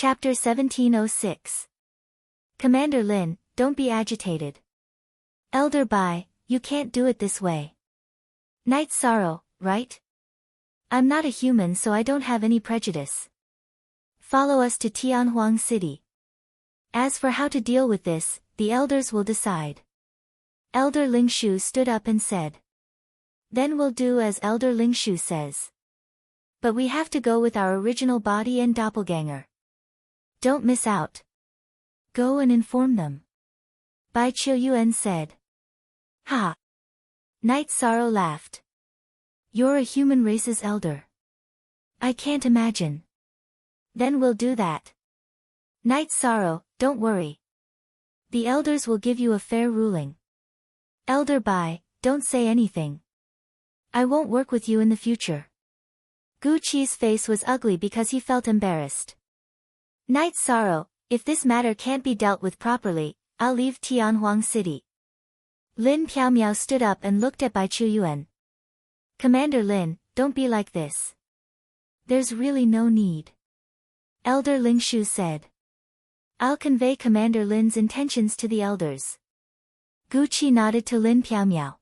Chapter 1706. Commander Lin, don't be agitated. Elder Bai, you can't do it this way. Night Sorrow, right? I'm not a human, so I don't have any prejudice. Follow us to Tianhuang City. As for how to deal with this, the elders will decide. Elder Ling Shu stood up and said. Then we'll do as Elder Ling Shu says. But we have to go with our original body and doppelganger. Don't miss out. Go and inform them. Bai Qiuyuan said. Ha! Night Sorrow laughed. You're a human race's elder. I can't imagine. Then we'll do that. Night Sorrow, don't worry. The elders will give you a fair ruling. Elder Bai, don't say anything. I won't work with you in the future. Gu Qi's face was ugly because he felt embarrassed. Night Sorrow, if this matter can't be dealt with properly, I'll leave Tianhuang City. Lin Piaomiao stood up and looked at Bai Qiuyuan. Commander Lin, don't be like this. There's really no need. Elder Ling Shu said. I'll convey Commander Lin's intentions to the elders. Gu Qi nodded to Lin Piaomiao.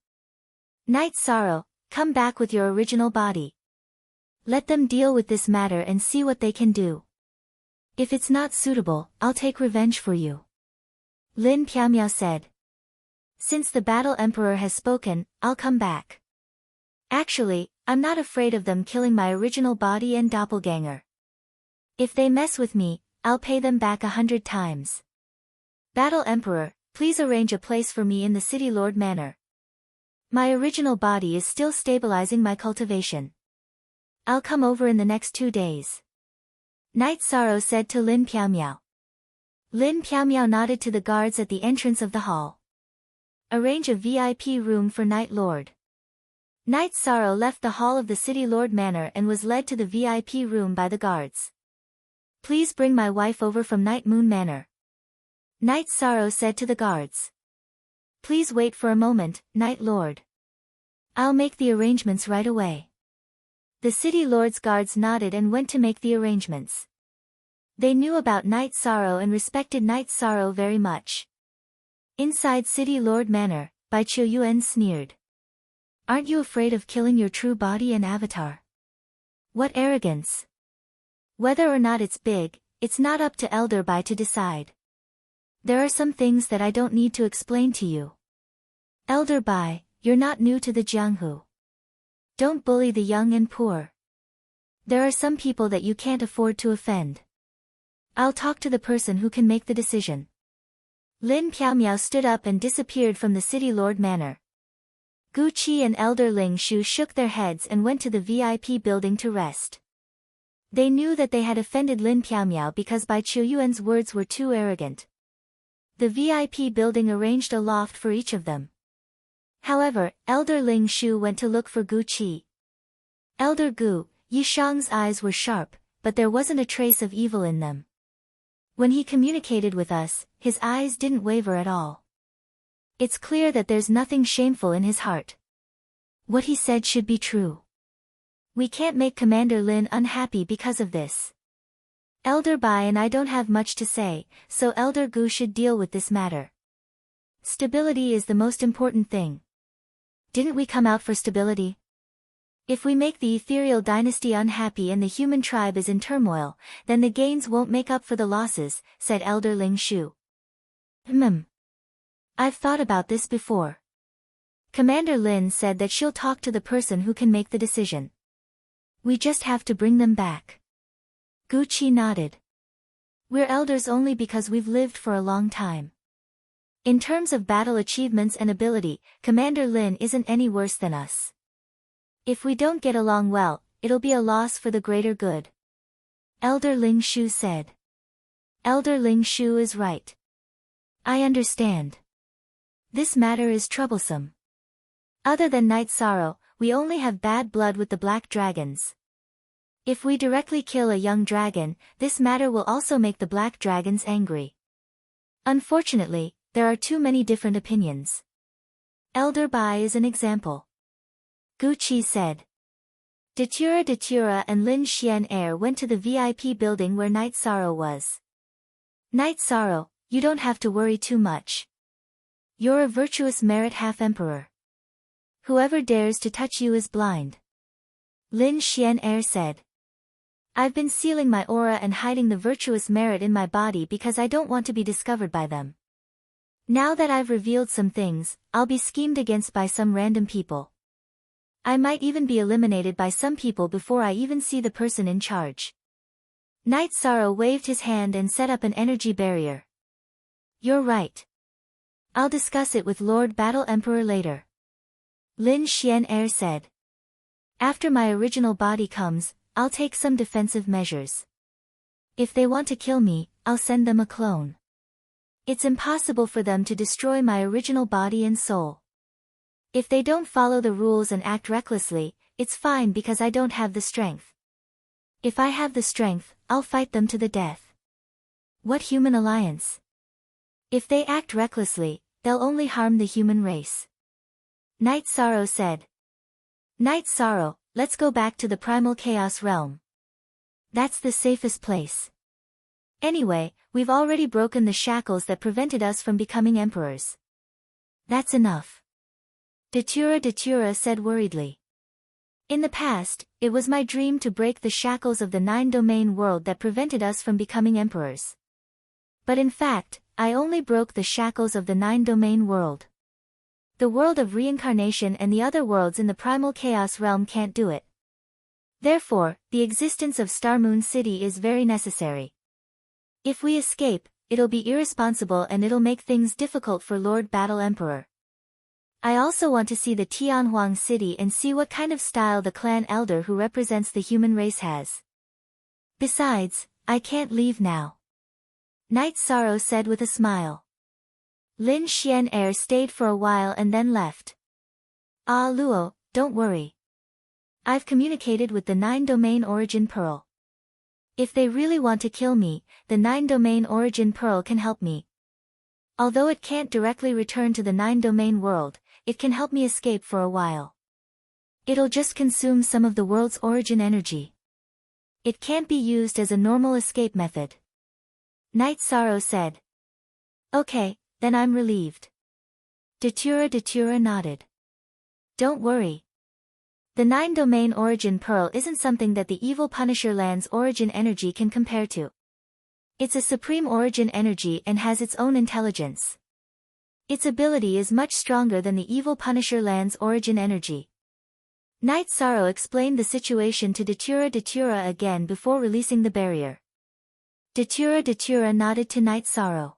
Night Sorrow, come back with your original body. Let them deal with this matter and see what they can do. If it's not suitable, I'll take revenge for you. Lin Piaomiao said. Since the Battle Emperor has spoken, I'll come back. Actually, I'm not afraid of them killing my original body and doppelganger. If they mess with me, I'll pay them back 100 times. Battle Emperor, please arrange a place for me in the City Lord Manor. My original body is still stabilizing my cultivation. I'll come over in the next 2 days. Night Sorrow said to Lin Piaomiao. Lin Piaomiao nodded to the guards at the entrance of the hall. Arrange a VIP room for Night Lord. Night Sorrow left the hall of the City Lord Manor and was led to the VIP room by the guards. Please bring my wife over from Night Moon Manor. Night Sorrow said to the guards. Please wait for a moment, Night Lord. I'll make the arrangements right away. The City Lord's guards nodded and went to make the arrangements. They knew about Night Sorrow and respected Night Sorrow very much. Inside City Lord Manor, Bai Qiuyuan sneered. Aren't you afraid of killing your true body and avatar? What arrogance! Whether or not it's big, it's not up to Elder Bai to decide. There are some things that I don't need to explain to you. Elder Bai, you're not new to the Jianghu. Don't bully the young and poor. There are some people that you can't afford to offend. I'll talk to the person who can make the decision. Lin Piaomiao stood up and disappeared from the City Lord Manor. Gu Qi and Elder Ling Shu shook their heads and went to the VIP building to rest. They knew that they had offended Lin Piaomiao because Bai Qiuyuan's words were too arrogant. The VIP building arranged a loft for each of them. However, Elder Ling Shu went to look for Gu Qi. Elder Gu, Yishang's eyes were sharp, but there wasn't a trace of evil in them. When he communicated with us, his eyes didn't waver at all. It's clear that there's nothing shameful in his heart. What he said should be true. We can't make Commander Lin unhappy because of this. Elder Bai and I don't have much to say, so Elder Gu should deal with this matter. Stability is the most important thing. Didn't we come out for stability? If we make the ethereal dynasty unhappy and the human tribe is in turmoil, then the gains won't make up for the losses, said Elder Ling Shu. I've thought about this before. Commander Lin said that she'll talk to the person who can make the decision. We just have to bring them back. Gu Qi nodded. We're elders only because we've lived for a long time. In terms of battle achievements and ability, Commander Lin isn't any worse than us. If we don't get along well, it'll be a loss for the greater good. Elder Ling Shu said. Elder Ling Shu is right. I understand. This matter is troublesome. Other than Night Sorrow, we only have bad blood with the black dragons. If we directly kill a young dragon, this matter will also make the black dragons angry. Unfortunately, there are too many different opinions. Elder Bai is an example. Gu Qi said. Datura and Lin Xian went to the VIP building where Night Sorrow was. Night Sorrow, you don't have to worry too much. You're a virtuous merit half-emperor. Whoever dares to touch you is blind. Lin Xian said. I've been sealing my aura and hiding the virtuous merit in my body because I don't want to be discovered by them. Now that I've revealed some things, I'll be schemed against by some random people. I might even be eliminated by some people before I even see the person in charge. Night Sorrow waved his hand and set up an energy barrier. You're right. I'll discuss it with Lord Battle Emperor later. Lin Xian said. After my original body comes, I'll take some defensive measures. If they want to kill me, I'll send them a clone. It's impossible for them to destroy my original body and soul. If they don't follow the rules and act recklessly, it's fine because I don't have the strength. If I have the strength, I'll fight them to the death. What human alliance? If they act recklessly, they'll only harm the human race. Night Sorrow said. Night Sorrow, let's go back to the primal chaos realm. That's the safest place. Anyway, we've already broken the shackles that prevented us from becoming emperors. That's enough. Datura said worriedly. In the past, it was my dream to break the shackles of the 9-domain world that prevented us from becoming emperors. But in fact, I only broke the shackles of the 9-domain world. The world of reincarnation and the other worlds in the primal chaos realm can't do it. Therefore, the existence of Star Moon City is very necessary. If we escape, it'll be irresponsible and it'll make things difficult for Lord Battle Emperor. I also want to see the Tianhuang city and see what kind of style the clan elder who represents the human race has. Besides, I can't leave now. Night Sorrow said with a smile. Lin Xian stayed for a while and then left. Ah Luo, don't worry. I've communicated with the 9-domain origin pearl. If they really want to kill me, the 9-domain origin pearl can help me. Although it can't directly return to the 9-domain world, it can help me escape for a while. It'll just consume some of the world's origin energy. It can't be used as a normal escape method. Night Sorrow said. Okay, then I'm relieved. Datura nodded. Don't worry. The 9-domain origin pearl isn't something that the evil Punisher land's origin energy can compare to. It's a supreme origin energy and has its own intelligence. Its ability is much stronger than the evil Punisher land's origin energy. Night Sorrow explained the situation to Datura again before releasing the barrier. Datura nodded to Night Sorrow.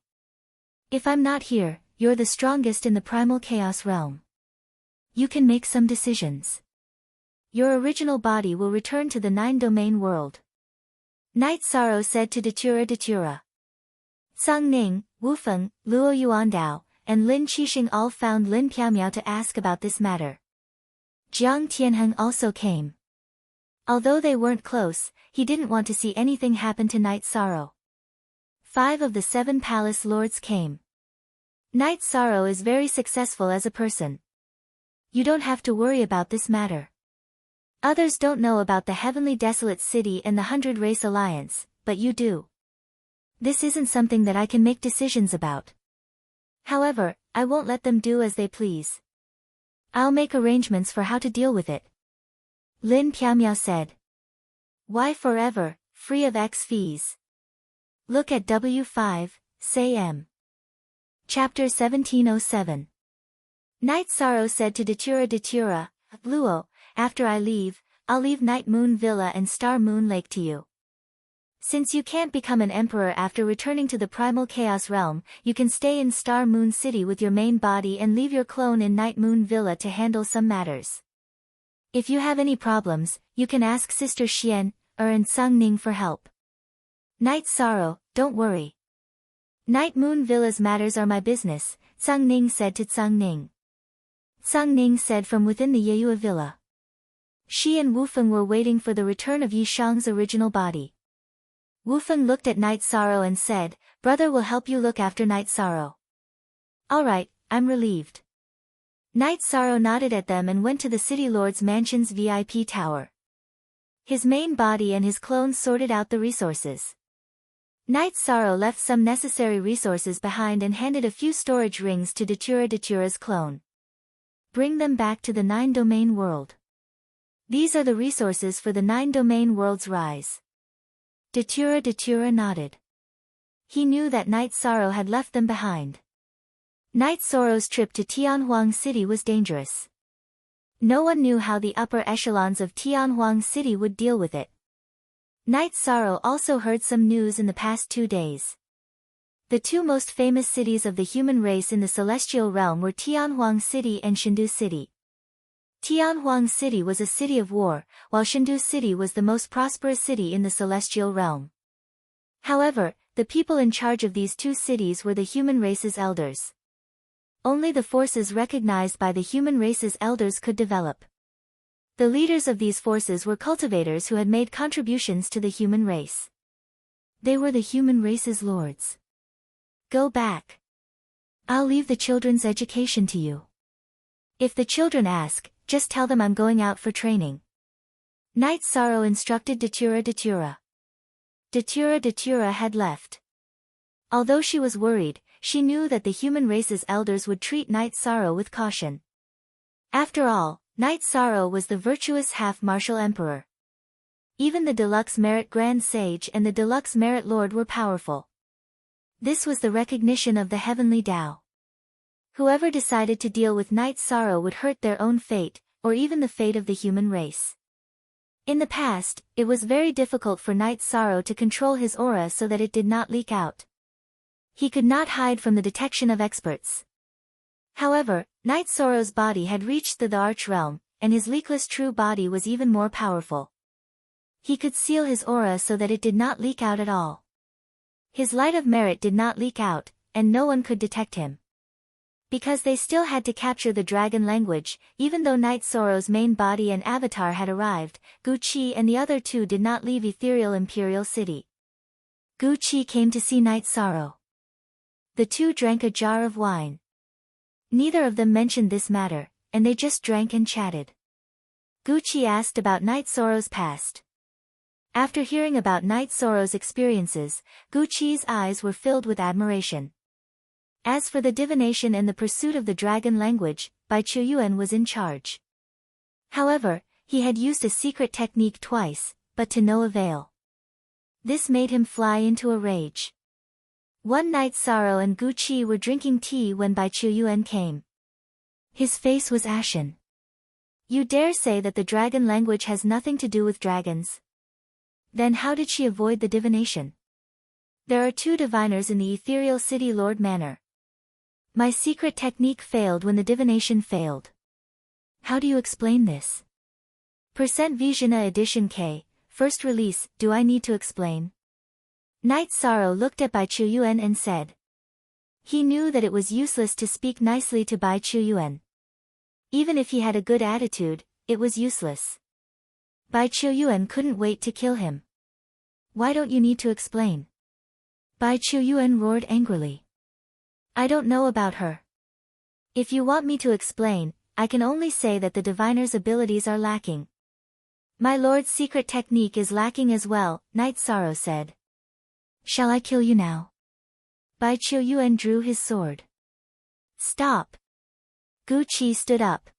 If I'm not here, you're the strongest in the primal chaos realm. You can make some decisions. Your original body will return to the 9-domain world. Night Sorrow said to Datura. Sung Ning, Wu Feng, Luo Yuandao, and Lin Qixing all found Lin Piamiao to ask about this matter. Jiang Tianheng also came. Although they weren't close, he didn't want to see anything happen to Night Sorrow. 5 of the 7 palace lords came. Night Sorrow is very successful as a person. You don't have to worry about this matter. Others don't know about the Heavenly Desolate City and the 100 Race Alliance, but you do. This isn't something that I can make decisions about. However, I won't let them do as they please. I'll make arrangements for how to deal with it. Lin Piamiao said. Why forever, free of X fees? Look at W5, say M. Chapter 1707. Night Sorrow said to Datura, Luo, after I leave, I'll leave Night Moon Villa and Star Moon Lake to you. Since you can't become an emperor after returning to the primal chaos realm, you can stay in Star Moon City with your main body and leave your clone in Night Moon Villa to handle some matters. If you have any problems, you can ask Sister Xian, and Sung Ning for help. Night Sorrow, don't worry. Night Moon Villa's matters are my business, Sung Ning said to Sung Ning. Sung Ning said from within the Yeyue Villa. She and Wu Feng were waiting for the return of Yi Shang's original body. Wu Feng looked at Night Sorrow and said, Brother will help you look after Night Sorrow. Alright, I'm relieved. Night Sorrow nodded at them and went to the City Lord's Mansion's VIP tower. His main body and his clones sorted out the resources. Night Sorrow left some necessary resources behind and handed a few storage rings to Datura's clone. Bring them back to the 9-domain world. These are the resources for the 9-domain world's rise. Datura nodded. He knew that Night Sorrow had left them behind. Night Sorrow's trip to Tianhuang City was dangerous. No one knew how the upper echelons of Tianhuang City would deal with it. Night Sorrow also heard some news in the past 2 days. The 2 most famous cities of the human race in the celestial realm were Tianhuang City and Shindu City. Tianhuang City was a city of war, while Shindu City was the most prosperous city in the celestial realm. However, the people in charge of these 2 cities were the human race's elders. Only the forces recognized by the human race's elders could develop. The leaders of these forces were cultivators who had made contributions to the human race. They were the human race's lords. Go back. I'll leave the children's education to you. If the children ask, just tell them I'm going out for training. Night Sorrow instructed Datura. Datura had left. Although she was worried, she knew that the human race's elders would treat Night Sorrow with caution. After all, Night Sorrow was the virtuous half-martial emperor. Even the Deluxe Merit Grand Sage and the Deluxe Merit Lord were powerful. This was the recognition of the heavenly Tao. Whoever decided to deal with Night Sorrow would hurt their own fate, or even the fate of the human race. In the past, it was very difficult for Night Sorrow to control his aura so that it did not leak out. He could not hide from the detection of experts. However, Night Sorrow's body had reached the Arch Realm, and his leakless true body was even more powerful. He could seal his aura so that it did not leak out at all. His light of merit did not leak out, and no one could detect him. Because they still had to capture the dragon language, even though Night Sorrow's main body and avatar had arrived, Gu Qi and the other 2 did not leave Ethereal Imperial City. Gu Qi came to see Night Sorrow. The 2 drank a jar of wine. Neither of them mentioned this matter, and they just drank and chatted. Gu Qi asked about Night Sorrow's past. After hearing about Night Sorrow's experiences, Gu Qi's eyes were filled with admiration. As for the divination and the pursuit of the dragon language, Bai Qiuyuan was in charge. However, he had used a secret technique twice, but to no avail. This made him fly into a rage. One night Sorrow and Gu Qi were drinking tea when Bai Qiuyuan came. His face was ashen. You dare say that the dragon language has nothing to do with dragons? Then how did she avoid the divination? There are 2 diviners in the Ethereal City Lord Manor. My secret technique failed when the divination failed. How do you explain this? Visiona Edition K, first release, do I need to explain? Night Sorrow looked at Bai Qiuyuan and said. He knew that it was useless to speak nicely to Bai Qiuyuan. Even if he had a good attitude, it was useless. Bai Qiuyuan couldn't wait to kill him. Why don't you need to explain? Bai Qiuyuan roared angrily. I don't know about her. If you want me to explain, I can only say that the diviner's abilities are lacking. My lord's secret technique is lacking as well, Night Sorrow said. Shall I kill you now? Bai Qiuyuan drew his sword. Stop. Gu Qi stood up.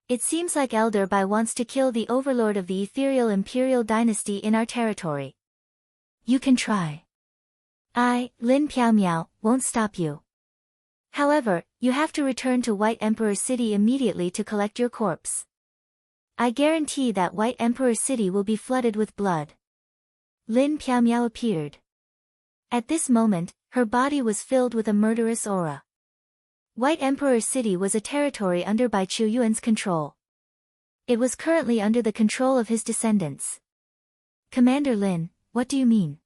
It seems like Elder Bai wants to kill the overlord of the Ethereal Imperial Dynasty in our territory. You can try. I, Lin Piao, won't stop you. However, you have to return to White Emperor City immediately to collect your corpse. I guarantee that White Emperor City will be flooded with blood. Lin Piao appeared. At this moment, her body was filled with a murderous aura. White Emperor City was a territory under Bai Qiuyuan's control. It was currently under the control of his descendants. Commander Lin, what do you mean?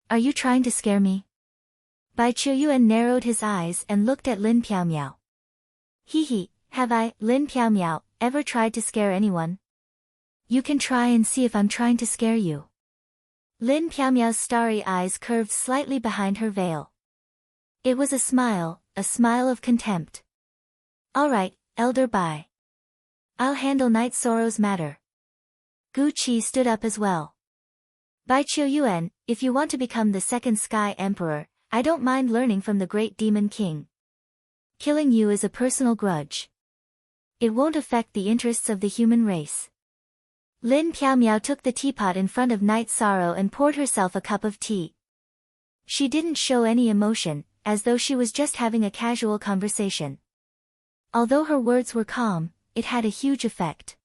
Are you trying to scare me? Bai Qiuyuan narrowed his eyes and looked at Lin Piao. Hee, have I, Lin Piao, ever tried to scare anyone? You can try and see if I'm trying to scare you. Lin Piao's starry eyes curved slightly behind her veil. It was a smile of contempt. All right, Elder Bai. I'll handle Night Sorrow's matter. Gu Qi stood up as well. Bai Qiuyuan, if you want to become the second Sky Emperor, I don't mind learning from the great Demon King. Killing you is a personal grudge. It won't affect the interests of the human race. Lin Piaomiao took the teapot in front of Night Sorrow and poured herself a cup of tea. She didn't show any emotion, as though she was just having a casual conversation. Although her words were calm, it had a huge effect.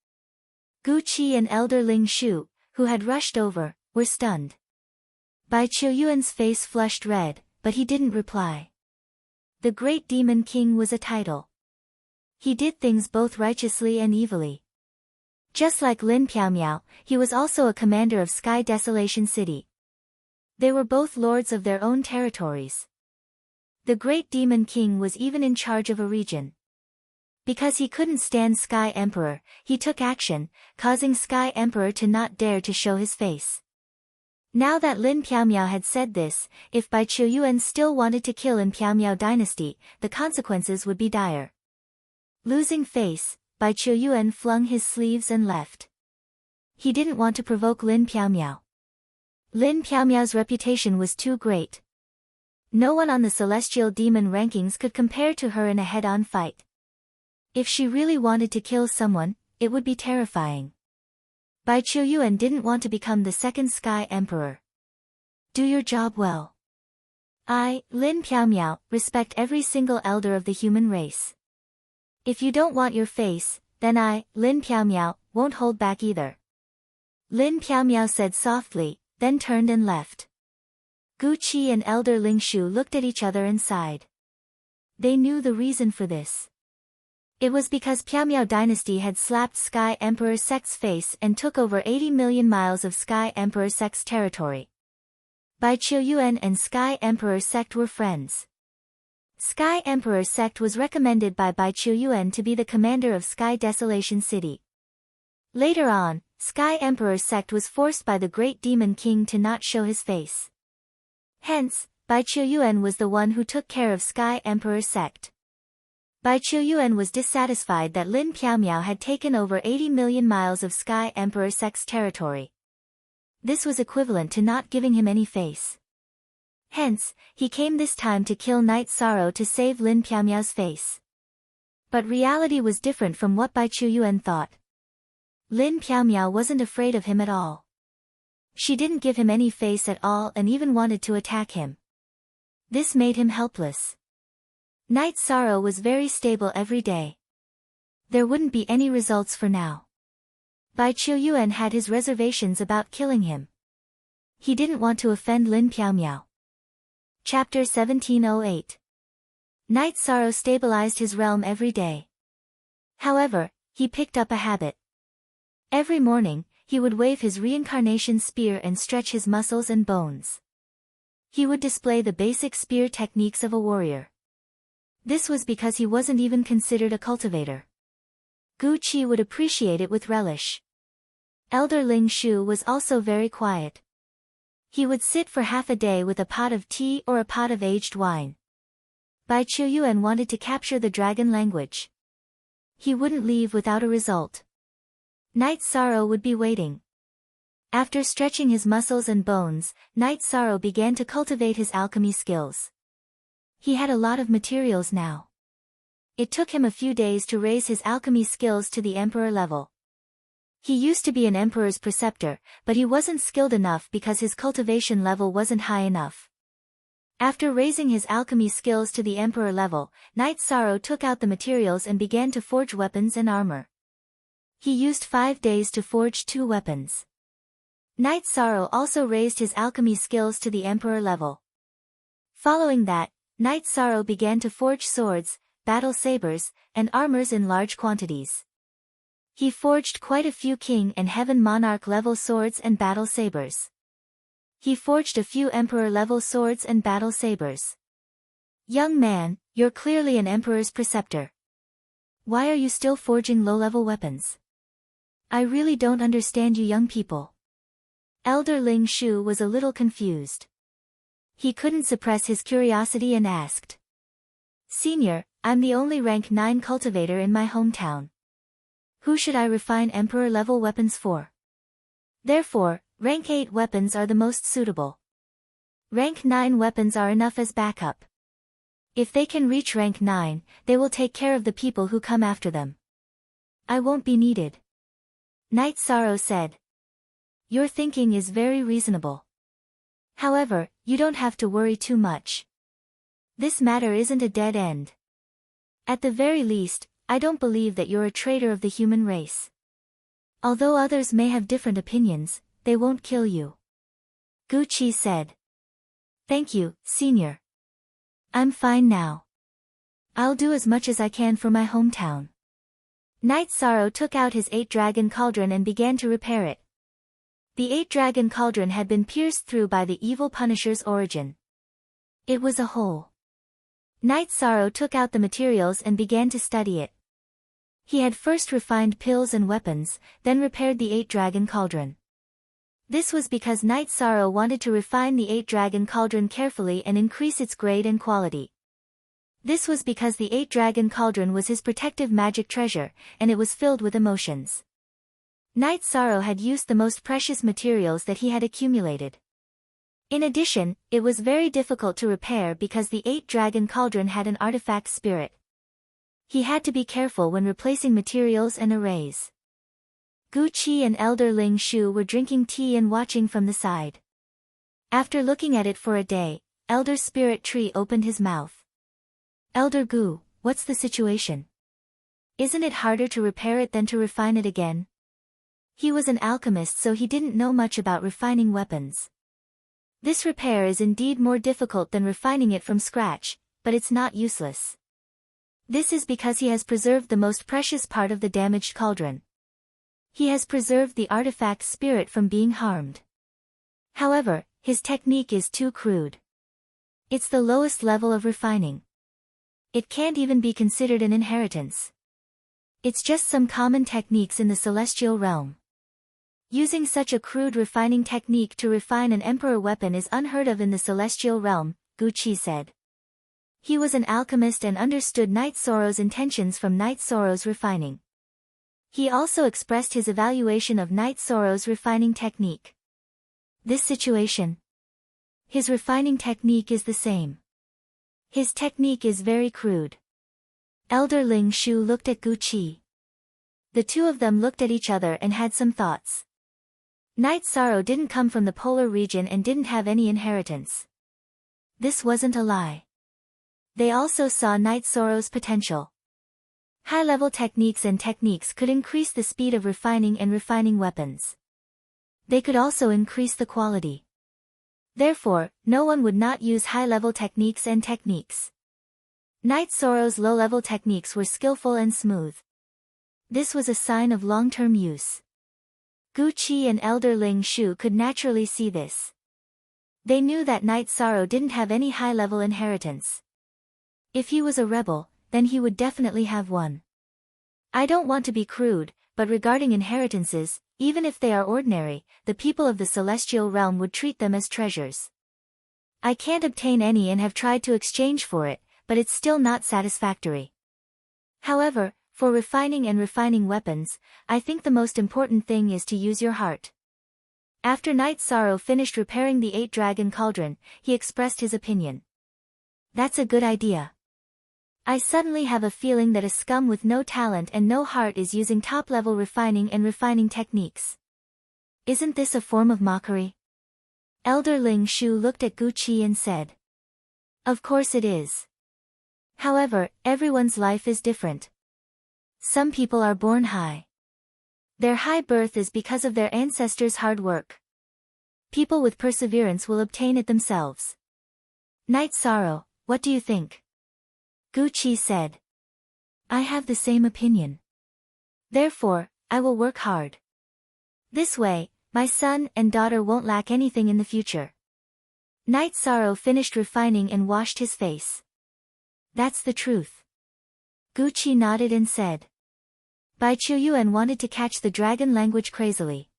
Gu Qi and Elder Ling Shu, who had rushed over, were stunned. Bai Qiuyuan's face flushed red, but he didn't reply. The Great Demon King was a title. He did things both righteously and evilly. Just like Lin Piaomiao, he was also a commander of Sky Desolation City. They were both lords of their own territories. The Great Demon King was even in charge of a region. Because he couldn't stand Sky Emperor, he took action, causing Sky Emperor to not dare to show his face. Now that Lin Piaomiao had said this, if Bai Qiuyuan still wanted to kill in Piaomiao dynasty, the consequences would be dire. Losing face, Bai Qiuyuan flung his sleeves and left. He didn't want to provoke Lin Piaomiao. Lin Piaomiao's reputation was too great. No one on the celestial demon rankings could compare to her in a head-on fight. If she really wanted to kill someone, it would be terrifying. Bai Qiuyuan didn't want to become the second Sky Emperor. Do your job well. I, Lin Piaomiao, respect every single elder of the human race. If you don't want your face, then I, Lin Piaomiao, won't hold back either. Lin Piaomiao said softly, then turned and left. Gu Qi and Elder Ling Shu looked at each other and sighed. They knew the reason for this. It was because Piaomiao dynasty had slapped Sky Emperor Sect's face and took over 80 million miles of Sky Emperor Sect's territory. Bai Qiuyuan and Sky Emperor Sect were friends. Sky Emperor Sect was recommended by Bai Qiuyuan to be the commander of Sky Desolation City. Later on, Sky Emperor Sect was forced by the Great Demon King to not show his face. Hence, Bai Qiuyuan was the one who took care of Sky Emperor Sect. Bai Qiuyuan was dissatisfied that Lin Piaomiao had taken over 80 million miles of Sky Emperor Sect's territory. This was equivalent to not giving him any face. Hence, he came this time to kill Night Sorrow to save Lin Piaomiao's face. But reality was different from what Bai Qiuyuan thought. Lin Piaomiao wasn't afraid of him at all. She didn't give him any face at all and even wanted to attack him. This made him helpless. Night Sorrow was very stable every day. There wouldn't be any results for now. Bai Qiuyuan had his reservations about killing him. He didn't want to offend Lin Piaomiao. Chapter 1708. Night Sorrow stabilized his realm every day. However, he picked up a habit. Every morning, he would wave his reincarnation spear and stretch his muscles and bones. He would display the basic spear techniques of a warrior. This was because he wasn't even considered a cultivator. Gu Qi would appreciate it with relish. Elder Ling Shu was also very quiet. He would sit for half a day with a pot of tea or a pot of aged wine. Bai Qiuyuan wanted to capture the dragon language. He wouldn't leave without a result. Night Sorrow would be waiting. After stretching his muscles and bones, Night Sorrow began to cultivate his alchemy skills. He had a lot of materials now. It took him a few days to raise his alchemy skills to the emperor level. He used to be an emperor's preceptor, but he wasn't skilled enough because his cultivation level wasn't high enough. After raising his alchemy skills to the emperor level, Night Sorrow took out the materials and began to forge weapons and armor. He used 5 days to forge 2 weapons. Night Sorrow also raised his alchemy skills to the emperor level. Following that, Night Sorrow began to forge swords, battle sabers, and armors in large quantities. He forged quite a few King and Heaven Monarch level swords and battle sabers. He forged a few Emperor level swords and battle sabers. Young man, you're clearly an Emperor's preceptor. Why are you still forging low-level weapons? I really don't understand you young people. Elder Ling Shu was a little confused. He couldn't suppress his curiosity and asked. Senior, I'm the only rank 9 cultivator in my hometown. Who should I refine Emperor-level weapons for? Therefore, rank 8 weapons are the most suitable. Rank 9 weapons are enough as backup. If they can reach rank 9, they will take care of the people who come after them. I won't be needed. Night Sorrow said. Your thinking is very reasonable. However, you don't have to worry too much. This matter isn't a dead end. At the very least, I don't believe that you're a traitor of the human race. Although others may have different opinions, they won't kill you. Gu Qi said. Thank you, Senior. I'm fine now. I'll do as much as I can for my hometown. Night Sorrow took out his 8-dragon cauldron and began to repair it. The 8-dragon cauldron had been pierced through by the evil Punisher's origin. It was a hole. Night Sorrow took out the materials and began to study it. He had first refined pills and weapons, then repaired the 8-dragon cauldron. This was because Night Sorrow wanted to refine the 8-dragon cauldron carefully and increase its grade and quality. This was because the 8-dragon cauldron was his protective magic treasure, and it was filled with emotions. Night Sorrow had used the most precious materials that he had accumulated. In addition, it was very difficult to repair because the 8-dragon cauldron had an artifact spirit. He had to be careful when replacing materials and arrays. Gu Qi and Elder Ling Shu were drinking tea and watching from the side. After looking at it for a day, Elder Spirit Tree opened his mouth. Elder Gu, what's the situation? Isn't it harder to repair it than to refine it again? He was an alchemist, so he didn't know much about refining weapons. This repair is indeed more difficult than refining it from scratch, but it's not useless. This is because he has preserved the most precious part of the damaged cauldron. He has preserved the artifact spirit from being harmed. However, his technique is too crude. It's the lowest level of refining. It can't even be considered an inheritance. It's just some common techniques in the celestial realm. Using such a crude refining technique to refine an emperor weapon is unheard of in the celestial realm, Gu Qi said. He was an alchemist and understood Night Sorrow's intentions from Night Sorrow's refining. He also expressed his evaluation of Night Sorrow's refining technique. This situation. His refining technique is the same. His technique is very crude. Elder Ling Shu looked at Gu Qi. The two of them looked at each other and had some thoughts. Night Sorrow didn't come from the polar region and didn't have any inheritance. This wasn't a lie. They also saw Night Sorrow's potential. High-level techniques and techniques could increase the speed of refining and refining weapons. They could also increase the quality. Therefore, no one would not use high-level techniques and techniques. Night Sorrow's low-level techniques were skillful and smooth. This was a sign of long-term use. Gu Qi and Elder Ling Shu could naturally see this. They knew that Night Sorrow didn't have any high-level inheritance. If he was a rebel, then he would definitely have one. I don't want to be crude, but regarding inheritances, even if they are ordinary, the people of the celestial realm would treat them as treasures. I can't obtain any and have tried to exchange for it, but it's still not satisfactory. However, for refining and refining weapons, I think the most important thing is to use your heart. After Night Sorrow finished repairing the 8-dragon cauldron, he expressed his opinion. That's a good idea. I suddenly have a feeling that a scum with no talent and no heart is using top-level refining and refining techniques. Isn't this a form of mockery? Elder Ling Shu looked at Gu Qi and said. Of course it is. However, everyone's life is different. Some people are born high. Their high birth is because of their ancestors' hard work. People with perseverance will obtain it themselves. Night Sorrow, what do you think? Gu Qi said. I have the same opinion. Therefore, I will work hard. This way, my son and daughter won't lack anything in the future. Night Sorrow finished refining and washed his face. That's the truth. Gu Qi nodded and said. Bai Chuyuan wanted to catch the dragon language crazily.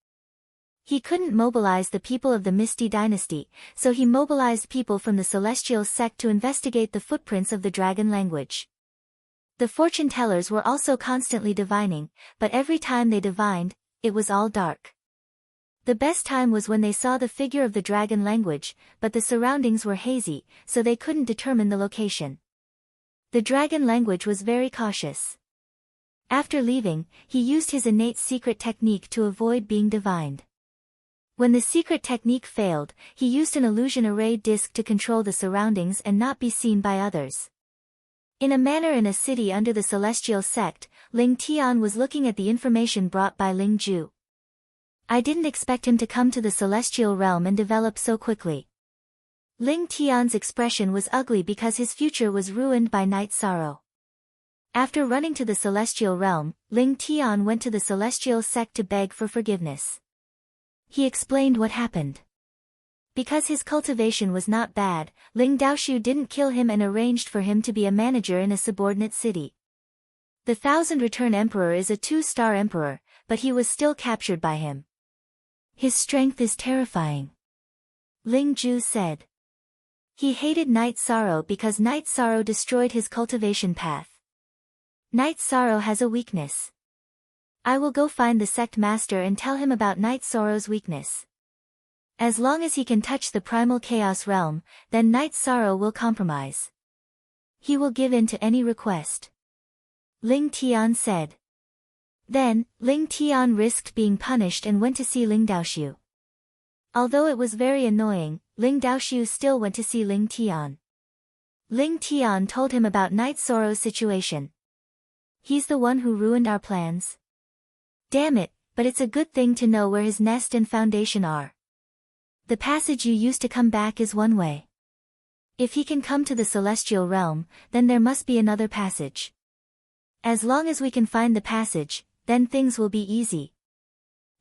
He couldn't mobilize the people of the Misty Dynasty, so he mobilized people from the Celestial sect to investigate the footprints of the dragon language. The fortune-tellers were also constantly divining, but every time they divined, it was all dark. The best time was when they saw the figure of the dragon language, but the surroundings were hazy, so they couldn't determine the location. The dragon language was very cautious. After leaving, he used his innate secret technique to avoid being divined. When the secret technique failed, he used an illusion array disk to control the surroundings and not be seen by others. In a manor in a city under the celestial sect, Ling Tian was looking at the information brought by Ling Ju. I didn't expect him to come to the celestial realm and develop so quickly. Ling Tian's expression was ugly because his future was ruined by night sorrow. After running to the celestial realm, Ling Tian went to the celestial sect to beg for forgiveness. He explained what happened. Because his cultivation was not bad, Ling Daoshu didn't kill him and arranged for him to be a manager in a subordinate city. The Thousand Return Emperor is a 2-star emperor, but he was still captured by him. His strength is terrifying. Ling Ju said. He hated Night Sorrow because Night Sorrow destroyed his cultivation path. Night Sorrow has a weakness. I will go find the sect master and tell him about Night Sorrow's weakness. As long as he can touch the primal chaos realm, then Night Sorrow will compromise. He will give in to any request. Ling Tian said. Then, Ling Tian risked being punished and went to see Ling Daoshu. Although it was very annoying, Ling Daoshu still went to see Ling Tian. Ling Tian told him about Night Sorrow's situation. He's the one who ruined our plans. Damn it, but it's a good thing to know where his nest and foundation are. The passage you used to come back is one way. If he can come to the celestial realm, then there must be another passage. As long as we can find the passage, then things will be easy.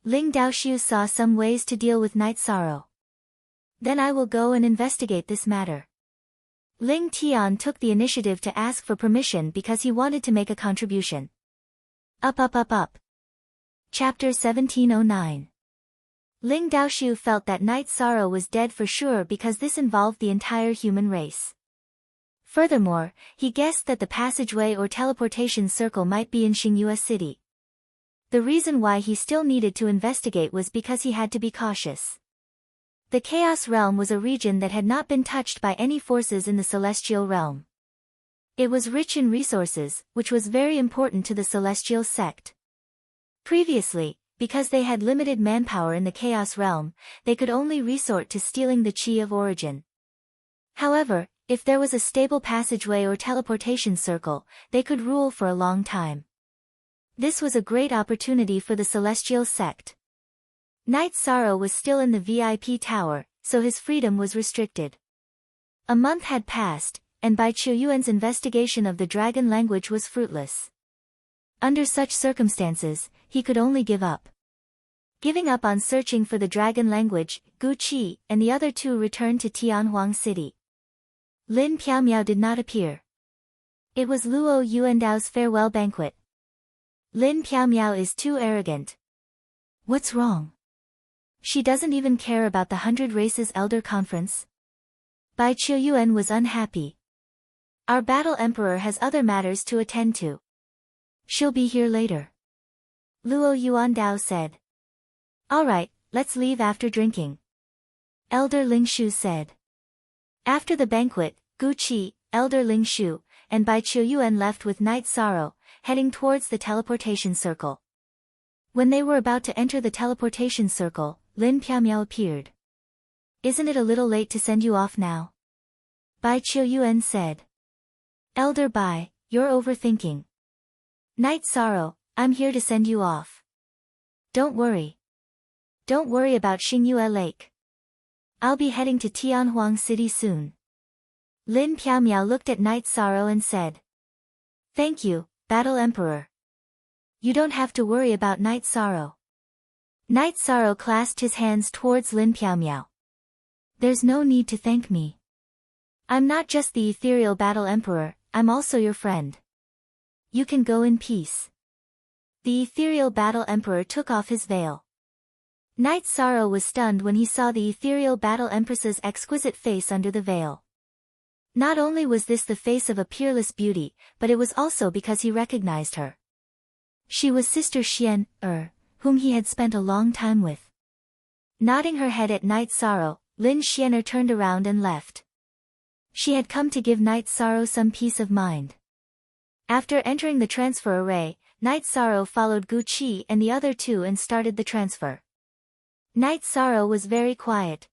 Ling Daoshu saw some ways to deal with Night Sorrow. Then I will go and investigate this matter. Ling Tian took the initiative to ask for permission because he wanted to make a contribution. Up. Chapter 1709. Ling Daoshu felt that Night Sorrow was dead for sure because this involved the entire human race. Furthermore, he guessed that the passageway or teleportation circle might be in Xingyue City. The reason why he still needed to investigate was because he had to be cautious. The Chaos Realm was a region that had not been touched by any forces in the Celestial Realm. It was rich in resources, which was very important to the Celestial Sect. Previously, because they had limited manpower in the Chaos Realm, they could only resort to stealing the Chi of Origin. However, if there was a stable passageway or teleportation circle, they could rule for a long time. This was a great opportunity for the Celestial Sect. Night Sorrow was still in the VIP tower, so his freedom was restricted. A month had passed, and Bai Qiuyuan's investigation of the dragon language was fruitless. Under such circumstances, he could only give up. Giving up on searching for the dragon language, Gu Qi and the other two returned to Tianhuang City. Lin Piaomiao did not appear. It was Luo Yuandao's farewell banquet. Lin Piaomiao is too arrogant. What's wrong? She doesn't even care about the 100 Races Elder Conference. Bai Qiuyuan was unhappy. Our battle emperor has other matters to attend to. She'll be here later. Luo Yuandao said. Alright, let's leave after drinking. Elder Ling Shu said. After the banquet, Gu Qi, Elder Ling Shu, and Bai Qiuyuan left with Night Sorrow, heading towards the teleportation circle. When they were about to enter the teleportation circle, Lin Piaomiao appeared. Isn't it a little late to send you off now? Bai Qiuyuan said. Elder Bai, you're overthinking. Night Sorrow, I'm here to send you off. Don't worry. Don't worry about Xingyue Lake. I'll be heading to Tianhuang City soon. Lin Piaomiao looked at Night Sorrow and said. Thank you, Battle Emperor. You don't have to worry about Night Sorrow. Night Sorrow clasped his hands towards Lin Piaomiao. There's no need to thank me. I'm not just the ethereal Battle Emperor, I'm also your friend. You can go in peace. The ethereal Battle Emperor took off his veil. Night Sorrow was stunned when he saw the ethereal Battle Empress's exquisite face under the veil. Not only was this the face of a peerless beauty, but it was also because he recognized her. She was Sister Xian, whom he had spent a long time with. Nodding her head at Night Sorrow, Lin Xianer turned around and left. She had come to give Night Sorrow some peace of mind. After entering the transfer array, Night Sorrow followed Gu Qi and the other two and started the transfer. Night Sorrow was very quiet.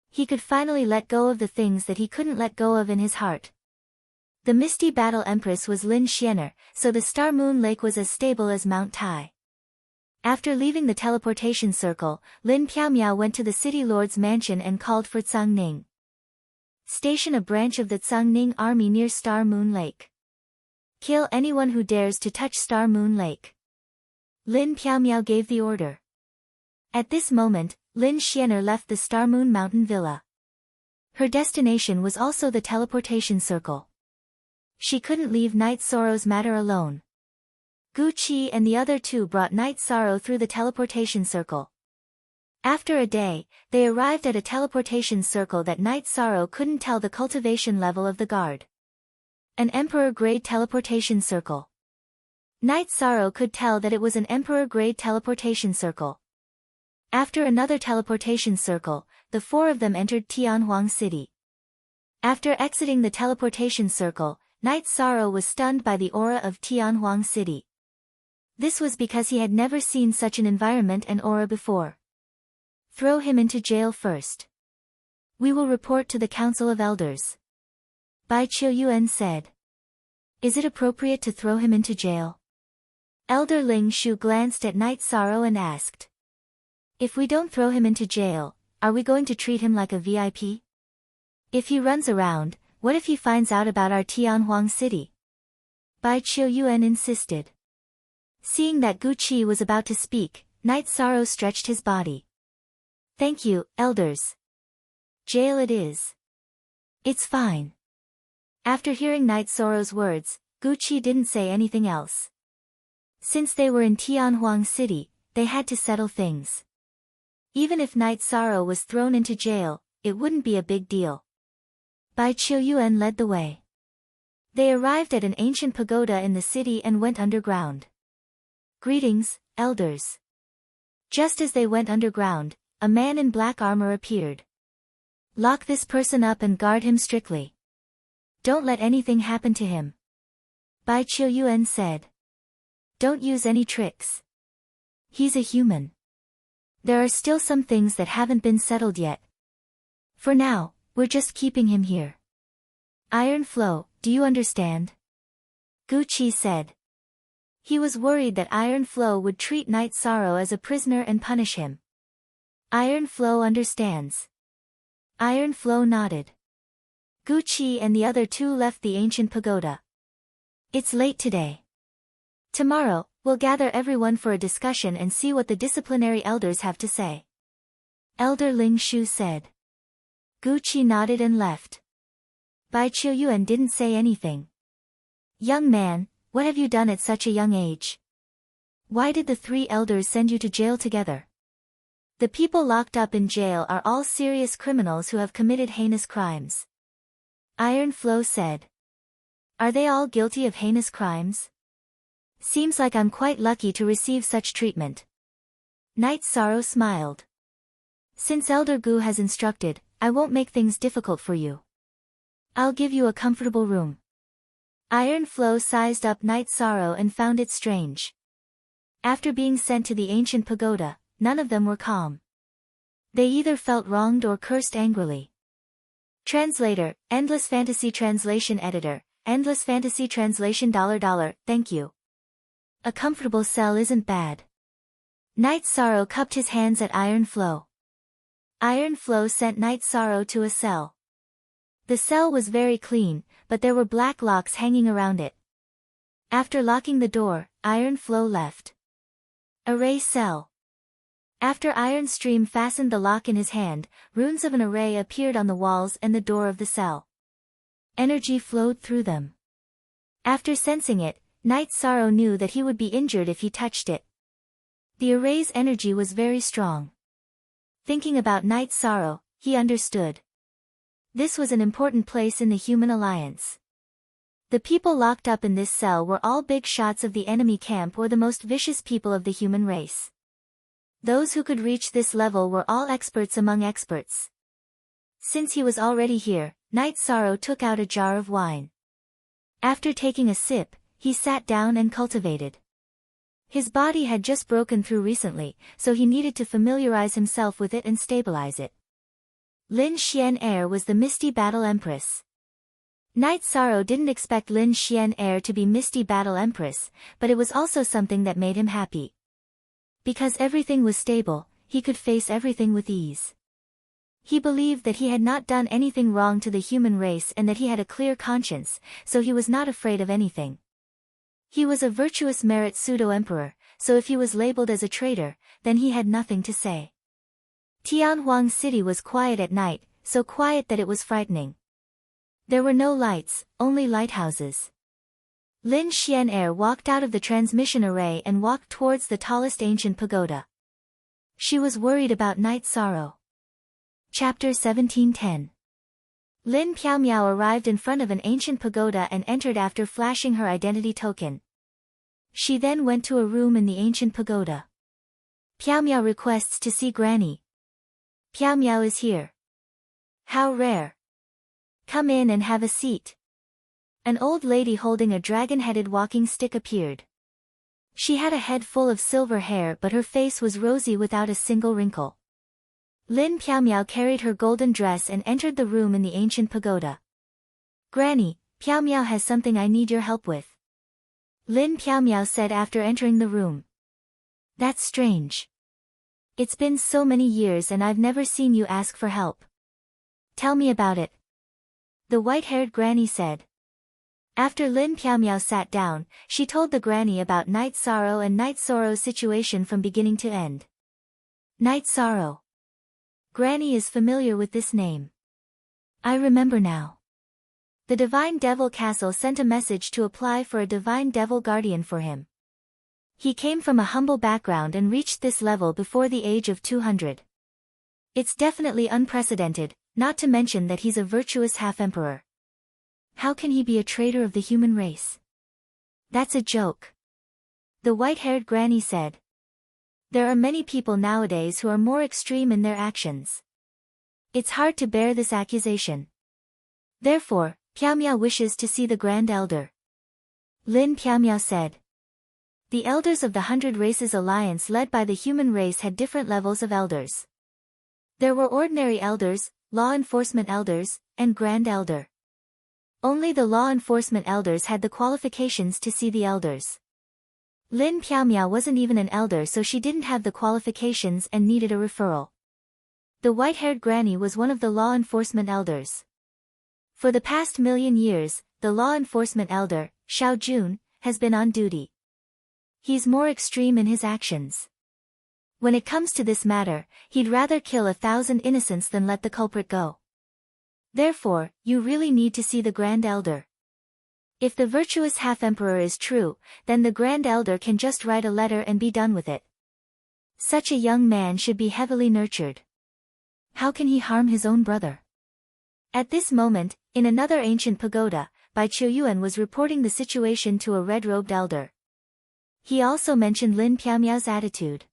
He could finally let go of the things that he couldn't let go of in his heart. The Misty Battle Empress was Lin Xianer, so the Star Moon Lake was as stable as Mount Tai. After leaving the teleportation circle, Lin Piaomiao went to the city lord's mansion and called for Tsang Ning. Station a branch of the Tsang Ning army near Star Moon Lake. Kill anyone who dares to touch Star Moon Lake. Lin Piaomiao gave the order. At this moment, Lin Xianer left the Star Moon Mountain Villa. Her destination was also the teleportation circle. She couldn't leave Night Sorrow's matter alone. Gu Qi and the other two brought Night Sorrow through the teleportation circle. After a day, they arrived at a teleportation circle that Night Sorrow couldn't tell the cultivation level of the guard. An Emperor-grade teleportation circle. Night Sorrow could tell that it was an Emperor-grade teleportation circle. After another teleportation circle, the four of them entered Tianhuang City. After exiting the teleportation circle, Night Sorrow was stunned by the aura of Tianhuang City. This was because he had never seen such an environment and aura before. Throw him into jail first. We will report to the Council of Elders. Bai Qiuyuan said. Is it appropriate to throw him into jail? Elder Ling Shu glanced at Night Sorrow and asked. If we don't throw him into jail, are we going to treat him like a VIP? If he runs around, what if he finds out about our Tianhuang City? Bai Qiuyuan insisted. Seeing that Gu Qi was about to speak, Night Sorrow stretched his body. Thank you, elders. Jail it is. It's fine. After hearing Night Sorrow's words, Gu Qi didn't say anything else. Since they were in Tianhuang City, they had to settle things. Even if Night Sorrow was thrown into jail, it wouldn't be a big deal. Bai Qiuyuan led the way. They arrived at an ancient pagoda in the city and went underground. Greetings, elders. Just as they went underground, a man in black armor appeared. Lock this person up and guard him strictly. Don't let anything happen to him. Bai Qiuyuan said. Don't use any tricks. He's a human. There are still some things that haven't been settled yet. For now, we're just keeping him here. Iron Flow, do you understand? Gu Qi said. He was worried that Iron Flow would treat Night Sorrow as a prisoner and punish him. Iron Flow understands. Iron Flow nodded. Gu Qi and the other two left the ancient pagoda. It's late today. Tomorrow, we'll gather everyone for a discussion and see what the disciplinary elders have to say. Elder Ling Shu said. Gu Qi nodded and left. Bai Qiuyuan didn't say anything. Young man, what have you done at such a young age? Why did the three elders send you to jail together? The people locked up in jail are all serious criminals who have committed heinous crimes. Iron Flow said. Are they all guilty of heinous crimes? Seems like I'm quite lucky to receive such treatment. Night Sorrow smiled. Since Elder Gu has instructed, I won't make things difficult for you. I'll give you a comfortable room. Iron Flow sized up Night Sorrow and found it strange. After being sent to the ancient pagoda, none of them were calm. They either felt wronged or cursed angrily. Translator, Endless Fantasy Translation Editor, Endless Fantasy Translation $, thank you. A comfortable cell isn't bad. Night Sorrow cupped his hands at Iron Flow. Iron Flow sent Night Sorrow to a cell. The cell was very clean, but there were black locks hanging around it. After locking the door, Iron Flow left. Array cell. After Iron Stream fastened the lock in his hand, runes of an array appeared on the walls and the door of the cell. Energy flowed through them. After sensing it, Night Sorrow knew that he would be injured if he touched it. The array's energy was very strong. Thinking about Night Sorrow, he understood. This was an important place in the human alliance. The people locked up in this cell were all big shots of the enemy camp or the most vicious people of the human race. Those who could reach this level were all experts among experts. Since he was already here, Night Sorrow took out a jar of wine. After taking a sip, he sat down and cultivated. His body had just broken through recently, so he needed to familiarize himself with it and stabilize it. Lin Xian was the Misty Battle Empress. Night Sorrow didn't expect Lin Xian to be Misty Battle Empress, but it was also something that made him happy. Because everything was stable, he could face everything with ease. He believed that he had not done anything wrong to the human race and that he had a clear conscience, so he was not afraid of anything. He was a virtuous merit pseudo-emperor, so if he was labeled as a traitor, then he had nothing to say. Tianhuang City was quiet at night, so quiet that it was frightening. There were no lights, only lighthouses. Lin Xian walked out of the transmission array and walked towards the tallest ancient pagoda. She was worried about Night Sorrow. Chapter 1710. Lin Piaomiao arrived in front of an ancient pagoda and entered after flashing her identity token. She then went to a room in the ancient pagoda. Piaomiao requests to see Granny. Piaomiao is here. How rare. Come in and have a seat. An old lady holding a dragon-headed walking stick appeared. She had a head full of silver hair but her face was rosy without a single wrinkle. Lin Piaomiao carried her golden dress and entered the room in the ancient pagoda. Granny, Piaomiao has something I need your help with. Lin Piaomiao said after entering the room. That's strange. It's been so many years and I've never seen you ask for help. Tell me about it. The white-haired granny said. After Lin Piaomiao sat down, she told the granny about Night Sorrow and Night Sorrow's situation from beginning to end. Night Sorrow. Granny is familiar with this name. I remember now. The Divine Devil Castle sent a message to apply for a Divine Devil Guardian for him. He came from a humble background and reached this level before the age of 200. It's definitely unprecedented, not to mention that he's a virtuous half-emperor. How can he be a traitor of the human race? That's a joke. The white-haired granny said. There are many people nowadays who are more extreme in their actions. It's hard to bear this accusation. Therefore, Piaomiao wishes to see the Grand Elder. Lin Piaomiao said. The elders of the 100 Races Alliance led by the human race had different levels of elders. There were ordinary elders, law enforcement elders, and Grand Elder. Only the law enforcement elders had the qualifications to see the elders. Lin Piaomiao wasn't even an elder so she didn't have the qualifications and needed a referral. The white-haired granny was one of the law enforcement elders. For the past 1,000,000 years, the law enforcement elder, Xiao Jun, has been on duty. He's more extreme in his actions. When it comes to this matter, he'd rather kill 1,000 innocents than let the culprit go. Therefore, you really need to see the Grand Elder. If the virtuous half-emperor is true, then the Grand Elder can just write a letter and be done with it. Such a young man should be heavily nurtured. How can he harm his own brother? At this moment, in another ancient pagoda, Bai Qiuyuan was reporting the situation to a red-robed elder. He also mentioned Lin Piaomiao's attitude.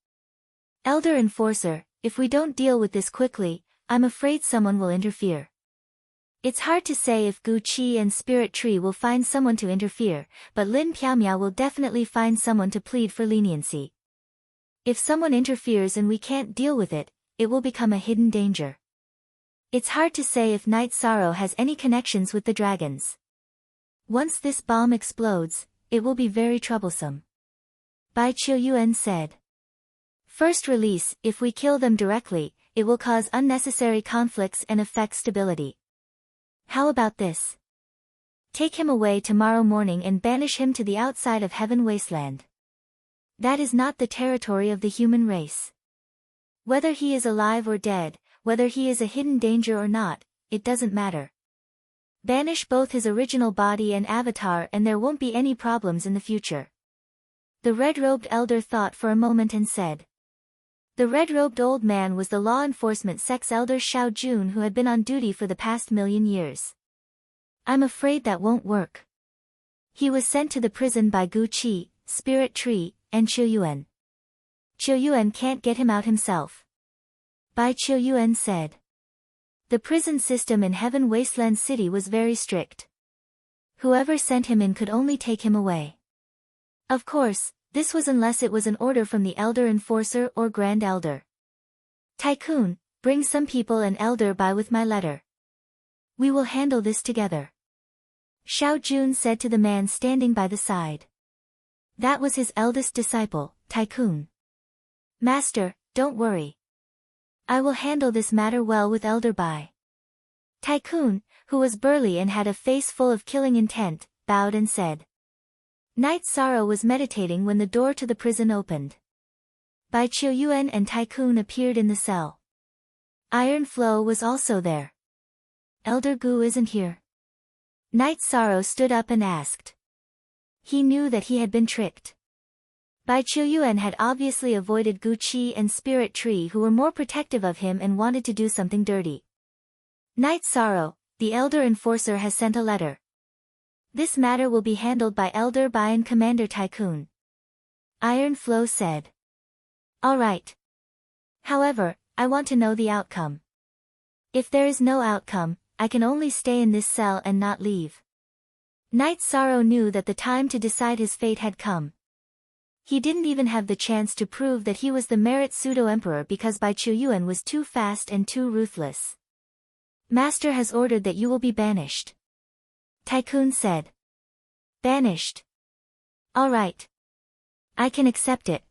Elder Enforcer, if we don't deal with this quickly, I'm afraid someone will interfere. It's hard to say if Gu Qi and Spirit Tree will find someone to interfere, but Lin Piaomiao will definitely find someone to plead for leniency. If someone interferes and we can't deal with it, it will become a hidden danger. It's hard to say if Night Sorrow has any connections with the dragons. Once this bomb explodes, it will be very troublesome. Bai Qiuyuan said. First release, if we kill them directly, it will cause unnecessary conflicts and affect stability. How about this? Take him away tomorrow morning and banish him to the outside of Heaven Wasteland. That is not the territory of the human race. Whether he is alive or dead, whether he is a hidden danger or not, it doesn't matter. Banish both his original body and avatar and there won't be any problems in the future. The red-robed elder thought for a moment and said. The red-robed old man was the law enforcement sex elder Xiao Jun who had been on duty for the past 1,000,000 years. I'm afraid that won't work. He was sent to the prison by Gu Qi, Spirit Tree, and Qiuyuan. Qiu Yuan can't get him out himself. Bai Qiu Yuan said. The prison system in Heaven Wasteland City was very strict. Whoever sent him in could only take him away. Of course, this was unless it was an order from the Elder Enforcer or Grand Elder. Tycoon, bring some people and Elder Bai with my letter. We will handle this together. Xiao Jun said to the man standing by the side. That was his eldest disciple, Tycoon. Master, don't worry. I will handle this matter well with Elder Bai. Tycoon, who was burly and had a face full of killing intent, bowed and said. Night Sorrow was meditating when the door to the prison opened. Bai Qiu Yuan and Tycoon appeared in the cell. Iron Flow was also there. Elder Gu isn't here. Night Sorrow stood up and asked. He knew that he had been tricked. Bai Qiu Yuan had obviously avoided Gu Qi and Spirit Tree, who were more protective of him and wanted to do something dirty. Night Sorrow, the Elder Enforcer has sent a letter. This matter will be handled by Elder Bai and Commander Tycoon. Iron Flow said. All right. However, I want to know the outcome. If there is no outcome, I can only stay in this cell and not leave. Night Sorrow knew that the time to decide his fate had come. He didn't even have the chance to prove that he was the merit pseudo-emperor because Bai Qiu Yuan was too fast and too ruthless. Master has ordered that you will be banished. Tycoon said. Banished. All right. I can accept it.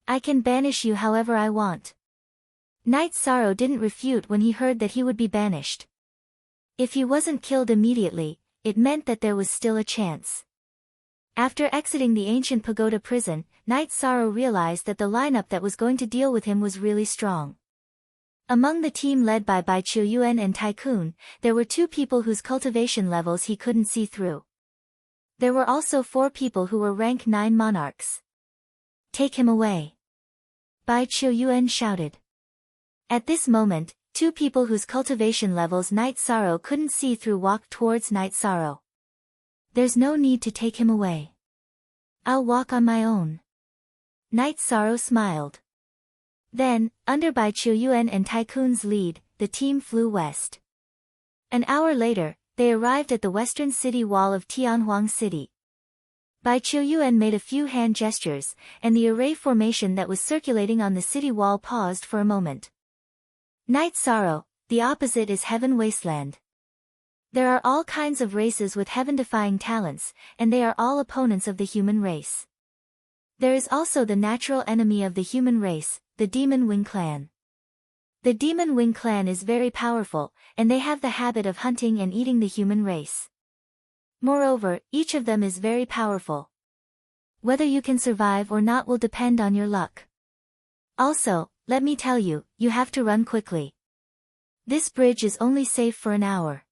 I can banish you however I want. Night Sorrow didn't refute when he heard that he would be banished. If he wasn't killed immediately, it meant that there was still a chance. After exiting the ancient pagoda prison, Night Sorrow realized that the lineup that was going to deal with him was really strong. Among the team led by Bai Qiu Yuan and Tycoon, there were 2 people whose cultivation levels he couldn't see through. There were also 4 people who were rank 9 monarchs. Take him away. Bai Qiu Yuan shouted. At this moment, 2 people whose cultivation levels Night Sorrow couldn't see through walked towards Night Sorrow. There's no need to take him away. I'll walk on my own. Night Sorrow smiled. Then, under Bai Qiu Yuan and Tycoon's lead, the team flew west. An hour later, they arrived at the western city wall of Tianhuang City. Bai Qiu Yuan made a few hand gestures, and the array formation that was circulating on the city wall paused for a moment. Night Sorrow, the opposite is Heaven Wasteland. There are all kinds of races with heaven-defying talents, and they are all opponents of the human race. There is also the natural enemy of the human race, the Demon Wing Clan. The Demon Wing Clan is very powerful, and they have the habit of hunting and eating the human race. Moreover, each of them is very powerful. Whether you can survive or not will depend on your luck. Also, let me tell you, you have to run quickly. This bridge is only safe for an hour.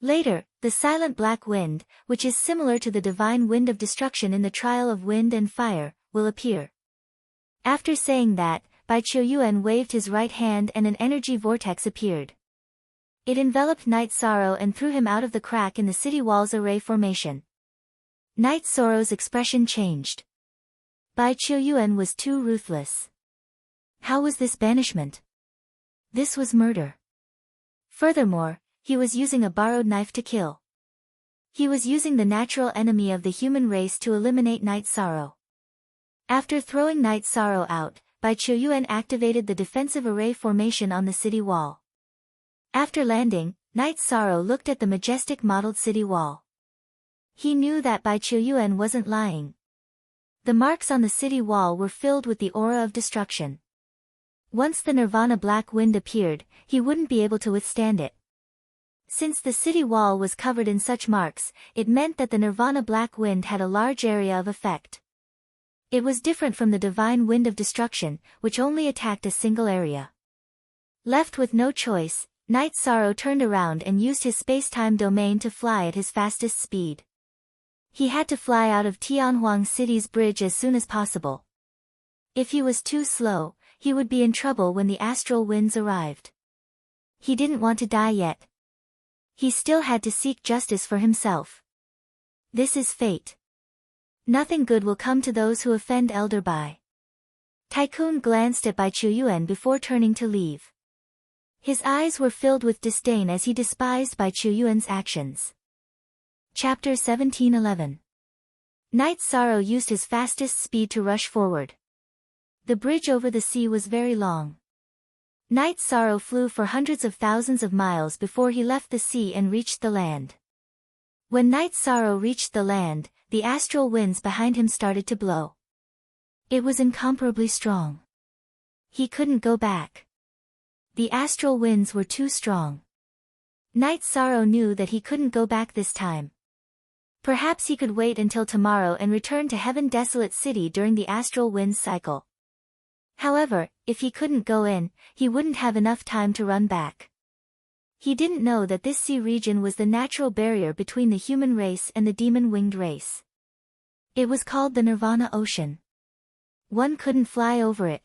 Later, the Silent Black Wind, which is similar to the divine wind of destruction in the Trial of Wind and Fire, will appear. After saying that, Bai Qiu Yuan waved his right hand and an energy vortex appeared. It enveloped Night Sorrow and threw him out of the crack in the city wall's array formation. Night Sorrow's expression changed. Bai Qiu Yuan was too ruthless. How was this banishment? This was murder. Furthermore, he was using a borrowed knife to kill. He was using the natural enemy of the human race to eliminate Night Sorrow. After throwing Night Sorrow out, Bai Qiu Yuan activated the defensive array formation on the city wall. After landing, Night Sorrow looked at the majestic modeled city wall. He knew that Bai Qiu Yuan wasn't lying. The marks on the city wall were filled with the aura of destruction. Once the Nirvana Black Wind appeared, he wouldn't be able to withstand it. Since the city wall was covered in such marks, it meant that the Nirvana Black Wind had a large area of effect. It was different from the Divine Wind of Destruction, which only attacked a single area. Left with no choice, Night Sorrow turned around and used his space-time domain to fly at his fastest speed. He had to fly out of Tianhuang City's bridge as soon as possible. If he was too slow, he would be in trouble when the astral winds arrived. He didn't want to die yet. He still had to seek justice for himself. This is fate. Nothing good will come to those who offend Elder Bai. Tycoon glanced at Bai Chuyuan before turning to leave. His eyes were filled with disdain as he despised Bai Chuyuan's actions. Chapter 1711. Knight Sorrow used his fastest speed to rush forward. The bridge over the sea was very long. Knight Sorrow flew for hundreds of thousands of miles before he left the sea and reached the land. When Knight Sorrow reached the land, the astral winds behind him started to blow. It was incomparably strong. He couldn't go back. The astral winds were too strong. Knight Sorrow knew that he couldn't go back this time. Perhaps he could wait until tomorrow and return to Heaven Desolate City during the astral winds cycle. However, if he couldn't go in, he wouldn't have enough time to run back. He didn't know that this sea region was the natural barrier between the human race and the demon-winged race. It was called the Nirvana Ocean. One couldn't fly over it.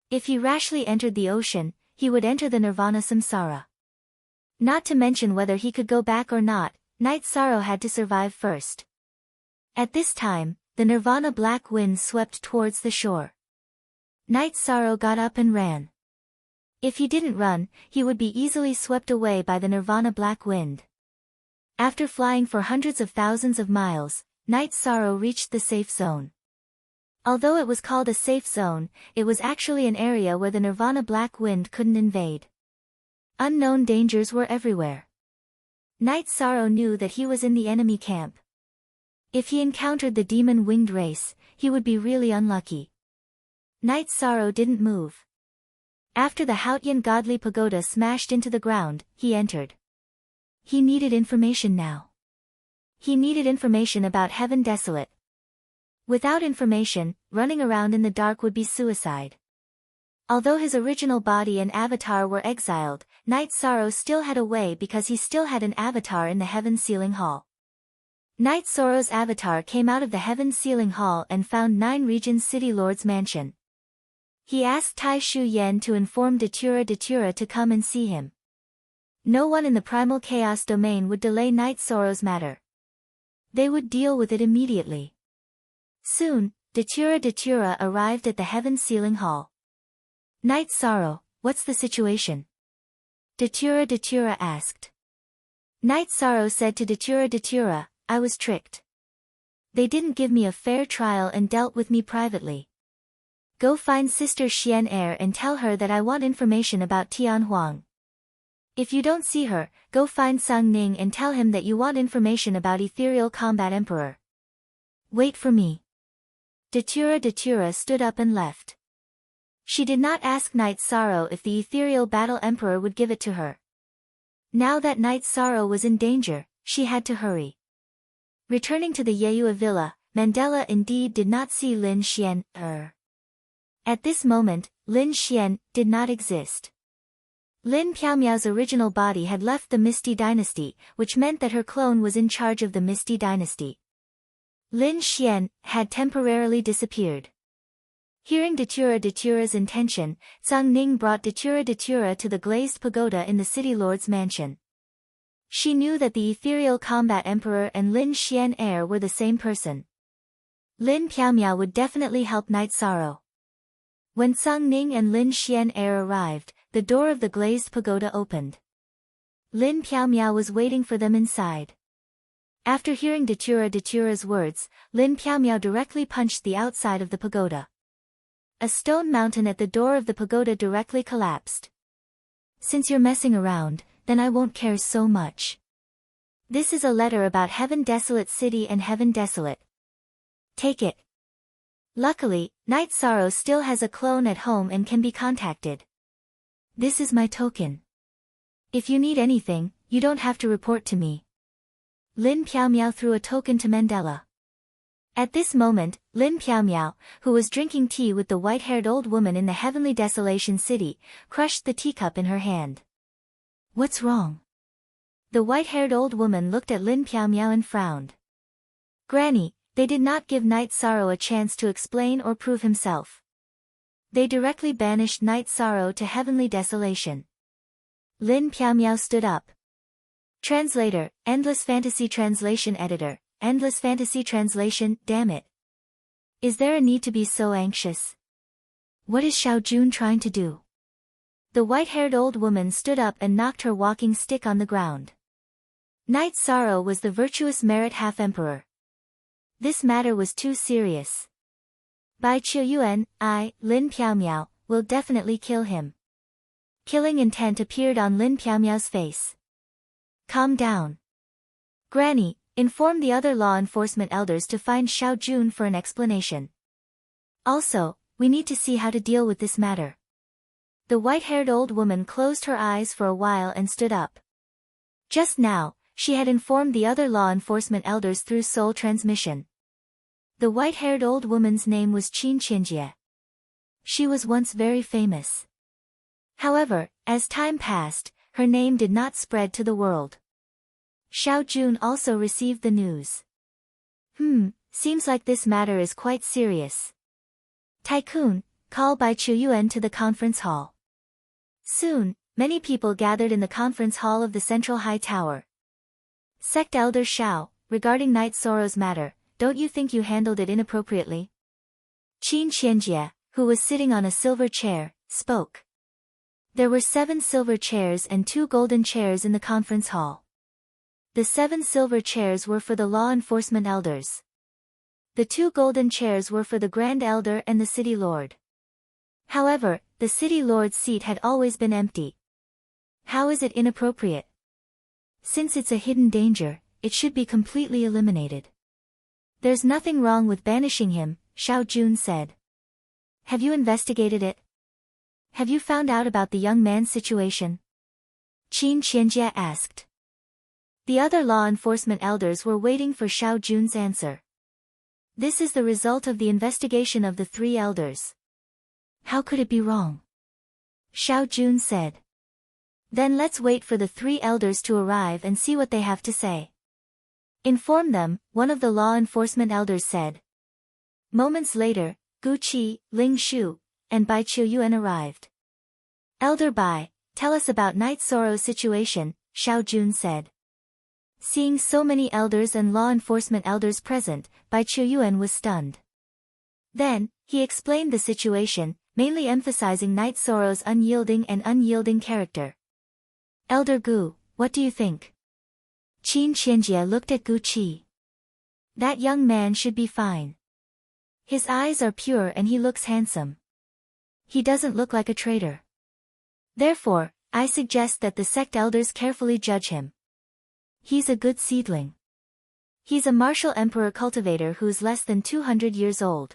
If he rashly entered the ocean, he would enter the Nirvana Samsara. Not to mention whether he could go back or not, Knight Sorrow had to survive first. At this time, the Nirvana black wind swept towards the shore. Knight Sorrow got up and ran. If he didn't run, he would be easily swept away by the Nirvana black wind. After flying for hundreds of thousands of miles, Knight Sorrow reached the safe zone. Although it was called a safe zone, it was actually an area where the Nirvana black wind couldn't invade. Unknown dangers were everywhere. Knight Sorrow knew that he was in the enemy camp. If he encountered the demon-winged race, he would be really unlucky. Knight Sorrow didn't move. After the Hautian godly pagoda smashed into the ground, he entered. He needed information now. He needed information about Heaven Desolate. Without information, running around in the dark would be suicide. Although his original body and avatar were exiled, Knight Sorrow still had a way because he still had an avatar in the Heaven Sealing Hall. Knight Sorrow's avatar came out of the Heaven Sealing Hall and found 9 Regions City Lord's mansion. He asked Tai Shu Yen to inform Datura to come and see him. No one in the Primal Chaos domain would delay Knight Sorrow's matter. They would deal with it immediately. Soon, Datura arrived at the Heaven Sealing Hall. Knight Sorrow, what's the situation? Datura asked. Knight Sorrow said to Datura, I was tricked. They didn't give me a fair trial and dealt with me privately. Go find Sister Xian Er and tell her that I want information about Tian Huang. If you don't see her, go find Sang Ning and tell him that you want information about Ethereal Combat Emperor. Wait for me. Datura stood up and left. She did not ask Knight Sorrow if the Ethereal Battle Emperor would give it to her. Now that Knight Sorrow was in danger, she had to hurry. Returning to the Yeyua villa, Mandela indeed did not see Lin Xian Er. At this moment, Lin Xian did not exist. Lin Piaomiao's original body had left the Misty Dynasty, which meant that her clone was in charge of the Misty Dynasty. Lin Xian had temporarily disappeared. Hearing Datura's intention, Sang Ning brought Datura to the glazed pagoda in the City Lord's mansion. She knew that the Ethereal Combat Emperor and Lin Xian Er were the same person. Lin Piaomiao would definitely help Knight Sorrow. When Sang Ning and Lin Xian Er arrived, the door of the glazed pagoda opened. Lin Piaomiao was waiting for them inside. After hearing Datura's words, Lin Piaomiao directly punched the outside of the pagoda. A stone mountain at the door of the pagoda directly collapsed. Since you're messing around, then I won't care so much. This is a letter about Heaven Desolate City and Heaven Desolate. Take it. Luckily, Knight Sorrow still has a clone at home and can be contacted. This is my token. If you need anything, you don't have to report to me. Lin Piaomiao threw a token to Mandela. At this moment, Lin Piaomiao, who was drinking tea with the white-haired old woman in the Heavenly Desolation City, crushed the teacup in her hand. What's wrong? The white-haired old woman looked at Lin Piaomiao and frowned. Granny, they did not give Knight Sorrow a chance to explain or prove himself. They directly banished Knight Sorrow to Heavenly Desolation. Lin Piaomiao stood up. Translator, Endless Fantasy Translation Editor, Endless Fantasy Translation, damn it. Is there a need to be so anxious? What is Xiao Jun trying to do? The white-haired old woman stood up and knocked her walking stick on the ground. Knight Sorrow was the virtuous merit half-emperor. This matter was too serious. Bai Qiuyuan, Lin Piaomiao, will definitely kill him. Killing intent appeared on Lin Piaomiao's face. Calm down. Granny, inform the other law enforcement elders to find Xiao Jun for an explanation. Also, we need to see how to deal with this matter. The white-haired old woman closed her eyes for a while and stood up. Just now, she had informed the other law enforcement elders through soul transmission. The white-haired old woman's name was Qin Qianjie. She was once very famous. However, as time passed, her name did not spread to the world. Xiao Jun also received the news. Seems like this matter is quite serious. Tycoon, call Bai Qiuyuan to the conference hall. Soon, many people gathered in the conference hall of the Central High Tower. Sect Elder Xiao, regarding Knight Sorrow's matter, don't you think you handled it inappropriately? Qin Qianjie, who was sitting on a silver chair, spoke. There were 7 silver chairs and 2 golden chairs in the conference hall. The 7 silver chairs were for the law enforcement elders. The 2 golden chairs were for the Grand Elder and the City Lord. However, the City Lord's seat had always been empty. How is it inappropriate? Since it's a hidden danger, it should be completely eliminated. There's nothing wrong with banishing him, Xiao Jun said. Have you investigated it? Have you found out about the young man's situation? Qin Qianjie asked. The other law enforcement elders were waiting for Xiao Jun's answer. This is the result of the investigation of the 3 elders. How could it be wrong? Xiao Jun said. Then let's wait for the 3 elders to arrive and see what they have to say. Inform them, one of the law enforcement elders said. Moments later, Gu Qi, Ling Shu, and Bai Qiuyuan arrived. Elder Bai, tell us about Knight Sorrow's situation, Xiao Jun said. Seeing so many elders and law enforcement elders present, Bai Qiuyuan was stunned. Then, he explained the situation, mainly emphasizing Knight Sorrow's unyielding character. Elder Gu, what do you think? Qin Qianjie looked at Gu Qi. That young man should be fine. His eyes are pure and he looks handsome. He doesn't look like a traitor. Therefore, I suggest that the sect elders carefully judge him. He's a good seedling. He's a martial emperor cultivator who's less than 200 years old.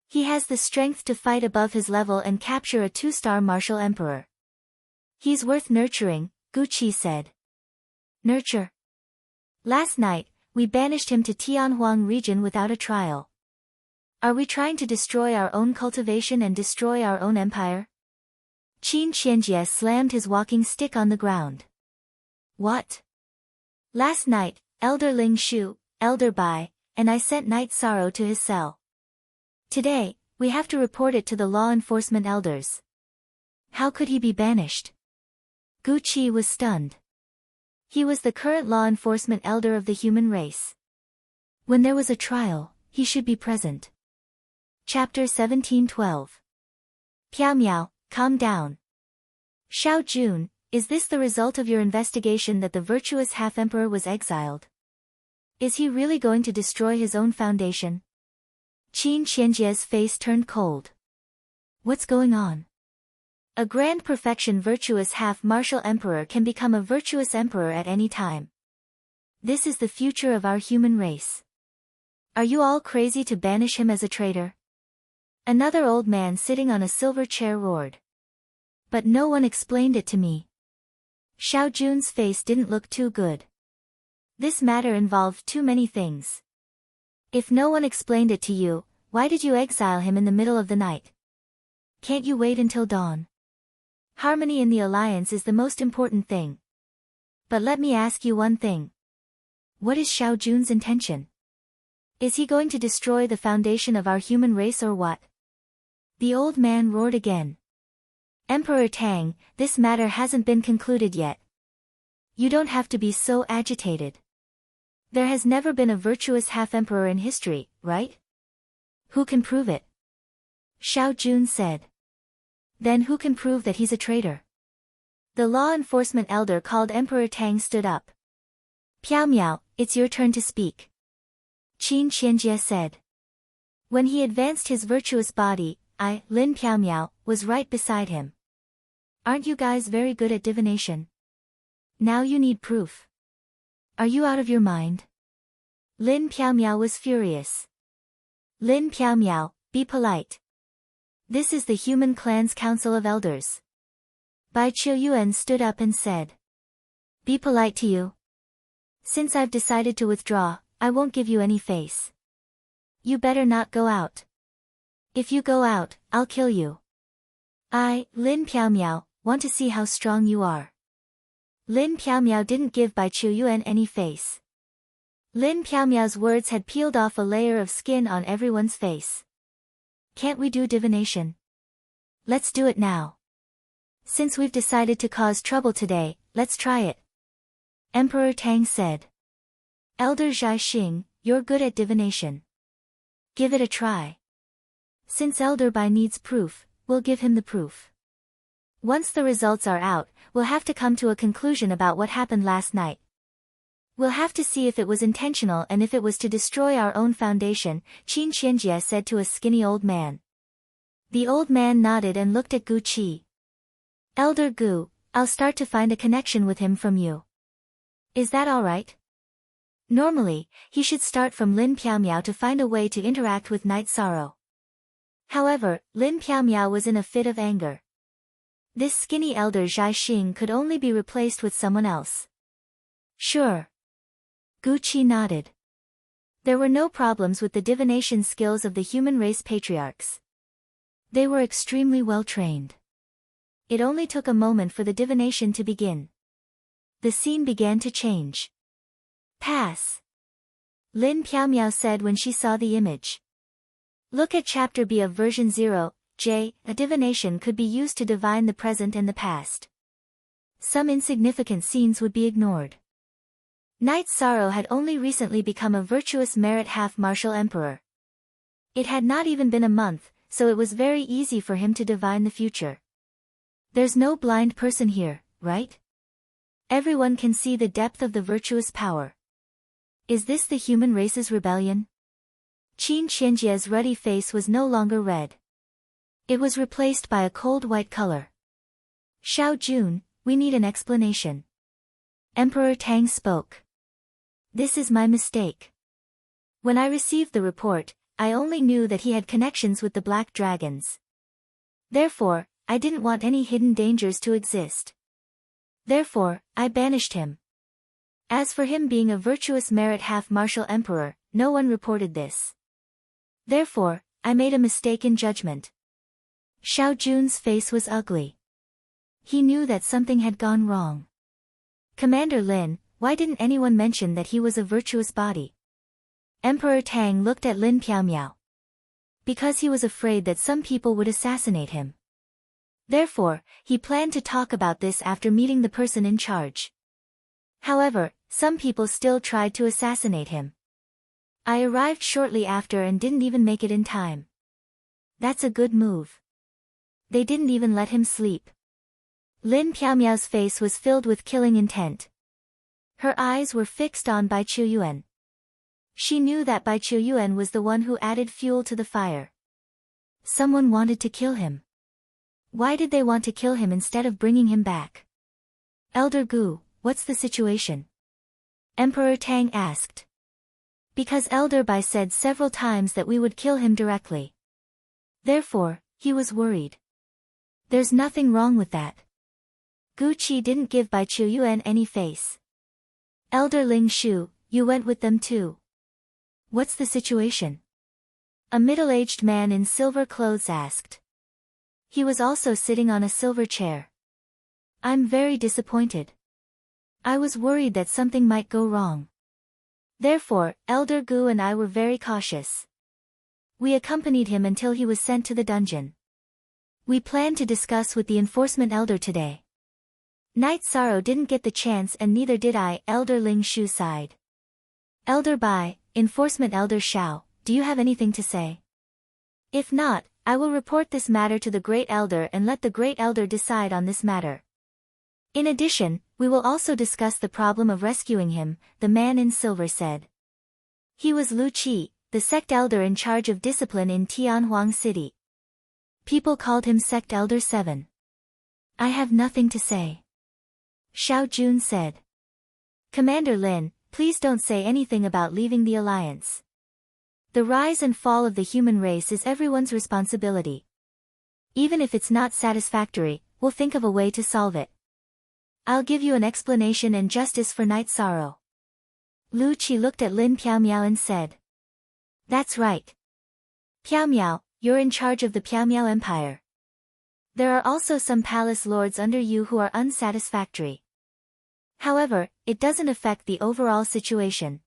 He has the strength to fight above his level and capture a 2-star martial emperor. He's worth nurturing, Gu Qi said. Nurture? Last night, we banished him to Tianhuang region without a trial. Are we trying to destroy our own cultivation and destroy our own empire? Qin Qianjie slammed his walking stick on the ground. What? Last night, Elder Ling Shu, Elder Bai, and I sent Knight Sorrow to his cell. Today, we have to report it to the law enforcement elders. How could he be banished? Gu Qi was stunned. He was the current law enforcement elder of the human race. When there was a trial, he should be present. Chapter 1712. Piaomiao, calm down. Xiao Jun, is this the result of your investigation that the virtuous half-emperor was exiled? Is he really going to destroy his own foundation? Qin Qianjie's face turned cold. What's going on? A grand perfection virtuous half-martial emperor can become a virtuous emperor at any time. This is the future of our human race. Are you all crazy to banish him as a traitor? Another old man sitting on a silver chair roared. But no one explained it to me. Xiao Jun's face didn't look too good. This matter involved too many things. If no one explained it to you, why did you exile him in the middle of the night? Can't you wait until dawn? Harmony in the alliance is the most important thing. But let me ask you one thing. What is Xiao Jun's intention? Is he going to destroy the foundation of our human race or what? The old man roared again. Emperor Tang, this matter hasn't been concluded yet. You don't have to be so agitated. There has never been a virtuous half-emperor in history, right? Who can prove it? Xiao Jun said. Then who can prove that he's a traitor? The law enforcement elder called Emperor Tang stood up. Piao Miao, it's your turn to speak. Qin Qianjie said. When he advanced his virtuous body, Lin Piao Miao, was right beside him. Aren't you guys very good at divination? Now you need proof. Are you out of your mind? Lin Piao Miao was furious. Lin Piao Miao, be polite. This is the Human Clan's Council of Elders. Bai Qiuyuan stood up and said. Be polite to you. Since I've decided to withdraw, I won't give you any face. You better not go out. If you go out, I'll kill you. I, Lin Piao Miao, want to see how strong you are. Lin Piao Miao didn't give Bai Qiuyuan any face. Lin Piao Miao's words had peeled off a layer of skin on everyone's face. Can't we do divination? Let's do it now. Since we've decided to cause trouble today, let's try it. Emperor Tang said. Elder Zhai Xing, you're good at divination. Give it a try. Since Elder Bai needs proof, we'll give him the proof. Once the results are out, we'll have to come to a conclusion about what happened last night. We'll have to see if it was intentional and if it was to destroy our own foundation, Qin Qianjie said to a skinny old man. The old man nodded and looked at Gu Qi. Elder Gu, I'll start to find a connection with him from you. Is that alright? Normally, he should start from Lin Piao Miao to find a way to interact with Night Sorrow. However, Lin Piao Miao was in a fit of anger. This skinny elder Zhai Xing could only be replaced with someone else. Sure. Gu Qi nodded. There were no problems with the divination skills of the human race patriarchs. They were extremely well trained. It only took a moment for the divination to begin. The scene began to change. Pass. Lin Piao Miao said when she saw the image. Look at Chapter B of version 0, J. A divination could be used to divine the present and the past. Some insignificant scenes would be ignored. Night Sorrow had only recently become a virtuous merit half-martial emperor. It had not even been a month, so it was very easy for him to divine the future. There's no blind person here, right? Everyone can see the depth of the virtuous power. Is this the human race's rebellion? Qin Qianjie's ruddy face was no longer red. It was replaced by a cold white color. Xiao Jun, we need an explanation. Emperor Tang spoke. This is my mistake. When I received the report, I only knew that he had connections with the Black Dragons. Therefore, I didn't want any hidden dangers to exist. Therefore, I banished him. As for him being a virtuous merit half-martial emperor, no one reported this. Therefore, I made a mistake in judgment. Xiao Jun's face was ugly. He knew that something had gone wrong. Commander Lin, why didn't anyone mention that he was a virtuous body? Emperor Tang looked at Lin Piao Miao. Because he was afraid that some people would assassinate him. Therefore, he planned to talk about this after meeting the person in charge. However, some people still tried to assassinate him. I arrived shortly after and didn't even make it in time. That's a good move. They didn't even let him sleep. Lin Piao Miao's face was filled with killing intent. Her eyes were fixed on Bai Qiuyuan. She knew that Bai Qiuyuan was the one who added fuel to the fire. Someone wanted to kill him. Why did they want to kill him instead of bringing him back? Elder Gu, what's the situation? Emperor Tang asked. Because Elder Bai said several times that we would kill him directly. Therefore, he was worried. There's nothing wrong with that. Gu Qi didn't give Bai Qiuyuan any face. Elder Ling Shu, you went with them too. What's the situation? A middle-aged man in silver clothes asked. He was also sitting on a silver chair. I'm very disappointed. I was worried that something might go wrong. Therefore, Elder Gu and I were very cautious. We accompanied him until he was sent to the dungeon. We planned to discuss with the enforcement elder today. Night Sorrow didn't get the chance and neither did I, Elder Ling Shu sighed. Elder Bai, enforcement elder Xiao, do you have anything to say? If not, I will report this matter to the Great Elder and let the Great Elder decide on this matter. In addition, we will also discuss the problem of rescuing him, the man in silver said. He was Lu Qi, the sect elder in charge of discipline in Tianhuang City. People called him Sect Elder 7. I have nothing to say. Xiao Jun said. Commander Lin, please don't say anything about leaving the alliance. The rise and fall of the human race is everyone's responsibility. Even if it's not satisfactory, we'll think of a way to solve it. I'll give you an explanation and justice for Night Sorrow. Lu Qi looked at Lin Piaomiao and said. That's right. Piaomiao, you're in charge of the Piaomiao Empire. There are also some palace lords under you who are unsatisfactory. However, it doesn't affect the overall situation.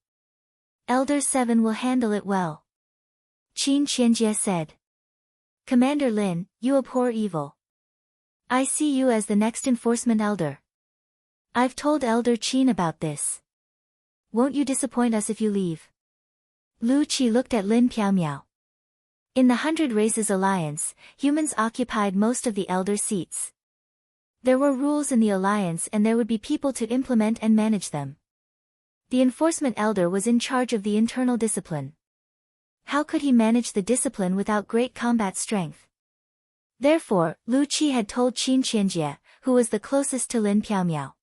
Elder 7 will handle it well. Qin Qianjie said. Commander Lin, you abhor evil. I see you as the next enforcement elder. I've told Elder Qin about this. Won't you disappoint us if you leave? Lu Qi looked at Lin Piaomiao. In the 100 Races Alliance, humans occupied most of the elder seats. There were rules in the alliance and there would be people to implement and manage them. The enforcement elder was in charge of the internal discipline. How could he manage the discipline without great combat strength? Therefore, Lu Qi had told Qin Qianjie, who was the closest to Lin Piaomiao.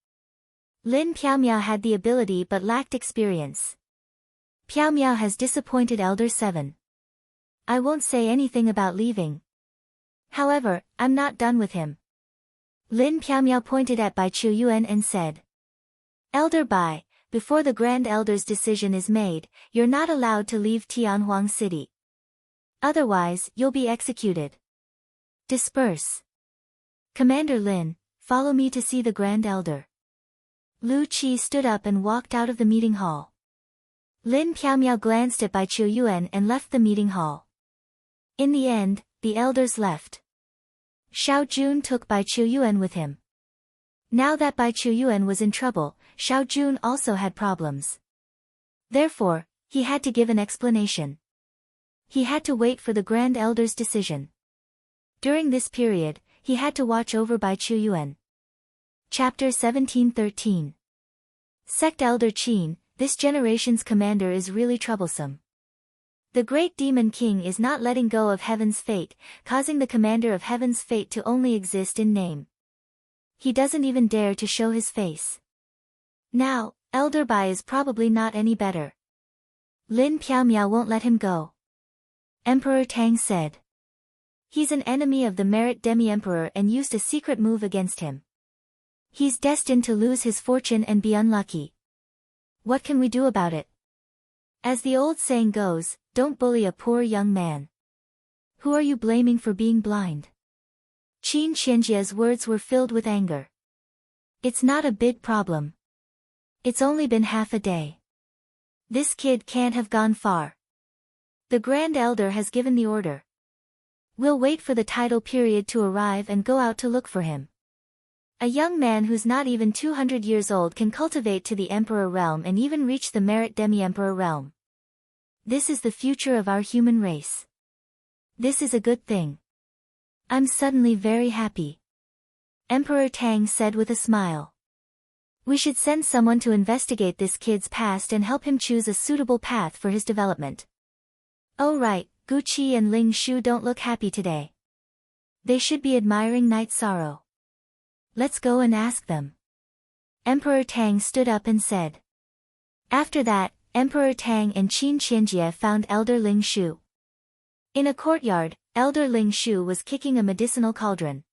Lin Piaomiao had the ability but lacked experience. Piaomiao has disappointed Elder 7. I won't say anything about leaving. However, I'm not done with him. Lin Piaomiao pointed at Bai Qiuyuan and said. Elder Bai, before the Grand Elder's decision is made, you're not allowed to leave Tianhuang City. Otherwise, you'll be executed. Disperse. Commander Lin, follow me to see the Grand Elder. Lu Qi stood up and walked out of the meeting hall. Lin Piaomiao glanced at Bai Qiuyuan and left the meeting hall. In the end, the elders left. Xiao Jun took Bai Qiuyuan with him. Now that Bai Qiuyuan was in trouble, Xiao Jun also had problems. Therefore, he had to give an explanation. He had to wait for the Grand Elder's decision. During this period, he had to watch over Bai Qiuyuan. Chapter 1713. Sect Elder Qin, this generation's commander is really troublesome. The great demon king is not letting go of heaven's fate, causing the commander of heaven's fate to only exist in name. He doesn't even dare to show his face. Now, Elder Bai is probably not any better. Lin Piaomiao won't let him go. Emperor Tang said. He's an enemy of the Merit Demi-Emperor and used a secret move against him. He's destined to lose his fortune and be unlucky. What can we do about it? As the old saying goes, don't bully a poor young man. Who are you blaming for being blind? Qin Qianjie's words were filled with anger. It's not a big problem. It's only been half a day. This kid can't have gone far. The Grand Elder has given the order. We'll wait for the tidal period to arrive and go out to look for him. A young man who's not even 200 years old can cultivate to the Emperor realm and even reach the Merit Demi-Emperor realm. This is the future of our human race. This is a good thing. I'm suddenly very happy. Emperor Tang said with a smile. We should send someone to investigate this kid's past and help him choose a suitable path for his development. Oh right, Gu Qi and Ling Shu don't look happy today. They should be admiring Night Sorrow. Let's go and ask them. Emperor Tang stood up and said. After that, Emperor Tang and Qin Qianjie found Elder Ling Shu. In a courtyard, Elder Ling Shu was kicking a medicinal cauldron.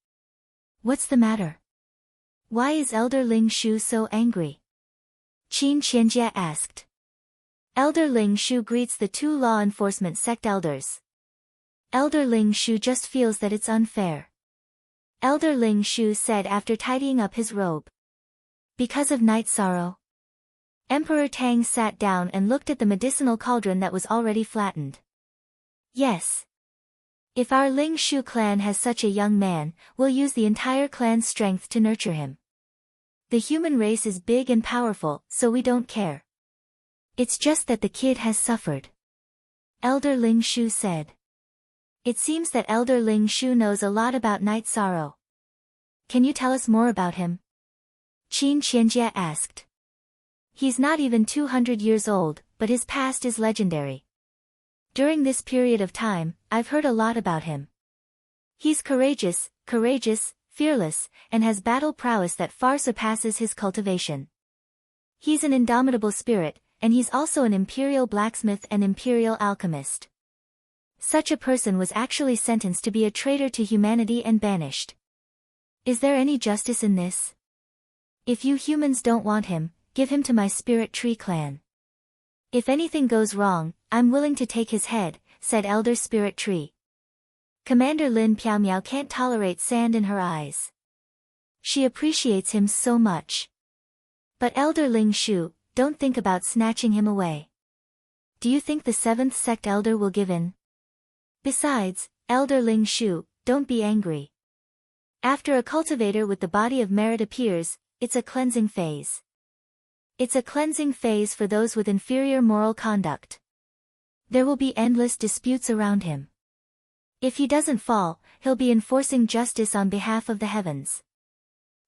What's the matter? Why is Elder Ling Shu so angry? Qin Qianjie asked. Elder Ling Shu greets the two law enforcement sect elders. Elder Ling Shu just feels that it's unfair. Elder Ling Shu said after tidying up his robe. Because of Night Sorrow? Emperor Tang sat down and looked at the medicinal cauldron that was already flattened. Yes. If our Ling Shu clan has such a young man, we'll use the entire clan's strength to nurture him. The human race is big and powerful, so we don't care. It's just that the kid has suffered. Elder Ling Shu said. It seems that Elder Ling Shu knows a lot about Night Sorrow. Can you tell us more about him? Qin Qianjie asked. He's not even 200 years old, but his past is legendary. During this period of time, I've heard a lot about him. He's courageous, fearless, and has battle prowess that far surpasses his cultivation. He's an indomitable spirit, and he's also an imperial blacksmith and imperial alchemist. Such a person was actually sentenced to be a traitor to humanity and banished. Is there any justice in this? If you humans don't want him, give him to my Spirit Tree clan. If anything goes wrong, I'm willing to take his head, said Elder Spirit Tree. Commander Lin Piaomiao can't tolerate sand in her eyes. She appreciates him so much. But Elder Ling Shu, don't think about snatching him away. Do you think the 7th sect elder will give in? Besides, Elder Ling Shu, don't be angry. After a cultivator with the body of merit appears, it's a cleansing phase. It's a cleansing phase for those with inferior moral conduct. There will be endless disputes around him. If he doesn't fall, he'll be enforcing justice on behalf of the heavens.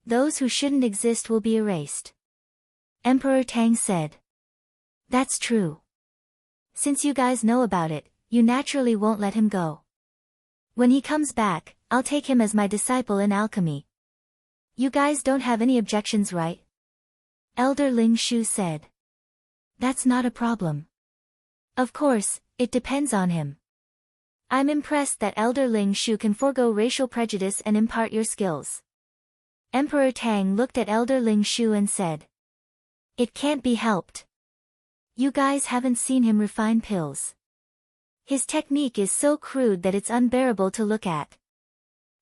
Those who shouldn't exist will be erased. Emperor Tang said. That's true. Since you guys know about it, you naturally won't let him go. When he comes back, I'll take him as my disciple in alchemy. You guys don't have any objections, right? Elder Ling Shu said. That's not a problem. Of course, it depends on him. I'm impressed that Elder Ling Shu can forego racial prejudice and impart your skills. Emperor Tang looked at Elder Ling Shu and said. It can't be helped. You guys haven't seen him refine pills. His technique is so crude that it's unbearable to look at.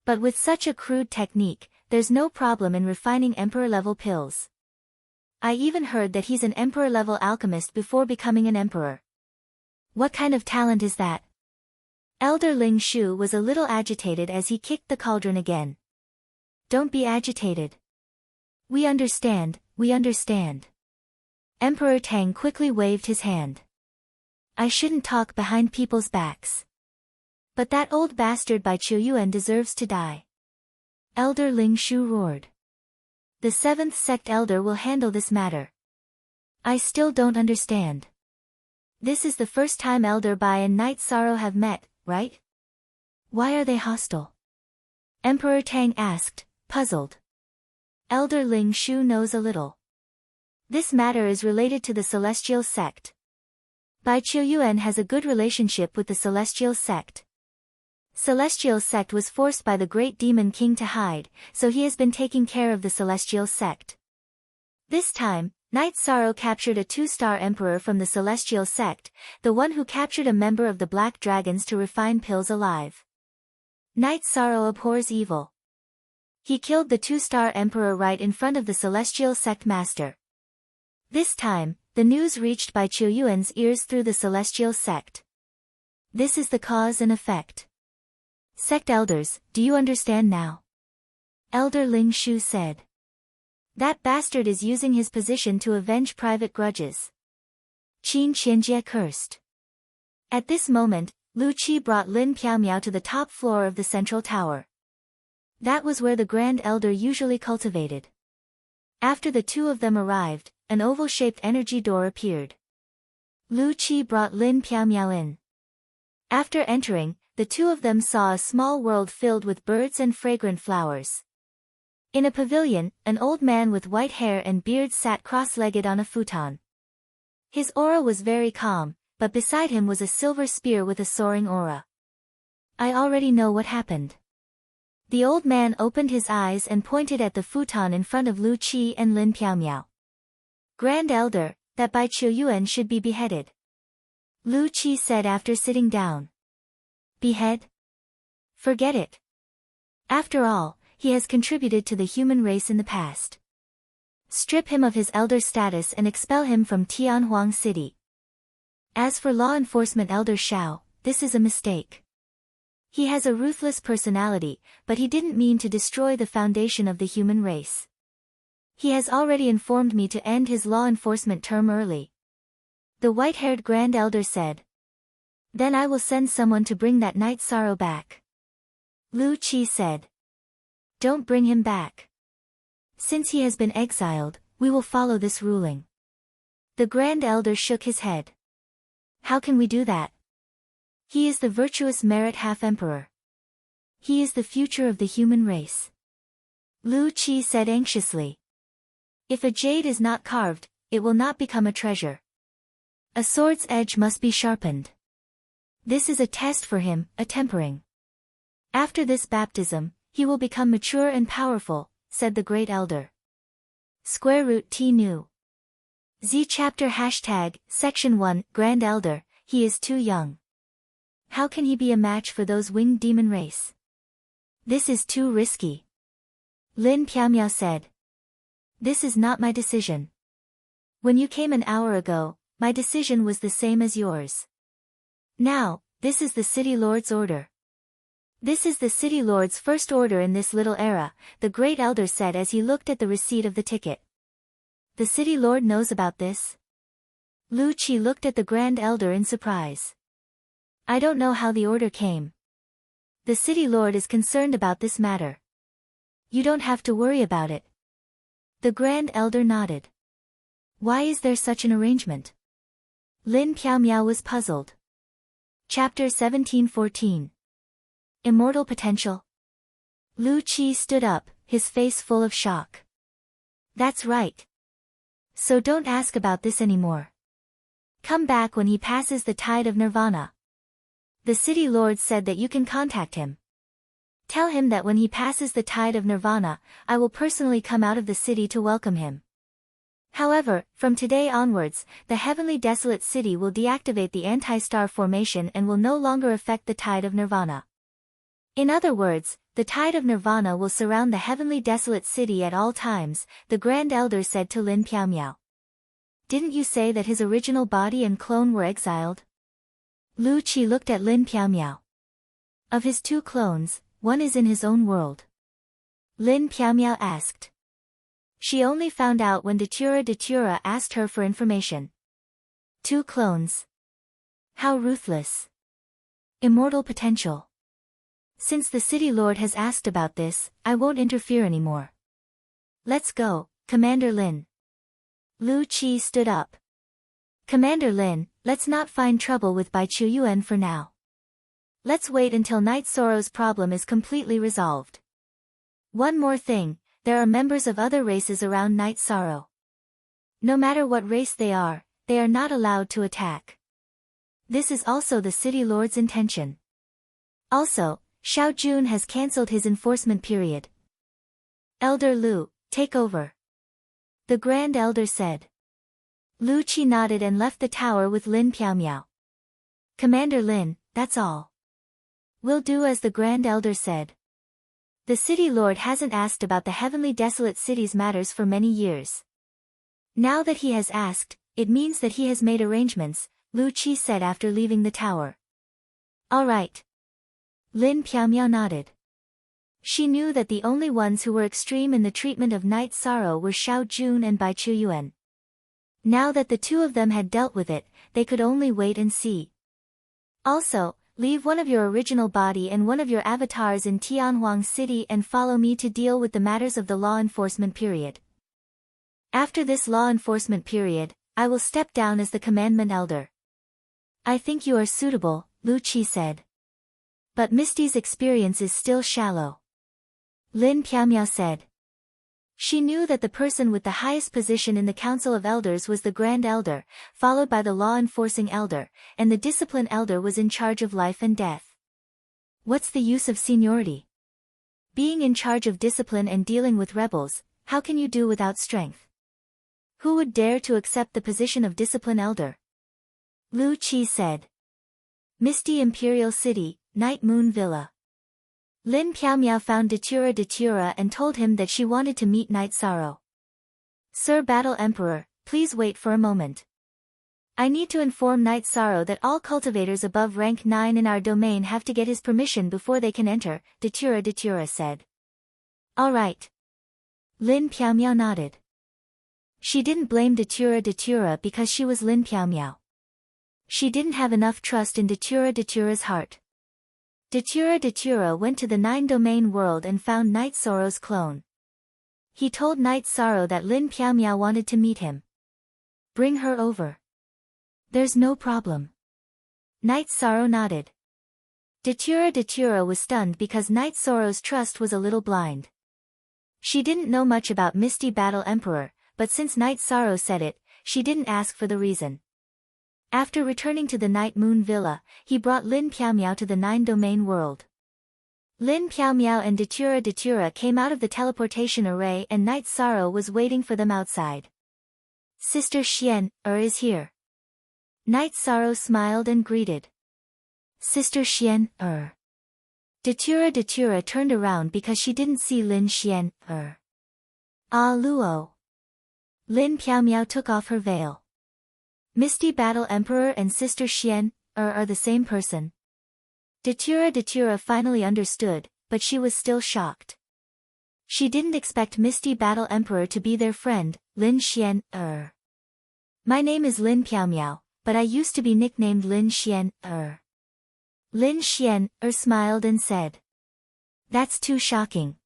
But with such a crude technique, there's no problem in refining emperor-level pills. I even heard that he's an emperor-level alchemist before becoming an emperor. What kind of talent is that? Elder Ling Shu was a little agitated as he kicked the cauldron again. Don't be agitated. We understand, we understand. Emperor Tang quickly waved his hand. I shouldn't talk behind people's backs. But that old bastard by Qiu Yuan deserves to die. Elder Ling Shu roared. The 7th sect elder will handle this matter. I still don't understand. This is the first time Elder Bai and Night Sorrow have met, right? Why are they hostile? Emperor Tang asked, puzzled. Elder Ling Shu knows a little. This matter is related to the Celestial Sect. Bai Qiu Yuan has a good relationship with the Celestial Sect. Celestial Sect was forced by the Great Demon King to hide, so he has been taking care of the Celestial Sect. This time, Night Sorrow captured a 2-star emperor from the Celestial Sect, the one who captured a member of the Black Dragons to refine pills alive. Night Sorrow abhors evil. He killed the 2-star emperor right in front of the Celestial Sect master. This time, the news reached Bai Qiu Yuan's ears through the Celestial Sect. This is the cause and effect. Sect elders, do you understand now? Elder Ling Shu said. That bastard is using his position to avenge private grudges. Qin Qianjie cursed. At this moment, Lu Qi brought Lin Piaomiao to the top floor of the central tower. That was where the Grand Elder usually cultivated. After the two of them arrived, an oval-shaped energy door appeared. Lu Qi brought Lin Piaomiao in. After entering, the two of them saw a small world filled with birds and fragrant flowers. In a pavilion, an old man with white hair and beard sat cross-legged on a futon. His aura was very calm, but beside him was a silver spear with a soaring aura. I already know what happened. The old man opened his eyes and pointed at the futon in front of Lu Qi and Lin Piaomiao. Grand Elder, that Bai Qiu Yuan should be beheaded. Lu Qi said after sitting down. Behead? Forget it. After all, he has contributed to the human race in the past. Strip him of his elder status and expel him from Tianhuang City. As for law enforcement Elder Shao, this is a mistake. He has a ruthless personality, but he didn't mean to destroy the foundation of the human race. He has already informed me to end his law enforcement term early. The white-haired Grand Elder said. Then I will send someone to bring that Night Sorrow back. Lu Qi said. Don't bring him back. Since he has been exiled, we will follow this ruling. The Grand Elder shook his head. How can we do that? He is the virtuous merit half-emperor. He is the future of the human race. Lu Qi said anxiously. If a jade is not carved, it will not become a treasure. A sword's edge must be sharpened. This is a test for him, a tempering. After this baptism, he will become mature and powerful, said the Great Elder. Square root T new. Z chapter hashtag, section 1, Grand Elder, he is too young. How can he be a match for those winged demon race? This is too risky. Lin Piaomiao said. This is not my decision. When you came an hour ago, my decision was the same as yours. Now, this is the City Lord's order. This is the City Lord's first order in this little era, the Great Elder said as he looked at the receipt of the ticket. The City Lord knows about this? Lu Qi looked at the Grand Elder in surprise. I don't know how the order came. The City Lord is concerned about this matter. You don't have to worry about it. The Grand Elder nodded. Why is there such an arrangement? Lin Piaomiao was puzzled. Chapter 1714. Immortal Potential. Lu Qi stood up, his face full of shock. That's right. So don't ask about this anymore. Come back when he passes the tide of nirvana. The City Lord said that you can contact him. Tell him that when he passes the tide of nirvana, I will personally come out of the city to welcome him. However, from today onwards, the heavenly desolate city will deactivate the anti-star formation and will no longer affect the tide of nirvana. In other words, the tide of nirvana will surround the heavenly desolate city at all times, the Grand Elder said to Lin Piaomiao. Didn't you say that his original body and clone were exiled? Lu Qi looked at Lin Piaomiao. Of his two clones, one is in his own world. Lin Piaomiao asked. She only found out when Datura asked her for information. Two clones. How ruthless. Immortal potential. Since the City Lord has asked about this, I won't interfere anymore. Let's go, Commander Lin. Lu Qi stood up. Commander Lin, let's not find trouble with Bai Chuyuan for now. Let's wait until Night Sorrow's problem is completely resolved. One more thing, there are members of other races around Night Sorrow. No matter what race they are not allowed to attack. This is also the City Lord's intention. Also, Xiao Jun has cancelled his enforcement period. Elder Lu, take over. The Grand Elder said. Lu Qi nodded and left the tower with Lin Piaomiao. Commander Lin, that's all. We'll do as the Grand Elder said. The City Lord hasn't asked about the heavenly desolate city's matters for many years. Now that he has asked, it means that he has made arrangements, Lu Qi said after leaving the tower. All right. Lin Piaomiao nodded. She knew that the only ones who were extreme in the treatment of Night Sorrow were Xiao Jun and Bai Chuyuan. Now that the two of them had dealt with it, they could only wait and see. Also, leave one of your original body and one of your avatars in Tianhuang City and follow me to deal with the matters of the law enforcement period. After this law enforcement period, I will step down as the Commandment Elder. I think you are suitable, Lu Qi said. But Misty's experience is still shallow. Lin Piaomiao said. She knew that the person with the highest position in the Council of Elders was the Grand Elder, followed by the Law Enforcing Elder, and the Discipline Elder was in charge of life and death. What's the use of seniority? Being in charge of discipline and dealing with rebels, how can you do without strength? Who would dare to accept the position of Discipline Elder? Lu Qi said. Misty Imperial City, Night Moon Villa. Lin Piaomiao found Datura and told him that she wanted to meet Night Sorrow. Sir Battle Emperor, please wait for a moment. I need to inform Night Sorrow that all cultivators above rank 9 in our domain have to get his permission before they can enter, Datura said. All right. Lin Piaomiao nodded. She didn't blame Datura because she was Lin Piaomiao. She didn't have enough trust in Datura's heart. Datura went to the 9-domain world and found Night Sorrow's clone. He told Night Sorrow that Lin Piaomiao wanted to meet him. Bring her over. There's no problem. Night Sorrow nodded. Datura was stunned because Night Sorrow's trust was a little blind. She didn't know much about Misty Battle Emperor, but since Night Sorrow said it, she didn't ask for the reason. After returning to the Night Moon Villa, he brought Lin Piaomiao to the 9-domain world. Lin Piaomiao and Datura came out of the teleportation array and Night Sorrow was waiting for them outside. Sister Xian is here. Night Sorrow smiled and greeted. Sister Xian Datura turned around because she didn't see Lin Xian Ah Luo. Lin Piaomiao took off her veil. Misty Battle Emperor and Sister Xian are the same person. Datura finally understood, but she was still shocked. She didn't expect Misty Battle Emperor to be their friend, Lin Xian My name is Lin Piaomiao, but I used to be nicknamed Lin Xian Lin Xian smiled and said. That's too shocking.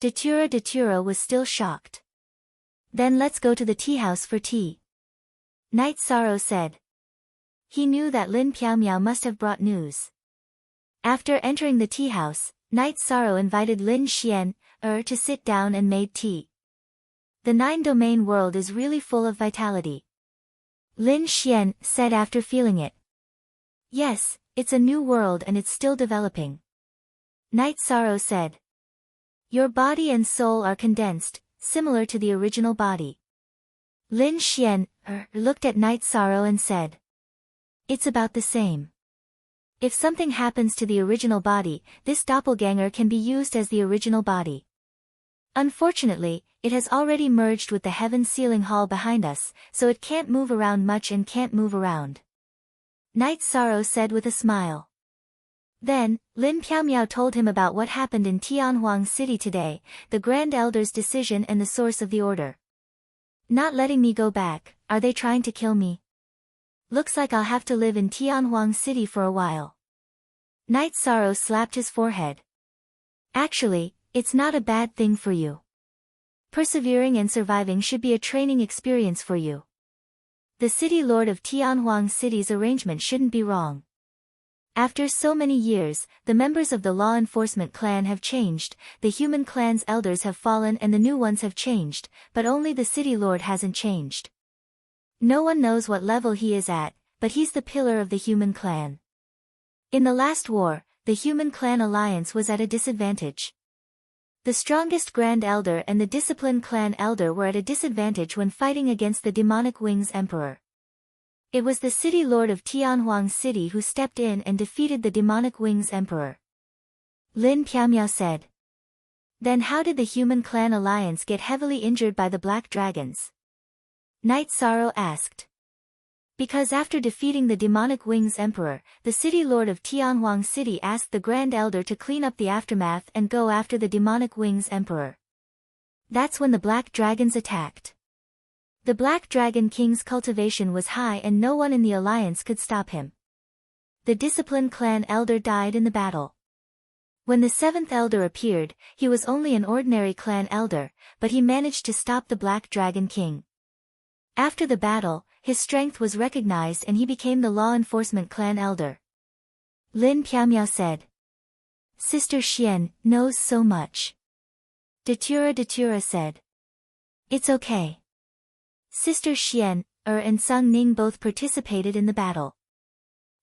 Datura was still shocked. Then let's go to the tea house for tea. Night Sorrow said. He knew that Lin Piaomiao must have brought news. After entering the tea house, Night Sorrow invited Lin Xian to sit down and made tea. The 9-domain world is really full of vitality. Lin Xian said after feeling it. Yes, it's a new world and it's still developing. Night Sorrow said. Your body and soul are condensed, similar to the original body. Lin Xian looked at Night Sorrow and said. It's about the same. If something happens to the original body, this doppelganger can be used as the original body. Unfortunately, it has already merged with the heaven ceiling hall behind us, so it can't move around much and can't move around. Night Sorrow said with a smile. Then, Lin Piaomiao told him about what happened in Tianhuang City today, the Grand Elder's decision and the source of the order. Not letting me go back, are they trying to kill me? Looks like I'll have to live in Tianhuang City for a while. Night Sorrow slapped his forehead. Actually, it's not a bad thing for you. Persevering and surviving should be a training experience for you. The city lord of Tianhuang City's arrangement shouldn't be wrong. After so many years, the members of the law enforcement clan have changed, the human clan's elders have fallen and the new ones have changed, but only the city lord hasn't changed. No one knows what level he is at, but he's the pillar of the human clan. In the last war, the human clan alliance was at a disadvantage. The strongest Grand Elder and the disciplined Clan Elder were at a disadvantage when fighting against the Demonic Wings Emperor. It was the City Lord of Tianhuang City who stepped in and defeated the Demonic Wings Emperor. Lin Piaomiao said. Then how did the Human Clan Alliance get heavily injured by the Black Dragons? Night Sorrow asked. Because after defeating the Demonic Wings Emperor, the City Lord of Tianhuang City asked the Grand Elder to clean up the aftermath and go after the Demonic Wings Emperor. That's when the Black Dragons attacked. The Black Dragon King's cultivation was high and no one in the alliance could stop him. The disciplined Clan Elder died in the battle. When the 7th Elder appeared, he was only an ordinary Clan Elder, but he managed to stop the Black Dragon King. After the battle, his strength was recognized and he became the law enforcement Clan Elder. Lin Piaomiao said. Sister Xian knows so much. Datura said. It's okay. Sister Xian and Sung Ning both participated in the battle.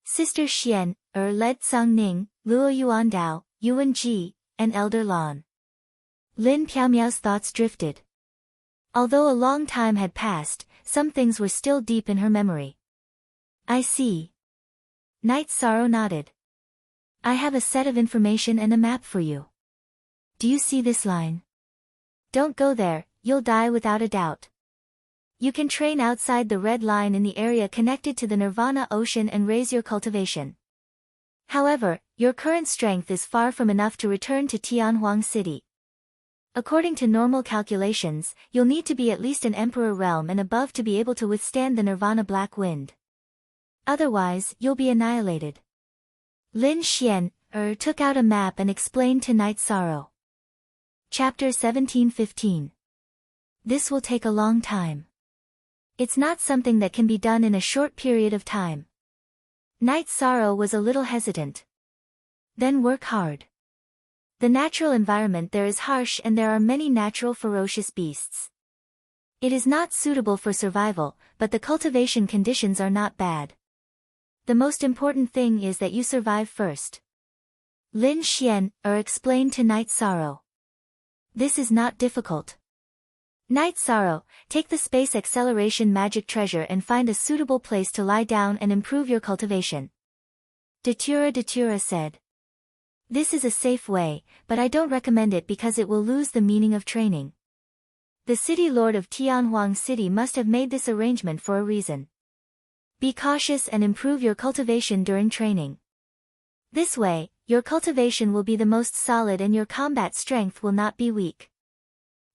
Sister Xian led Sung Ning, Luo Yuandao, Yuan Ji, and Elder Lan. Lin Piaomiao's thoughts drifted. Although a long time had passed, some things were still deep in her memory. I see. Night Sorrow nodded. I have a set of information and a map for you. Do you see this line? Don't go there, you'll die without a doubt. You can train outside the red line in the area connected to the Nirvana Ocean and raise your cultivation. However, your current strength is far from enough to return to Tianhuang City. According to normal calculations, you'll need to be at least an Emperor realm and above to be able to withstand the Nirvana Black Wind. Otherwise, you'll be annihilated. Lin Xian took out a map and explained to Night Sorrow. Chapter 17:15. This will take a long time. It's not something that can be done in a short period of time. Night Sorrow was a little hesitant. Then work hard. The natural environment there is harsh and there are many natural ferocious beasts. It is not suitable for survival, but the cultivation conditions are not bad. The most important thing is that you survive first. Lin Xian explained to Night Sorrow. This is not difficult. Night Sorrow, take the space acceleration magic treasure and find a suitable place to lie down and improve your cultivation. Datura said. This is a safe way, but I don't recommend it because it will lose the meaning of training. The city lord of Tianhuang City must have made this arrangement for a reason. Be cautious and improve your cultivation during training. This way, your cultivation will be the most solid and your combat strength will not be weak.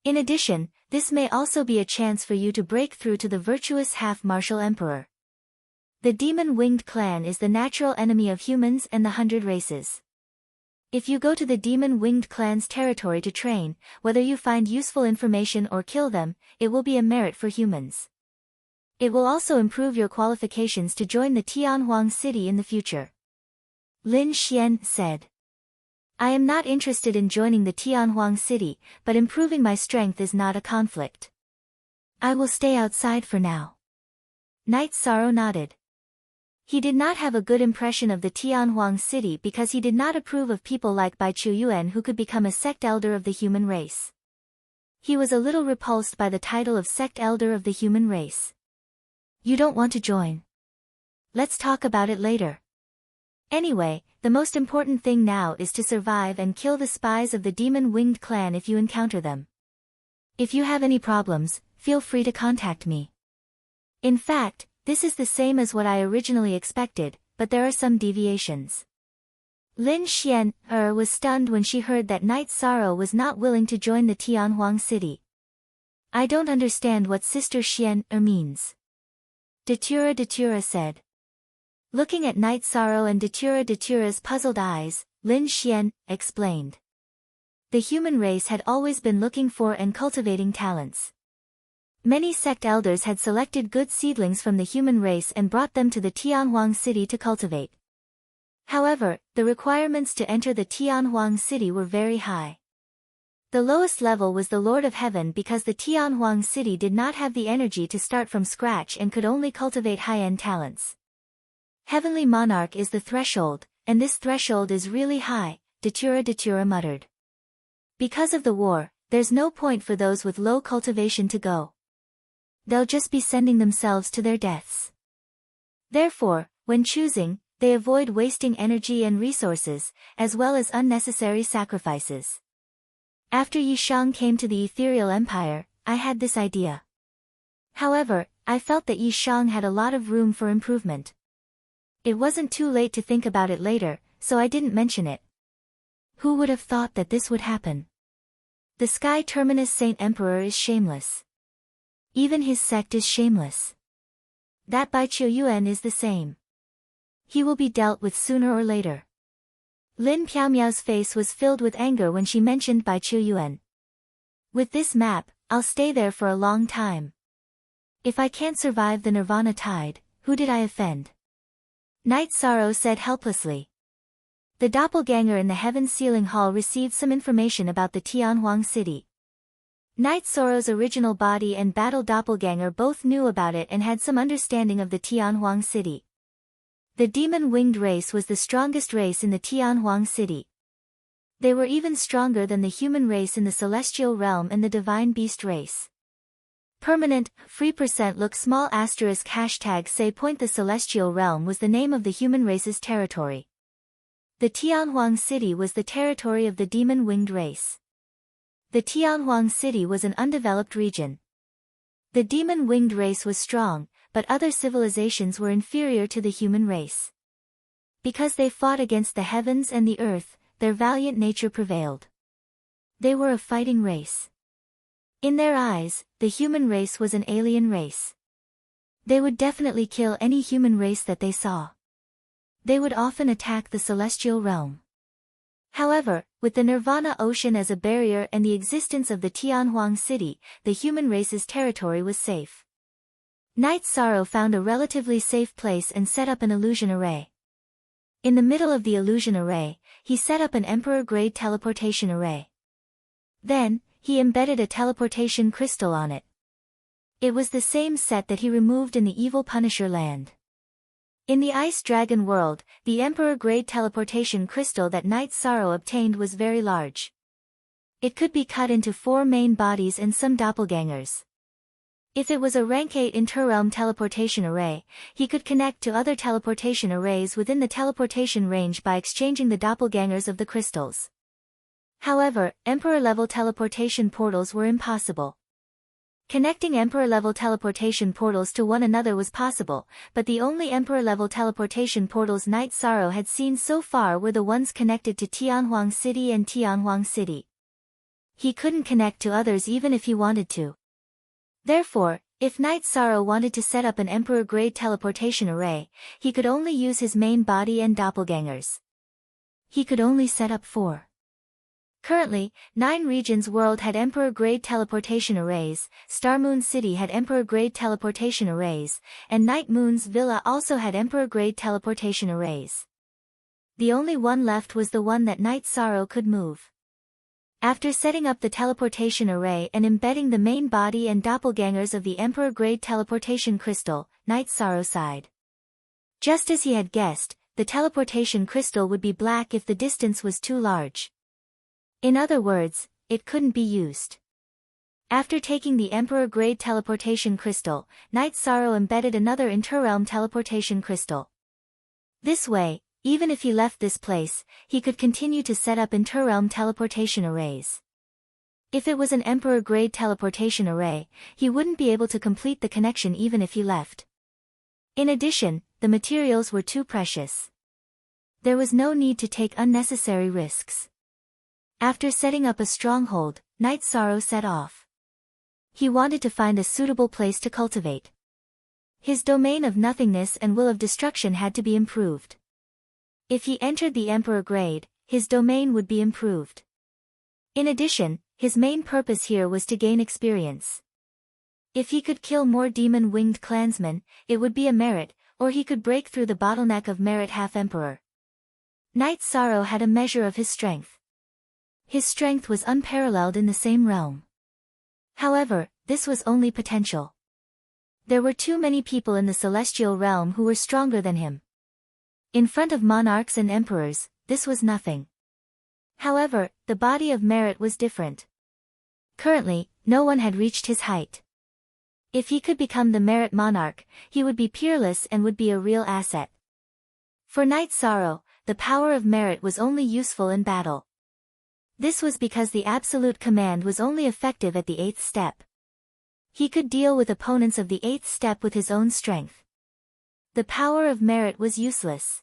In addition, this may also be a chance for you to break through to the virtuous half-martial emperor. The demon-winged clan is the natural enemy of humans and the 100 races. If you go to the demon-winged clan's territory to train, whether you find useful information or kill them, it will be a merit for humans. It will also improve your qualifications to join the Tianhuang City in the future. Lin Xian said. I am not interested in joining the Tianhuang City, but improving my strength is not a conflict. I will stay outside for now. Night Sorrow nodded. He did not have a good impression of the Tianhuang City because he did not approve of people like Bai Chuyuan who could become a sect elder of the human race. He was a little repulsed by the title of sect elder of the human race. You don't want to join? Let's talk about it later. Anyway, the most important thing now is to survive and kill the spies of the demon-winged clan if you encounter them. If you have any problems, feel free to contact me. In fact, this is the same as what I originally expected, but there are some deviations. Lin Xian was stunned when she heard that Night Sorrow was not willing to join the Tianhuang City. I don't understand what Sister Xian means. Datura said. Looking at Night Sorrow and Datura's puzzled eyes, Lin Xian explained. The human race had always been looking for and cultivating talents. Many sect elders had selected good seedlings from the human race and brought them to the Tianhuang City to cultivate. However, the requirements to enter the Tianhuang City were very high. The lowest level was the Lord of Heaven because the Tianhuang City did not have the energy to start from scratch and could only cultivate high-end talents. Heavenly Monarch is the threshold, and this threshold is really high, Datura muttered. Because of the war, there's no point for those with low cultivation to go. They'll just be sending themselves to their deaths. Therefore, when choosing, they avoid wasting energy and resources, as well as unnecessary sacrifices. After Yishang came to the Ethereal Empire, I had this idea. However, I felt that Yishang had a lot of room for improvement. It wasn't too late to think about it later, so I didn't mention it. Who would have thought that this would happen? The Sky Terminus Saint Emperor is shameless. Even his sect is shameless. That Bai Chuyuan is the same. He will be dealt with sooner or later. Lin Piaomiao's face was filled with anger when she mentioned Bai Chuyuan. With this map, I'll stay there for a long time. If I can't survive the Nirvana tide, who did I offend? Night Sorrow said helplessly. The doppelganger in the Heaven Sealing Hall received some information about the Tianhuang City. Night Sorrow's original body and battle doppelganger both knew about it and had some understanding of the Tianhuang City. The demon-winged race was the strongest race in the Tianhuang City. They were even stronger than the human race in the celestial realm and the divine beast race. Permanent, free % look small asterisk hashtag say point the celestial realm was the name of the human race's territory. The Tianhuang City was the territory of the demon-winged race. The Tianhuang City was an undeveloped region. The demon-winged race was strong, but other civilizations were inferior to the human race. Because they fought against the heavens and the earth, their valiant nature prevailed. They were a fighting race. In their eyes, the human race was an alien race. They would definitely kill any human race that they saw. They would often attack the celestial realm. However, with the Nirvana Ocean as a barrier and the existence of the Tianhuang city, the human race's territory was safe. Night Sorrow found a relatively safe place and set up an illusion array. In the middle of the illusion array, he set up an Emperor-grade teleportation array. Then, he embedded a teleportation crystal on it. It was the same set that he removed in the Evil Punisher land. In the Ice Dragon world, the Emperor-grade teleportation crystal that Night Sorrow obtained was very large. It could be cut into 4 main bodies and some doppelgangers. If it was a rank 8 interrealm teleportation array, he could connect to other teleportation arrays within the teleportation range by exchanging the doppelgangers of the crystals. However, Emperor-level teleportation portals were impossible. Connecting Emperor-level teleportation portals to one another was possible, but the only Emperor-level teleportation portals Night Sorrow had seen so far were the ones connected to Tianhuang City and Tianhuang City. He couldn't connect to others even if he wanted to. Therefore, if Night Sorrow wanted to set up an Emperor-grade teleportation array, he could only use his main body and doppelgangers. He could only set up 4. Currently, 9 regions world had Emperor-grade teleportation arrays, Star Moon City had Emperor-grade teleportation arrays, and Night Moon's Villa also had Emperor-grade teleportation arrays. The only one left was the one that Night Sorrow could move. After setting up the teleportation array and embedding the main body and doppelgangers of the Emperor-grade teleportation crystal, Night Sorrow sighed. Just as he had guessed, the teleportation crystal would be black if the distance was too large. In other words, it couldn't be used. After taking the Emperor-grade teleportation crystal, Night Sorrow embedded another interrealm teleportation crystal. This way, even if he left this place, he could continue to set up interrealm teleportation arrays. If it was an Emperor-grade teleportation array, he wouldn't be able to complete the connection even if he left. In addition, the materials were too precious. There was no need to take unnecessary risks. After setting up a stronghold, Night Sorrow set off. He wanted to find a suitable place to cultivate. His domain of nothingness and will of destruction had to be improved. If he entered the Emperor grade, his domain would be improved. In addition, his main purpose here was to gain experience. If he could kill more demon-winged clansmen, it would be a merit, or he could break through the bottleneck of merit half-emperor. Night Sorrow had a measure of his strength. His strength was unparalleled in the same realm. However, this was only potential. There were too many people in the celestial realm who were stronger than him. In front of monarchs and emperors, this was nothing. However, the body of merit was different. Currently, no one had reached his height. If he could become the merit monarch, he would be peerless and would be a real asset. For Night Sorrow, the power of merit was only useful in battle. This was because the absolute command was only effective at the 8th step. He could deal with opponents of the 8th step with his own strength. The power of merit was useless.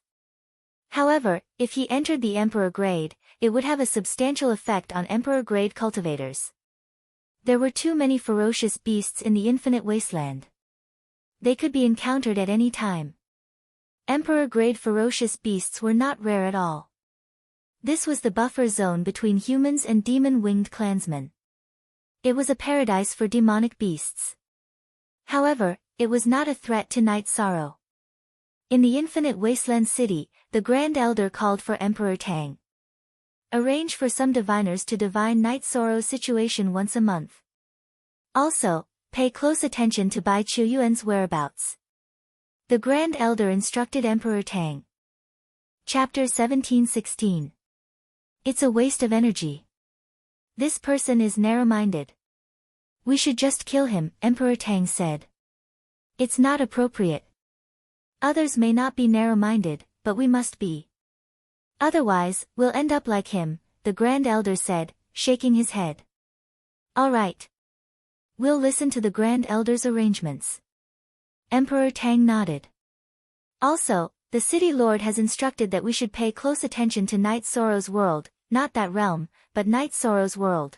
However, if he entered the Emperor grade, it would have a substantial effect on Emperor grade cultivators. There were too many ferocious beasts in the infinite wasteland. They could be encountered at any time. Emperor grade ferocious beasts were not rare at all. This was the buffer zone between humans and demon-winged clansmen. It was a paradise for demonic beasts. However, it was not a threat to Night Sorrow. In the Infinite Wasteland City, the Grand Elder called for Emperor Tang. Arrange for some diviners to divine Night Sorrow's situation once a month. Also, pay close attention to Bai Qiuyuan's whereabouts. The Grand Elder instructed Emperor Tang. Chapter 1716. It's a waste of energy. This person is narrow-minded. We should just kill him, Emperor Tang said. It's not appropriate. Others may not be narrow-minded, but we must be. Otherwise, we'll end up like him, the Grand Elder said, shaking his head. All right. We'll listen to the Grand Elder's arrangements. Emperor Tang nodded. Also, the City Lord has instructed that we should pay close attention to Night Sorrow's world, not that realm, but Night Sorrow's world.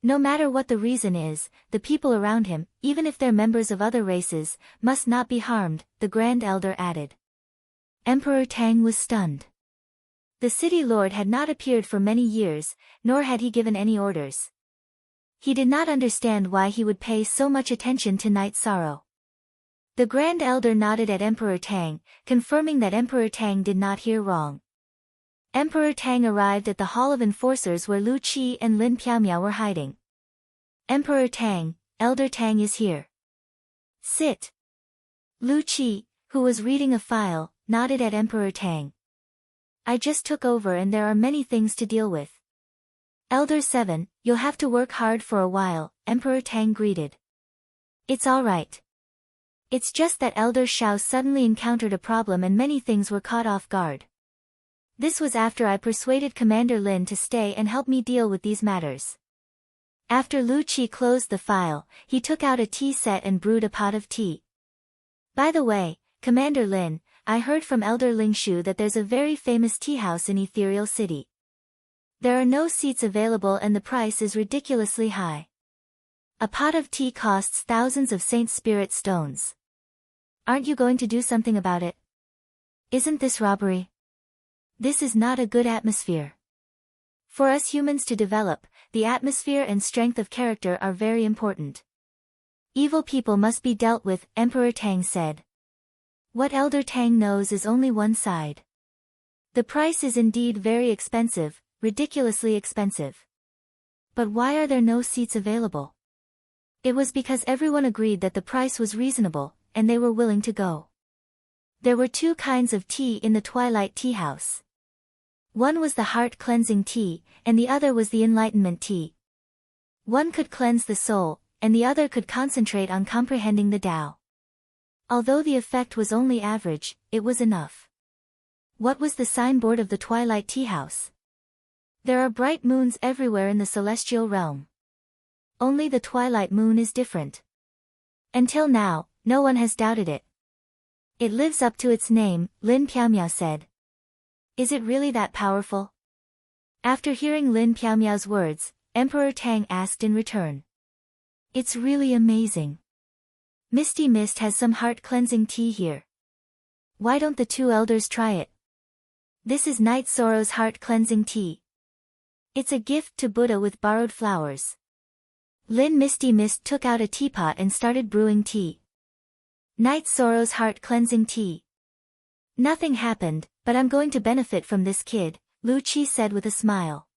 No matter what the reason is, the people around him, even if they're members of other races, must not be harmed, the Grand Elder added. Emperor Tang was stunned. The city lord had not appeared for many years, nor had he given any orders. He did not understand why he would pay so much attention to Night Sorrow. The Grand Elder nodded at Emperor Tang, confirming that Emperor Tang did not hear wrong. Emperor Tang arrived at the Hall of Enforcers where Lu Qi and Lin Piaomiao were hiding. Emperor Tang, Elder Tang is here. Sit. Lu Qi, who was reading a file, nodded at Emperor Tang. I just took over and there are many things to deal with. Elder 7, you'll have to work hard for a while, Emperor Tang greeted. It's all right. It's just that Elder Shao suddenly encountered a problem and many things were caught off guard. This was after I persuaded Commander Lin to stay and help me deal with these matters. After Lu Qi closed the file, he took out a tea set and brewed a pot of tea. By the way, Commander Lin, I heard from Elder Lingshu that there's a very famous tea house in Ethereal City. There are no seats available and the price is ridiculously high. A pot of tea costs thousands of Saint Spirit stones. Aren't you going to do something about it? Isn't this robbery? This is not a good atmosphere. For us humans to develop, the atmosphere and strength of character are very important. Evil people must be dealt with, Emperor Tang said. What Elder Tang knows is only one side. The price is indeed very expensive, ridiculously expensive. But why are there no seats available? It was because everyone agreed that the price was reasonable, and they were willing to go. There were two kinds of tea in the Twilight Tea House. One was the heart-cleansing tea, and the other was the enlightenment tea. One could cleanse the soul, and the other could concentrate on comprehending the Tao. Although the effect was only average, it was enough. What was the signboard of the Twilight Tea House? There are bright moons everywhere in the celestial realm. Only the twilight moon is different. Until now, no one has doubted it. It lives up to its name, Lin Piaomiao said. Is it really that powerful? After hearing Lin Piaomiao's words, Emperor Tang asked in return. It's really amazing. Misty Mist has some heart-cleansing tea here. Why don't the two elders try it? This is Night Sorrow's heart-cleansing tea. It's a gift to Buddha with borrowed flowers. Misty Mist took out a teapot and started brewing tea. Night Sorrow's heart-cleansing tea. Nothing happened, but I'm going to benefit from this kid, Lu Qi said with a smile.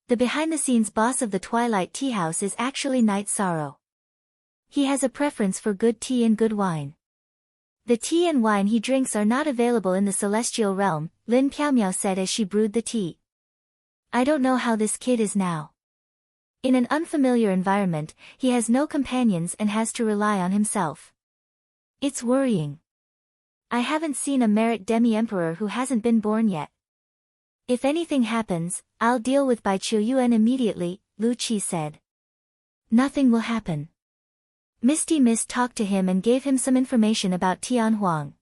The behind-the-scenes boss of the Twilight Tea House is actually Night Sorrow. He has a preference for good tea and good wine. The tea and wine he drinks are not available in the celestial realm, Lin Piaomiao said as she brewed the tea. I don't know how this kid is now. In an unfamiliar environment, he has no companions and has to rely on himself. It's worrying. I haven't seen a merit demi-emperor who hasn't been born yet. If anything happens, I'll deal with Bai Qiuyuan immediately, Lu Qi said. Nothing will happen. Misty Mist talked to him and gave him some information about Tian Huang.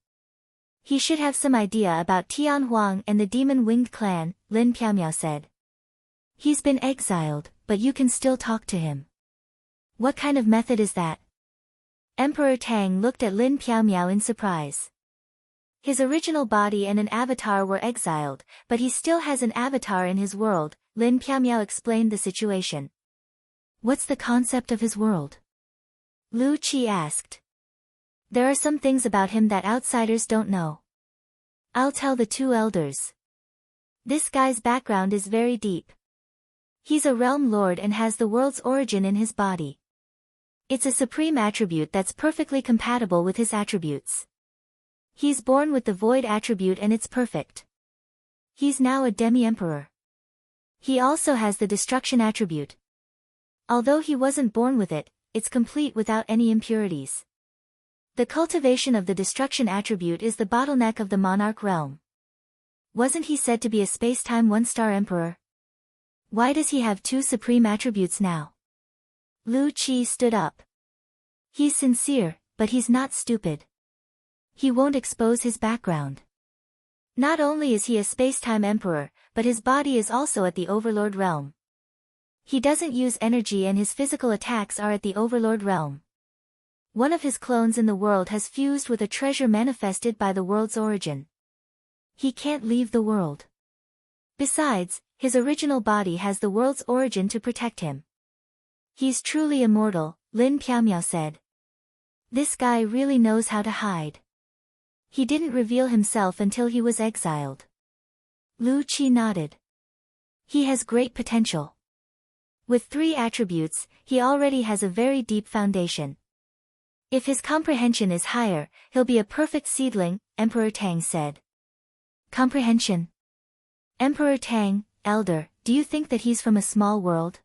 He should have some idea about Tian Huang and the demon-winged clan, Lin Piaomiao said. He's been exiled, but you can still talk to him. What kind of method is that? Emperor Tang looked at Lin Piaomiao in surprise. His original body and an avatar were exiled, but he still has an avatar in his world, Lin Piaomiao explained the situation. What's the concept of his world? Lu Qi asked. There are some things about him that outsiders don't know. I'll tell the two elders. This guy's background is very deep. He's a realm lord and has the world's origin in his body. It's a supreme attribute that's perfectly compatible with his attributes. He's born with the void attribute and it's perfect. He's now a demi-emperor. He also has the destruction attribute. Although he wasn't born with it, it's complete without any impurities. The cultivation of the destruction attribute is the bottleneck of the monarch realm. Wasn't he said to be a space-time one-star emperor? Why does he have two supreme attributes now? Lu Qi stood up. He's sincere, but he's not stupid. He won't expose his background. Not only is he a space-time emperor, but his body is also at the overlord realm. He doesn't use energy and his physical attacks are at the Overlord realm. One of his clones in the world has fused with a treasure manifested by the world's origin. He can't leave the world. Besides, his original body has the world's origin to protect him. He's truly immortal, Lin Piaomiao said. This guy really knows how to hide. He didn't reveal himself until he was exiled. Lu Qi nodded. He has great potential. With 3 attributes, he already has a very deep foundation. If his comprehension is higher, he'll be a perfect seedling, Emperor Tang said. Comprehension? Emperor Tang, Elder, do you think that he's from a small world?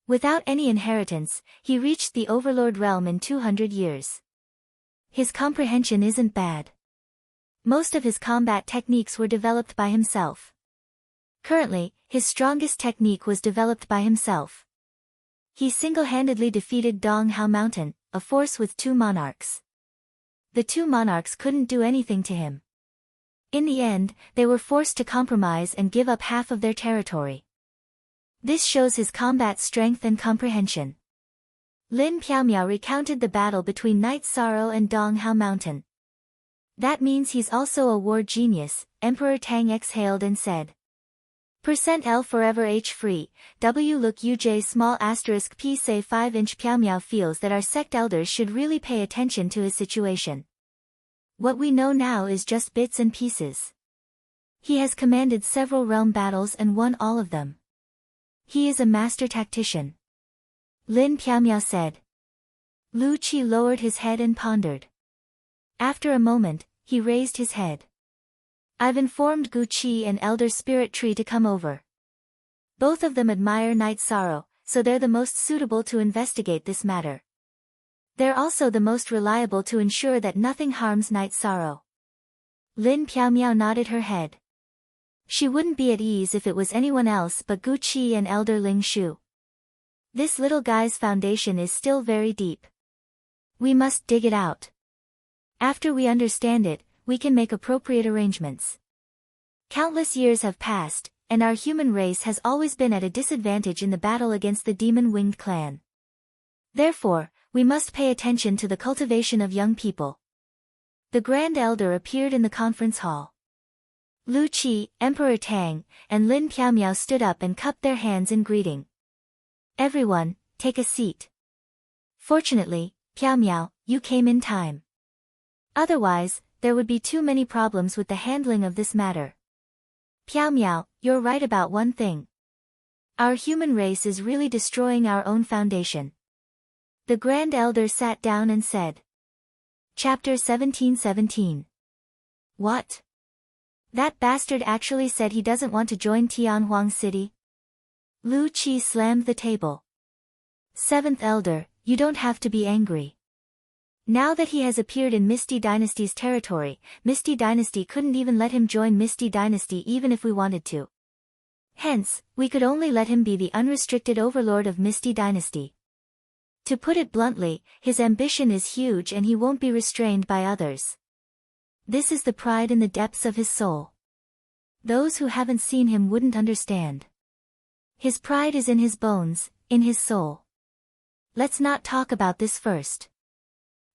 Without any inheritance, he reached the Overlord realm in 200 years. His comprehension isn't bad. Most of his combat techniques were developed by himself. Currently, his strongest technique was developed by himself. He single-handedly defeated Dong Hao Mountain, a force with 2 monarchs. The 2 monarchs couldn't do anything to him. In the end, they were forced to compromise and give up half of their territory. This shows his combat strength and comprehension. Lin Piaomiao recounted the battle between Night Sorrow and Dong Hao Mountain. That means he's also a war genius, Emperor Tang exhaled and said. %L forever H free, W look UJ small asterisk P say 5-inch Piaomiao feels that our sect elders should really pay attention to his situation. What we know now is just bits and pieces. He has commanded several realm battles and won all of them. He is a master tactician. Lin Piaomiao said. Lu Qi lowered his head and pondered. After a moment, he raised his head. I've informed Gu Qi and Elder Spirit Tree to come over. Both of them admire Night Sorrow, so they're the most suitable to investigate this matter. They're also the most reliable to ensure that nothing harms Night Sorrow. Lin Piaomiao nodded her head. She wouldn't be at ease if it was anyone else but Gu Qi and Elder Ling Shu. This little guy's foundation is still very deep. We must dig it out. After we understand it, we can make appropriate arrangements. Countless years have passed, and our human race has always been at a disadvantage in the battle against the demon-winged clan. Therefore, we must pay attention to the cultivation of young people. The Grand Elder appeared in the conference hall. Lu Qi, Emperor Tang, and Lin Piaomiao stood up and cupped their hands in greeting. Everyone, take a seat. Fortunately, Piaomiao, you came in time. Otherwise, there would be too many problems with the handling of this matter. Piaomiao, you're right about one thing. Our human race is really destroying our own foundation. The Grand Elder sat down and said. Chapter 1717. What? That bastard actually said he doesn't want to join Tianhuang City? Lu Qi slammed the table. 7th Elder, you don't have to be angry. Now that he has appeared in Misty Dynasty's territory, Misty Dynasty couldn't even let him join Misty Dynasty even if we wanted to. Hence, we could only let him be the unrestricted overlord of Misty Dynasty. To put it bluntly, his ambition is huge and he won't be restrained by others. This is the pride in the depths of his soul. Those who haven't seen him wouldn't understand. His pride is in his bones, in his soul. Let's not talk about this first.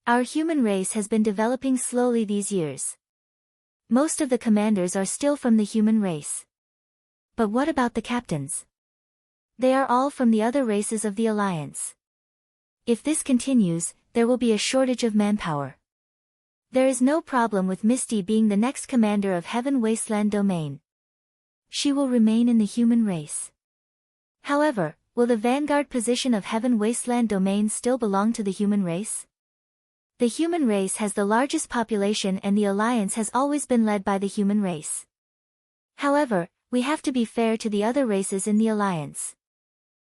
Our human race has been developing slowly these years. Most of the commanders are still from the human race. But what about the captains? They are all from the other races of the Alliance. If this continues, there will be a shortage of manpower. There is no problem with Misty being the next commander of Heaven Wasteland Domain. She will remain in the human race. However, will the vanguard position of Heaven Wasteland Domain still belong to the human race? The human race has the largest population and the Alliance has always been led by the human race. However, we have to be fair to the other races in the Alliance.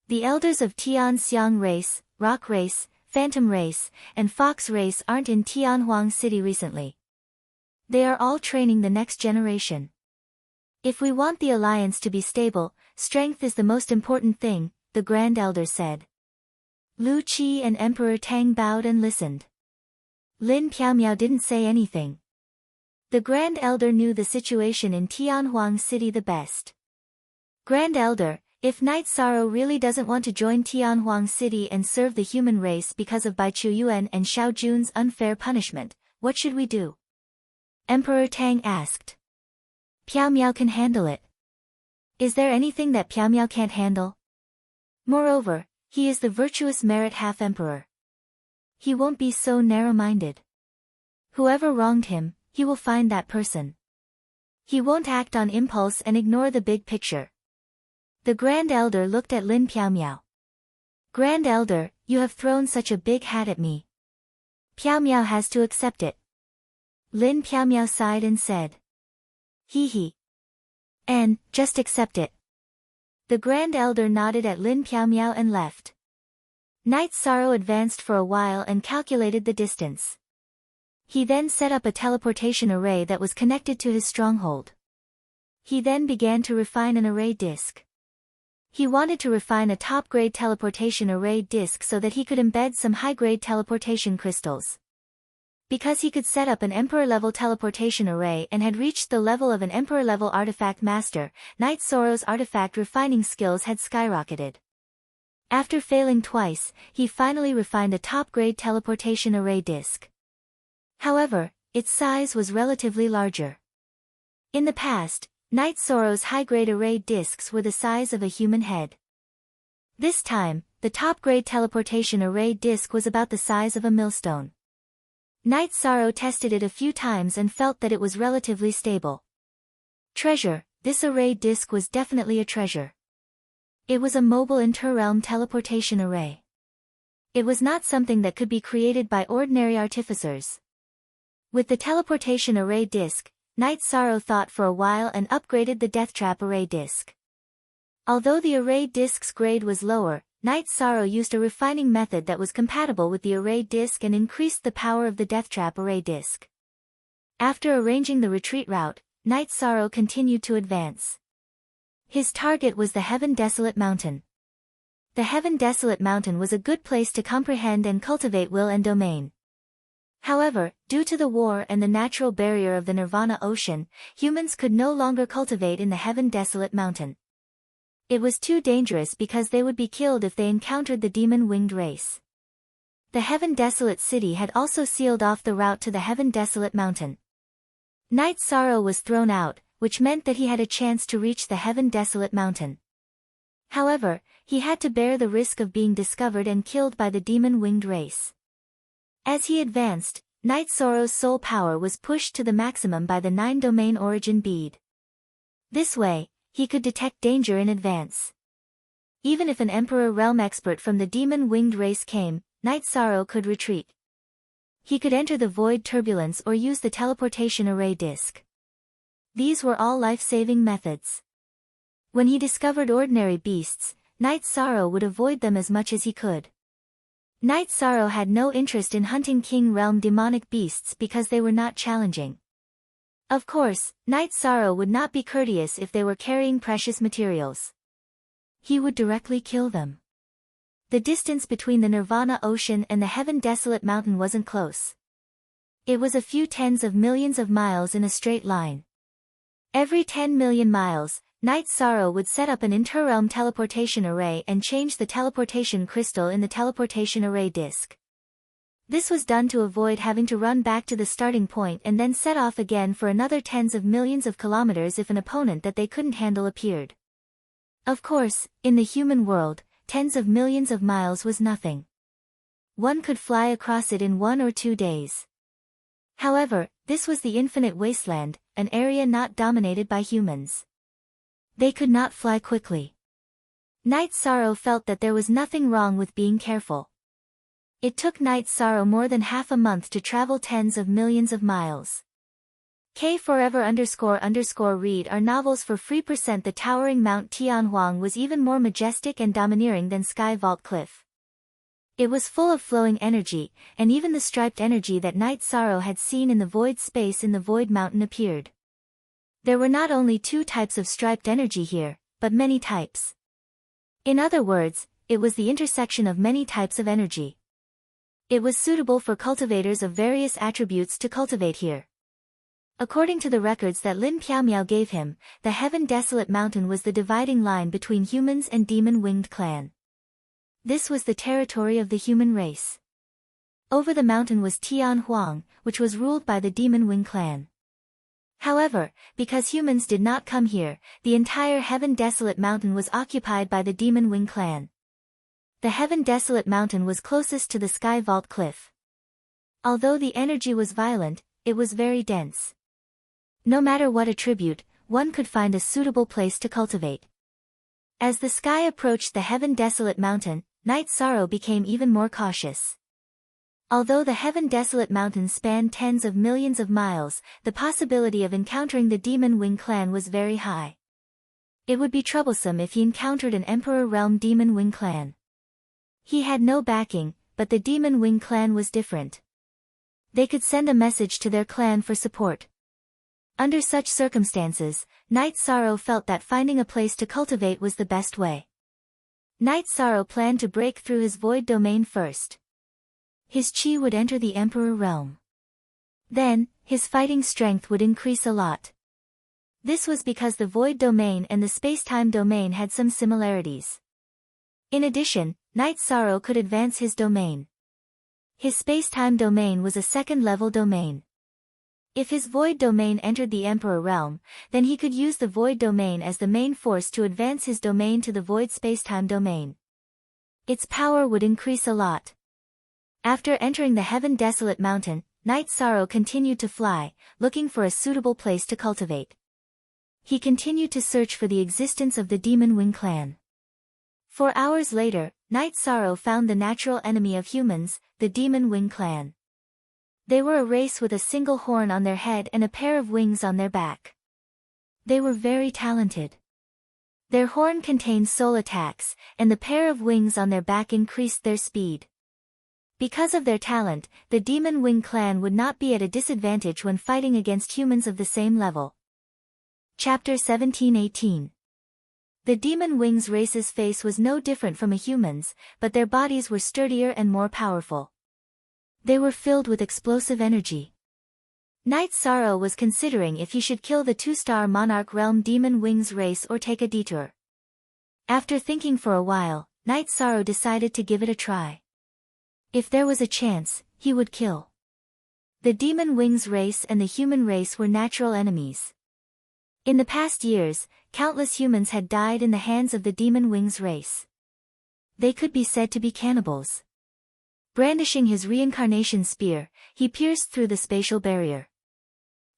The elders of Tian Xiang race, Rock race, Phantom race, and Fox race aren't in Tianhuang City recently. They are all training the next generation. If we want the Alliance to be stable, strength is the most important thing, the Grand Elder said. Lu Qi and Emperor Tang bowed and listened. Lin Piaomiao didn't say anything. The Grand Elder knew the situation in Tianhuang City the best. Grand Elder, If Night Sorrow really doesn't want to join Tianhuang City and serve the human race because of Bai Chuyuan and Xiao Jun's unfair punishment, what should we do? Emperor Tang asked. Piao Miao can handle it. Is there anything that Piao Miao can't handle? Moreover, he is the virtuous merit half-emperor. He won't be so narrow-minded. Whoever wronged him, he will find that person. He won't act on impulse and ignore the big picture. The Grand Elder looked at Lin Piao Miao. Grand Elder, you have thrown such a big hat at me. Piao Miao has to accept it. Lin Piao Miao sighed and said. Hee hee. And, just accept it. The Grand Elder nodded at Lin Piao Miao and left. Night Sorrow advanced for a while and calculated the distance. He then set up a teleportation array that was connected to his stronghold. He then began to refine an array disk. He wanted to refine a top-grade teleportation array disk so that he could embed some high-grade teleportation crystals. Because he could set up an Emperor-level teleportation array and had reached the level of an Emperor-level artifact master, Night Sorrow's artifact refining skills had skyrocketed. After failing twice, he finally refined a top-grade teleportation array disk. However, its size was relatively larger. In the past, Night Sorrow's high-grade array disks were the size of a human head. This time, the top-grade teleportation array disk was about the size of a millstone. Night Sorrow tested it a few times and felt that it was relatively stable. Treasure, this array disk was definitely a treasure. It was a mobile inter-realm teleportation array. It was not something that could be created by ordinary artificers. With the teleportation array disk, Night Sorrow thought for a while and upgraded the Death Trap array disk. Although the array disk's grade was lower, Night Sorrow used a refining method that was compatible with the array disk and increased the power of the Death Trap array disk. After arranging the retreat route, Night Sorrow continued to advance. His target was the Heaven Desolate Mountain. The Heaven Desolate Mountain was a good place to comprehend and cultivate will and domain. However, due to the war and the natural barrier of the Nirvana Ocean, humans could no longer cultivate in the Heaven Desolate Mountain. It was too dangerous because they would be killed if they encountered the demon-winged race. The Heaven Desolate City had also sealed off the route to the Heaven Desolate Mountain. Night Sorrow was thrown out, which meant that he had a chance to reach the Heaven Desolate Mountain. However, he had to bear the risk of being discovered and killed by the demon-winged race. As he advanced, Night Sorrow's soul power was pushed to the maximum by the 9-domain origin bead. This way, he could detect danger in advance. Even if an Emperor realm expert from the demon-winged race came, Night Sorrow could retreat. He could enter the void turbulence or use the teleportation array disk. These were all life-saving methods. When he discovered ordinary beasts, Night Sorrow would avoid them as much as he could. Night Sorrow had no interest in hunting King Realm demonic beasts because they were not challenging. Of course, Night Sorrow would not be courteous if they were carrying precious materials. He would directly kill them. The distance between the Nirvana Ocean and the Heaven Desolate Mountain wasn't close. It was a few tens of millions of miles in a straight line. Every 10 million miles, Night Sorrow would set up an inter-realm teleportation array and change the teleportation crystal in the teleportation array disk. This was done to avoid having to run back to the starting point and then set off again for another tens of millions of kilometers if an opponent that they couldn't handle appeared. Of course, in the human world, tens of millions of miles was nothing. One could fly across it in 1 or 2 days. However, this was the infinite wasteland, an area not dominated by humans. They could not fly quickly. Night Sorrow felt that there was nothing wrong with being careful. It took Night Sorrow more than half a month to travel tens of millions of miles. K4ever__read our novels for free. The towering Mount Tianhuang was even more majestic and domineering than Sky Vault Cliff. It was full of flowing energy, and even the striped energy that Night Sorrow had seen in the void space in the Void Mountain appeared. There were not only 2 types of striped energy here, but many types. In other words, it was the intersection of many types of energy. It was suitable for cultivators of various attributes to cultivate here. According to the records that Lin Piaomiao gave him, the Heaven Desolate Mountain was the dividing line between humans and demon-winged clan. This was the territory of the human race. Over the mountain was Tian Huang, which was ruled by the Demon Wing clan. However, because humans did not come here, the entire Heaven Desolate Mountain was occupied by the Demon Wing clan. The Heaven Desolate Mountain was closest to the Sky Vault Cliff. Although the energy was violent, it was very dense. No matter what attribute, one could find a suitable place to cultivate. As the sky approached the Heaven Desolate Mountain, Night Sorrow became even more cautious. Although the Heaven Desolate Mountain spanned tens of millions of miles, the possibility of encountering the Demon Wing clan was very high. It would be troublesome if he encountered an Emperor Realm Demon Wing clan. He had no backing, but the Demon Wing clan was different. They could send a message to their clan for support. Under such circumstances, Night Sorrow felt that finding a place to cultivate was the best way. Night Sorrow planned to break through his void domain first. His chi would enter the Emperor realm. Then, his fighting strength would increase a lot. This was because the void domain and the space-time domain had some similarities. In addition, Night Sorrow could advance his domain. His space-time domain was a second-level domain. If his void domain entered the Emperor realm, then he could use the void domain as the main force to advance his domain to the void spacetime domain. Its power would increase a lot. After entering the Heaven Desolate Mountain, Night Sorrow continued to fly, looking for a suitable place to cultivate. He continued to search for the existence of the Demon Wing clan. 4 hours later, Night Sorrow found the natural enemy of humans, the Demon Wing clan. They were a race with a single horn on their head and a pair of wings on their back. They were very talented. Their horn contained soul attacks, and the pair of wings on their back increased their speed. Because of their talent, the Demon Wing clan would not be at a disadvantage when fighting against humans of the same level. Chapter 17-18. The Demon Wings race's face was no different from a human's, but their bodies were sturdier and more powerful. They were filled with explosive energy. Night Sorrow was considering if he should kill the 2-star Monarch Realm Demon Wings race or take a detour. After thinking for a while, Night Sorrow decided to give it a try. If there was a chance, he would kill. The Demon Wings race and the human race were natural enemies. In the past years, countless humans had died in the hands of the Demon Wings race. They could be said to be cannibals. Brandishing his reincarnation spear, he pierced through the spatial barrier.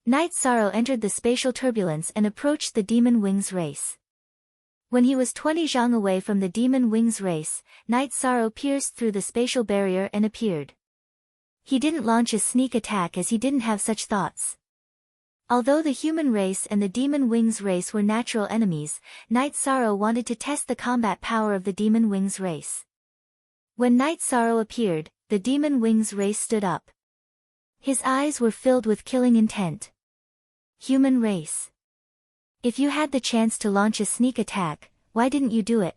Night Sorrow entered the spatial turbulence and approached the Demon Wings race. When he was 20 zhang away from the Demon Wings race, Night Sorrow pierced through the spatial barrier and appeared. He didn't launch a sneak attack as he didn't have such thoughts. Although the human race and the Demon Wings race were natural enemies, Night Sorrow wanted to test the combat power of the Demon Wings race. When Night Sorrow appeared, the Demon Wings race stood up. His eyes were filled with killing intent. Human race. If you had the chance to launch a sneak attack, why didn't you do it?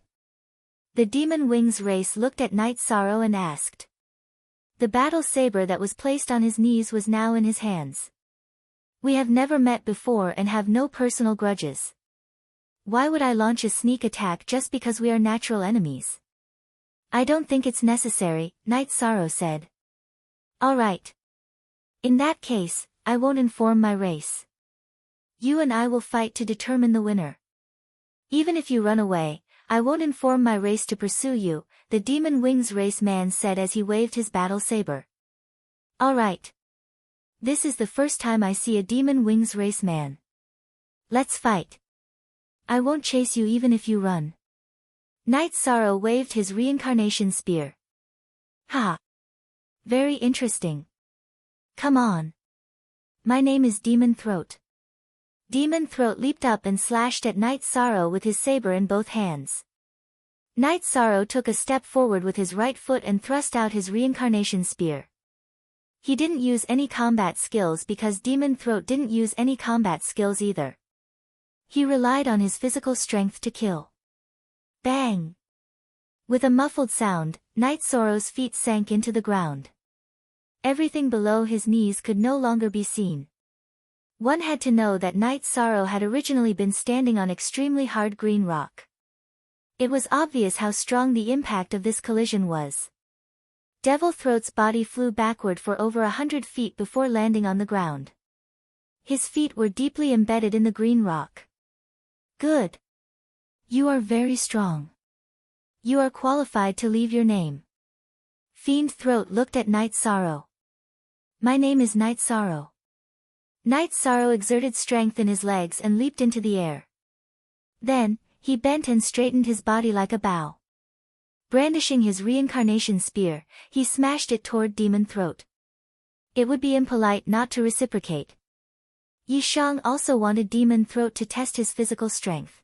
The Demon Wings race looked at Night Sorrow and asked. The battle saber that was placed on his knees was now in his hands. We have never met before and have no personal grudges. Why would I launch a sneak attack just because we are natural enemies? I don't think it's necessary, Night Sorrow said. All right. In that case, I won't inform my race. You and I will fight to determine the winner. Even if you run away, I won't inform my race to pursue you, the Demon Wings race man said as he waved his battle saber. All right. This is the first time I see a Demon Wings race man. Let's fight. I won't chase you even if you run. Night Sorrow waved his reincarnation spear. Ha! Very interesting. Come on. My name is Demon Throat. Demon Throat leaped up and slashed at Night Sorrow with his saber in both hands. Night Sorrow took a step forward with his right foot and thrust out his reincarnation spear. He didn't use any combat skills because Demon Throat didn't use any combat skills either. He relied on his physical strength to kill. Bang! With a muffled sound, Night Sorrow's feet sank into the ground. Everything below his knees could no longer be seen. One had to know that Night Sorrow had originally been standing on extremely hard green rock. It was obvious how strong the impact of this collision was. Devil Throat's body flew backward for over 100 feet before landing on the ground. His feet were deeply embedded in the green rock. Good. You are very strong. You are qualified to leave your name. Fiend Throat looked at Night Sorrow. My name is Night Sorrow. Night Sorrow exerted strength in his legs and leaped into the air. Then, he bent and straightened his body like a bow. Brandishing his reincarnation spear, he smashed it toward Demon Throat. It would be impolite not to reciprocate. Yi Shang also wanted Demon Throat to test his physical strength.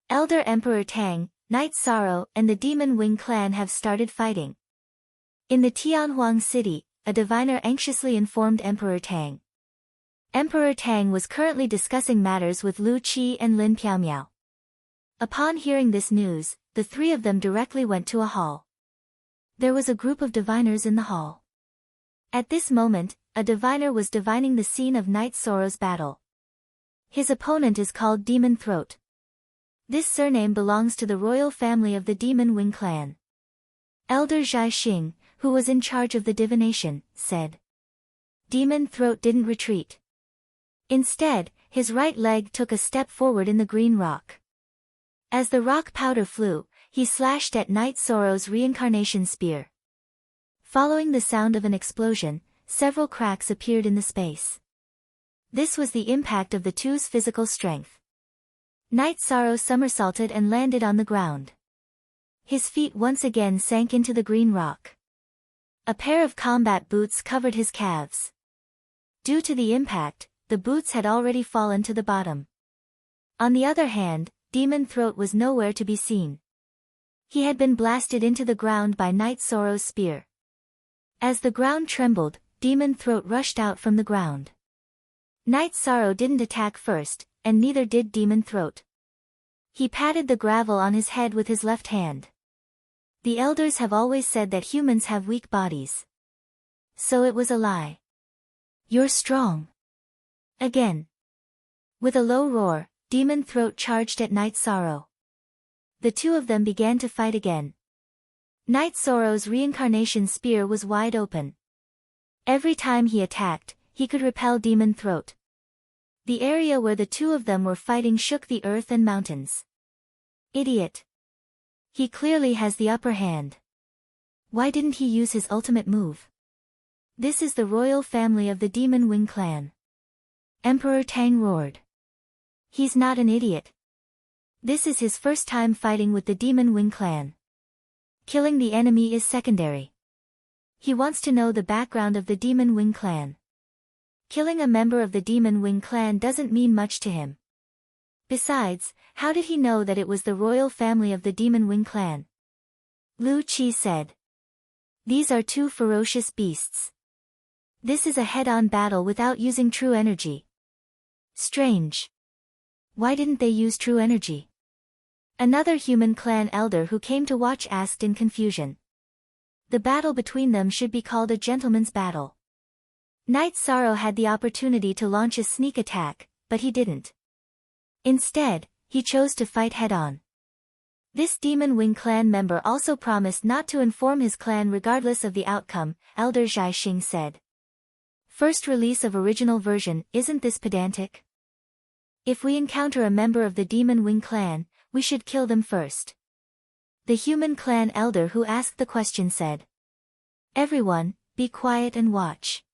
Elder Emperor Tang, Night Sorrow, and the Demon Wing clan have started fighting. In the Tianhuang city, a diviner anxiously informed Emperor Tang. Emperor Tang was currently discussing matters with Lu Qi and Lin Piaomiao. Upon hearing this news, the three of them directly went to a hall. There was a group of diviners in the hall. At this moment, a diviner was divining the scene of Night Sorrow's battle. His opponent is called Demon Throat. This surname belongs to the royal family of the Demon Wing clan. Elder Zhai Xing, who was in charge of the divination, said. Demon Throat didn't retreat. Instead, his right leg took a step forward in the green rock. As the rock powder flew, he slashed at Night Sorrow's reincarnation spear. Following the sound of an explosion, several cracks appeared in the space. This was the impact of the two's physical strength. Night Sorrow somersaulted and landed on the ground. His feet once again sank into the green rock. A pair of combat boots covered his calves. Due to the impact, the boots had already fallen to the bottom. On the other hand, Demon Throat was nowhere to be seen. He had been blasted into the ground by Night Sorrow's spear. As the ground trembled, Demon Throat rushed out from the ground. Night Sorrow didn't attack first, and neither did Demon Throat. He patted the gravel on his head with his left hand. The elders have always said that humans have weak bodies. So it was a lie. You're strong. Again. With a low roar, Demon Throat charged at Night Sorrow. The two of them began to fight again. Night Sorrow's reincarnation spear was wide open. Every time he attacked, he could repel Demon Throat. The area where the two of them were fighting shook the earth and mountains. Idiot. He clearly has the upper hand. Why didn't he use his ultimate move? This is the royal family of the Demon Wing clan. Emperor Tang roared. He's not an idiot. This is his first time fighting with the Demon Wing clan. Killing the enemy is secondary. He wants to know the background of the Demon Wing clan. Killing a member of the Demon Wing clan doesn't mean much to him. Besides, how did he know that it was the royal family of the Demon Wing clan? Lu Qi said. These are two ferocious beasts. This is a head-on battle without using true energy. Strange. Why didn't they use true energy? Another human clan elder who came to watch asked in confusion. The battle between them should be called a gentleman's battle. Night Sorrow had the opportunity to launch a sneak attack, but he didn't. Instead, he chose to fight head-on. This Demon Wing clan member also promised not to inform his clan regardless of the outcome, Elder Zhai Xing said. First release of original version, isn't this pedantic? If we encounter a member of the Demon Wing clan, we should kill them first. The human clan elder who asked the question said. Everyone, be quiet and watch.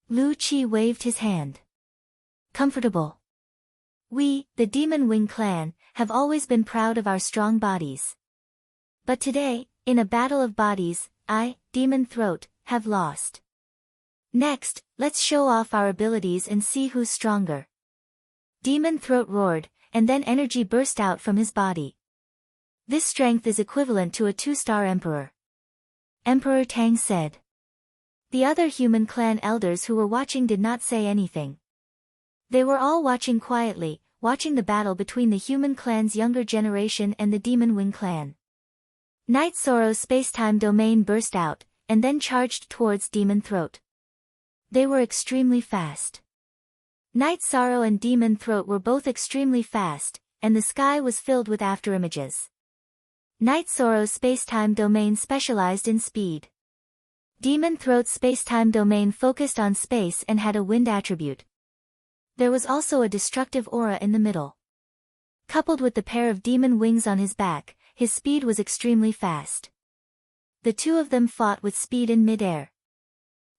Lu Qi waved his hand. Comfortable. We, the Demon Wing clan, have always been proud of our strong bodies. But today, in a battle of bodies, I, Demon Throat, have lost. Next, let's show off our abilities and see who's stronger. Demon Throat roared, and then energy burst out from his body. This strength is equivalent to a 2-star emperor. Emperor Tang said. The other human clan elders who were watching did not say anything. They were all watching quietly, watching the battle between the human clan's younger generation and the Demon Wing clan. Night Sorrow's space-time domain burst out, and then charged towards Demon Throat. They were extremely fast. Night Sorrow and Demon Throat were both extremely fast, and the sky was filled with afterimages. Night Sorrow's spacetime domain specialized in speed. Demon Throat's spacetime domain focused on space and had a wind attribute. There was also a destructive aura in the middle. Coupled with the pair of demon wings on his back, his speed was extremely fast. The two of them fought with speed in mid-air.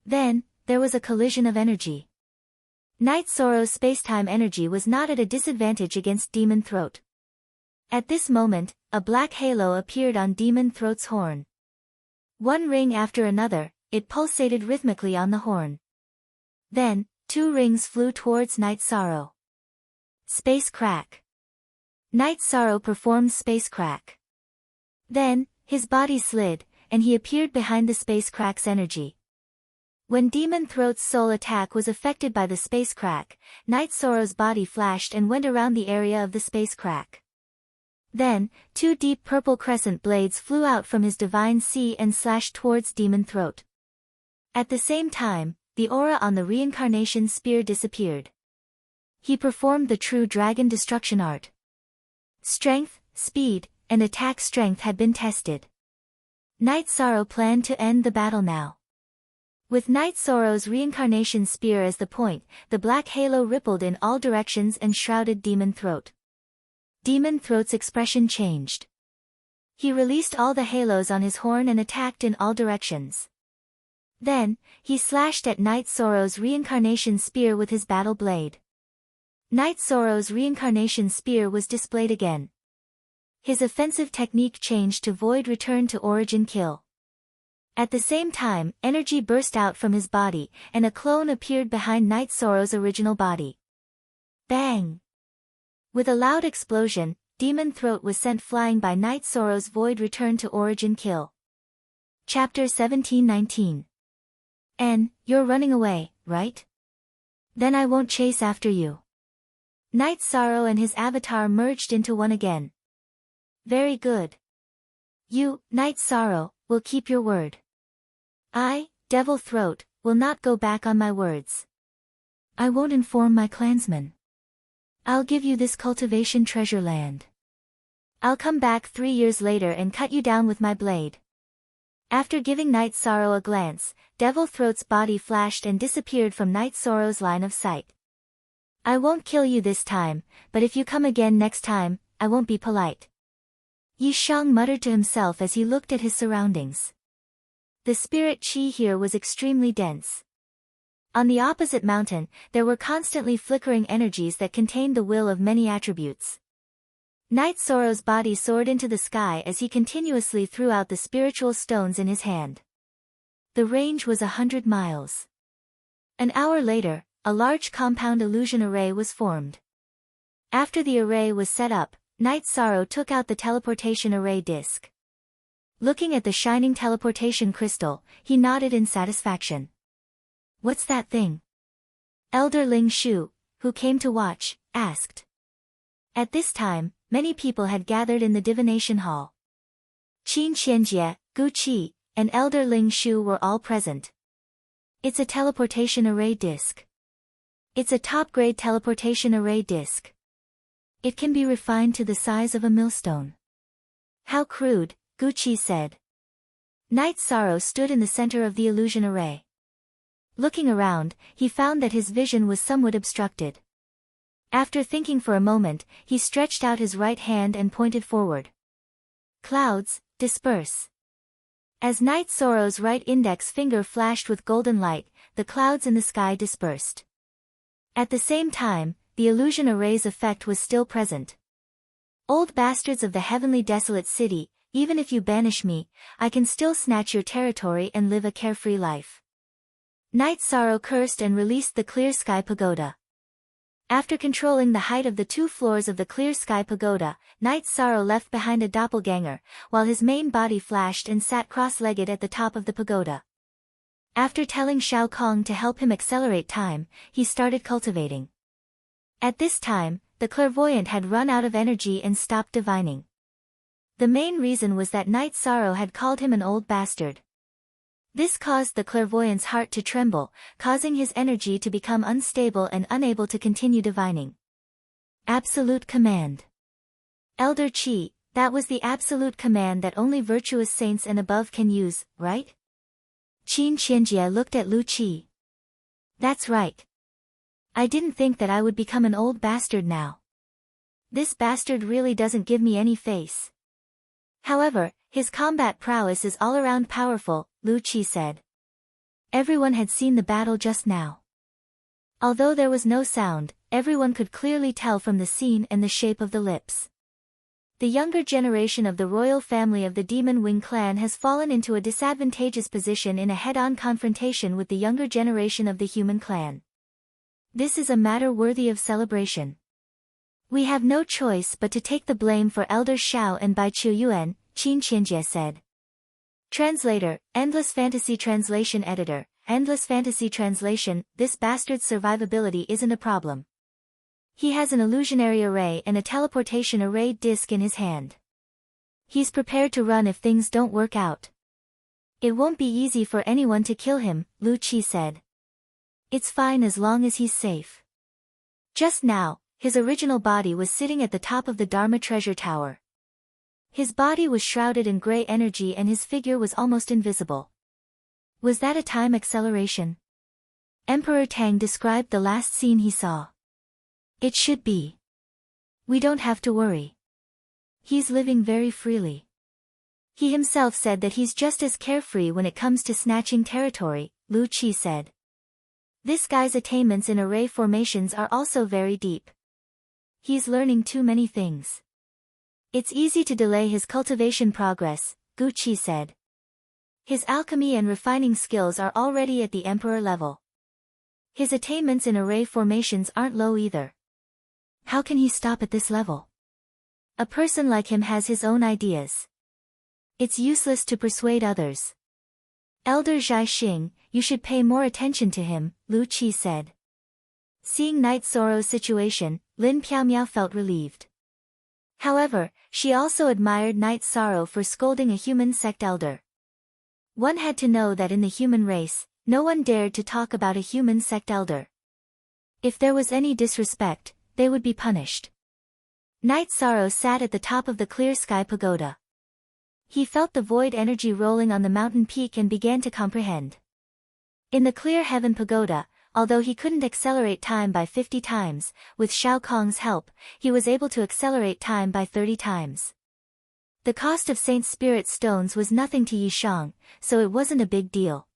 Then, there was a collision of energy. Night Sorrow's spacetime energy was not at a disadvantage against Demon Throat. At this moment, a black halo appeared on Demon Throat's horn. One ring after another, it pulsated rhythmically on the horn. Then, 2 rings flew towards Night Sorrow. Space Crack. Night Sorrow performed Space Crack. Then, his body slid, and he appeared behind the Space Crack's energy. When Demon Throat's soul attack was affected by the Space Crack, Night Sorrow's body flashed and went around the area of the Space Crack. Then, 2 deep purple crescent blades flew out from his divine sea and slashed towards Demon Throat. At the same time, the aura on the reincarnation spear disappeared. He performed the true dragon destruction art. Strength, speed, and attack strength had been tested. Night Sorrow planned to end the battle now. With Night Sorrow's reincarnation spear as the point, the black halo rippled in all directions and shrouded Demon Throat. Demon Throat's expression changed. He released all the halos on his horn and attacked in all directions. Then, he slashed at Night Sorrow's reincarnation spear with his battle blade. Night Sorrow's reincarnation spear was displayed again. His offensive technique changed to Void Return to Origin Kill. At the same time, energy burst out from his body, and a clone appeared behind Night Sorrow's original body. Bang! With a loud explosion, Demon Throat was sent flying by Night Sorrow's Void Return to Origin Kill. Chapter 1719. You're running away, right? Then I won't chase after you. Night Sorrow and his avatar merged into one again. Very good. You, Night Sorrow, will keep your word. I, Devil Throat, will not go back on my words. I won't inform my clansmen. I'll give you this cultivation treasure land. I'll come back 3 years later and cut you down with my blade. After giving Night Sorrow a glance, Devil Throat's body flashed and disappeared from Night Sorrow's line of sight. I won't kill you this time, but if you come again next time, I won't be polite. Yi Shang muttered to himself as he looked at his surroundings. The spirit chi here was extremely dense. On the opposite mountain, there were constantly flickering energies that contained the will of many attributes. Night Sorrow's body soared into the sky as he continuously threw out the spiritual stones in his hand. The range was 100 miles. An hour later, a large compound illusion array was formed. After the array was set up, Night Sorrow took out the teleportation array disc. Looking at the shining teleportation crystal, he nodded in satisfaction. What's that thing? Elder Ling Shu, who came to watch, asked. At this time, many people had gathered in the divination hall. Qin Xianjie, Gu Qi, and Elder Ling Shu were all present. It's a teleportation array disc. It's a top-grade teleportation array disc. It can be refined to the size of a millstone. How crude, Gu Qi said. Night Sorrow stood in the center of the illusion array. Looking around, he found that his vision was somewhat obstructed. After thinking for a moment, he stretched out his right hand and pointed forward. Clouds, disperse. As Night Sorrow's right index finger flashed with golden light, the clouds in the sky dispersed. At the same time, the illusion array's effect was still present. Old bastards of the heavenly desolate city, even if you banish me, I can still snatch your territory and live a carefree life. Night Sorrow cursed and released the Clear Sky Pagoda. After controlling the height of the 2 floors of the Clear Sky Pagoda, Night Sorrow left behind a doppelganger, while his main body flashed and sat cross-legged at the top of the pagoda. After telling Shao Kong to help him accelerate time, he started cultivating. At this time, the clairvoyant had run out of energy and stopped divining. The main reason was that Night Sorrow had called him an old bastard. This caused the clairvoyant's heart to tremble, causing his energy to become unstable and unable to continue divining. Absolute command. Elder Qi, that was the absolute command that only virtuous saints and above can use, right? Qin Qianjie looked at Lu Qi. That's right. I didn't think that I would become an old bastard now. This bastard really doesn't give me any face. However, his combat prowess is all around powerful, Lu Qi said. Everyone had seen the battle just now. Although there was no sound, everyone could clearly tell from the scene and the shape of the lips. The younger generation of the royal family of the Demon Wing clan has fallen into a disadvantageous position in a head-on confrontation with the younger generation of the human clan. This is a matter worthy of celebration. We have no choice but to take the blame for Elders Xiao and Bai Qiuyuan, Qin Qianjie said. Translator, Endless Fantasy Translation Editor, Endless Fantasy Translation, this bastard's survivability isn't a problem. He has an illusionary array and a teleportation array disc in his hand. He's prepared to run if things don't work out. It won't be easy for anyone to kill him, Lu Qi said. It's fine as long as he's safe. Just now, his original body was sitting at the top of the Dharma treasure tower. His body was shrouded in gray energy and his figure was almost invisible. Was that a time acceleration? Emperor Tang described the last scene he saw. It should be. We don't have to worry. He's living very freely. He himself said that he's just as carefree when it comes to snatching territory, Lu Qi said. This guy's attainments in array formations are also very deep. He's learning too many things. It's easy to delay his cultivation progress, Gu Qi said. His alchemy and refining skills are already at the emperor level. His attainments in array formations aren't low either. How can he stop at this level? A person like him has his own ideas. It's useless to persuade others. Elder Zhai Xing, you should pay more attention to him, Lu Qi said. Seeing Night Sorrow's situation, Lin Piaomiao felt relieved. However, she also admired Night Sorrow for scolding a human sect elder. One had to know that in the human race, no one dared to talk about a human sect elder. If there was any disrespect, they would be punished. Night Sorrow sat at the top of the clear sky pagoda. He felt the void energy rolling on the mountain peak and began to comprehend. In the clear heaven pagoda, although he couldn't accelerate time by 50 times, with Shao Kong's help, he was able to accelerate time by 30 times. The cost of Saint Spirit stones was nothing to Yi Shang, so it wasn't a big deal.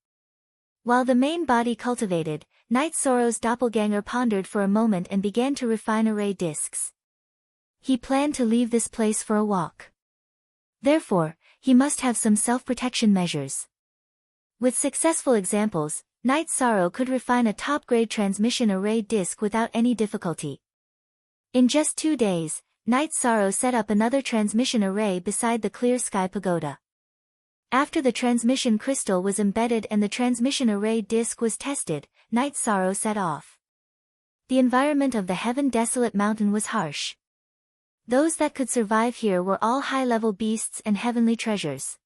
While the main body cultivated, Night Sorrow's doppelganger pondered for a moment and began to refine array discs. He planned to leave this place for a walk. Therefore, he must have some self-protection measures. With successful examples, Night Sorrow could refine a top-grade transmission array disc without any difficulty. In just 2 days, Night Sorrow set up another transmission array beside the clear sky pagoda. After the transmission crystal was embedded and the transmission array disc was tested, Night Sorrow set off. The environment of the Heaven Desolate Mountain was harsh. Those that could survive here were all high-level beasts and heavenly treasures.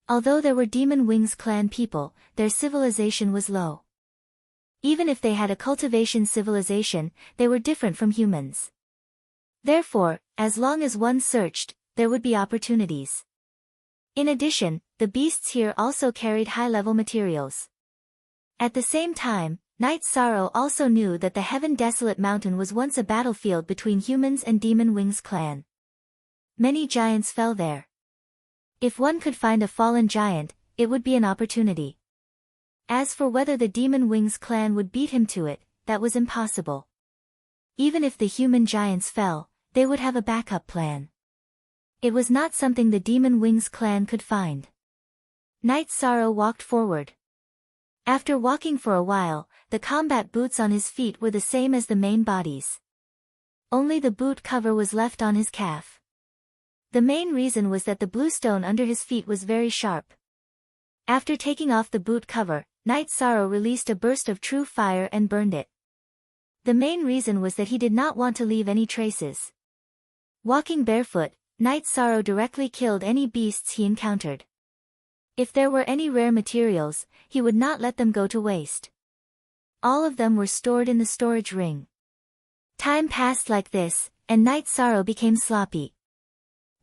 Although there were Demon Wings clan people, their civilization was low. Even if they had a cultivation civilization, they were different from humans. Therefore, as long as one searched, there would be opportunities. In addition, the beasts here also carried high-level materials. At the same time, Night Sorrow also knew that the Heaven Desolate Mountain was once a battlefield between humans and Demon Wings clan. Many giants fell there. If one could find a fallen giant, it would be an opportunity. As for whether the Demon Wings clan would beat him to it, that was impossible. Even if the human giants fell, they would have a backup plan. It was not something the Demon Wings clan could find. Night Sorrow walked forward. After walking for a while, the combat boots on his feet were the same as the main bodies. Only the boot cover was left on his calf. The main reason was that the blue stone under his feet was very sharp. After taking off the boot cover, Night Sorrow released a burst of true fire and burned it. The main reason was that he did not want to leave any traces. Walking barefoot, Night Sorrow directly killed any beasts he encountered. If there were any rare materials, he would not let them go to waste. All of them were stored in the storage ring. Time passed like this, and Night Sorrow became sloppy.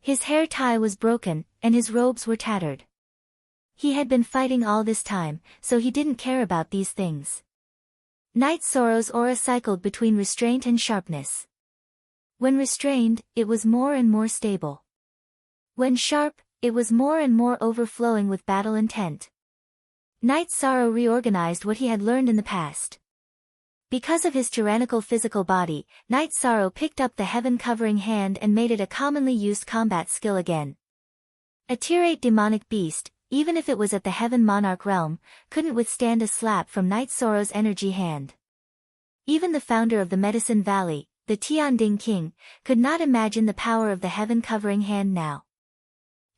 His hair tie was broken, and his robes were tattered. He had been fighting all this time, so he didn't care about these things. Night Sorrow's aura cycled between restraint and sharpness. When restrained, it was more and more stable. When sharp, it was more and more overflowing with battle intent. Night Sorrow reorganized what he had learned in the past. Because of his tyrannical physical body, Night Sorrow picked up the heaven-covering hand and made it a commonly used combat skill again. A tier-8 demonic beast, even if it was at the Heaven Monarch realm, couldn't withstand a slap from Night Sorrow's energy hand. Even the founder of the Medicine Valley, the Tianding King, could not imagine the power of the heaven-covering hand now.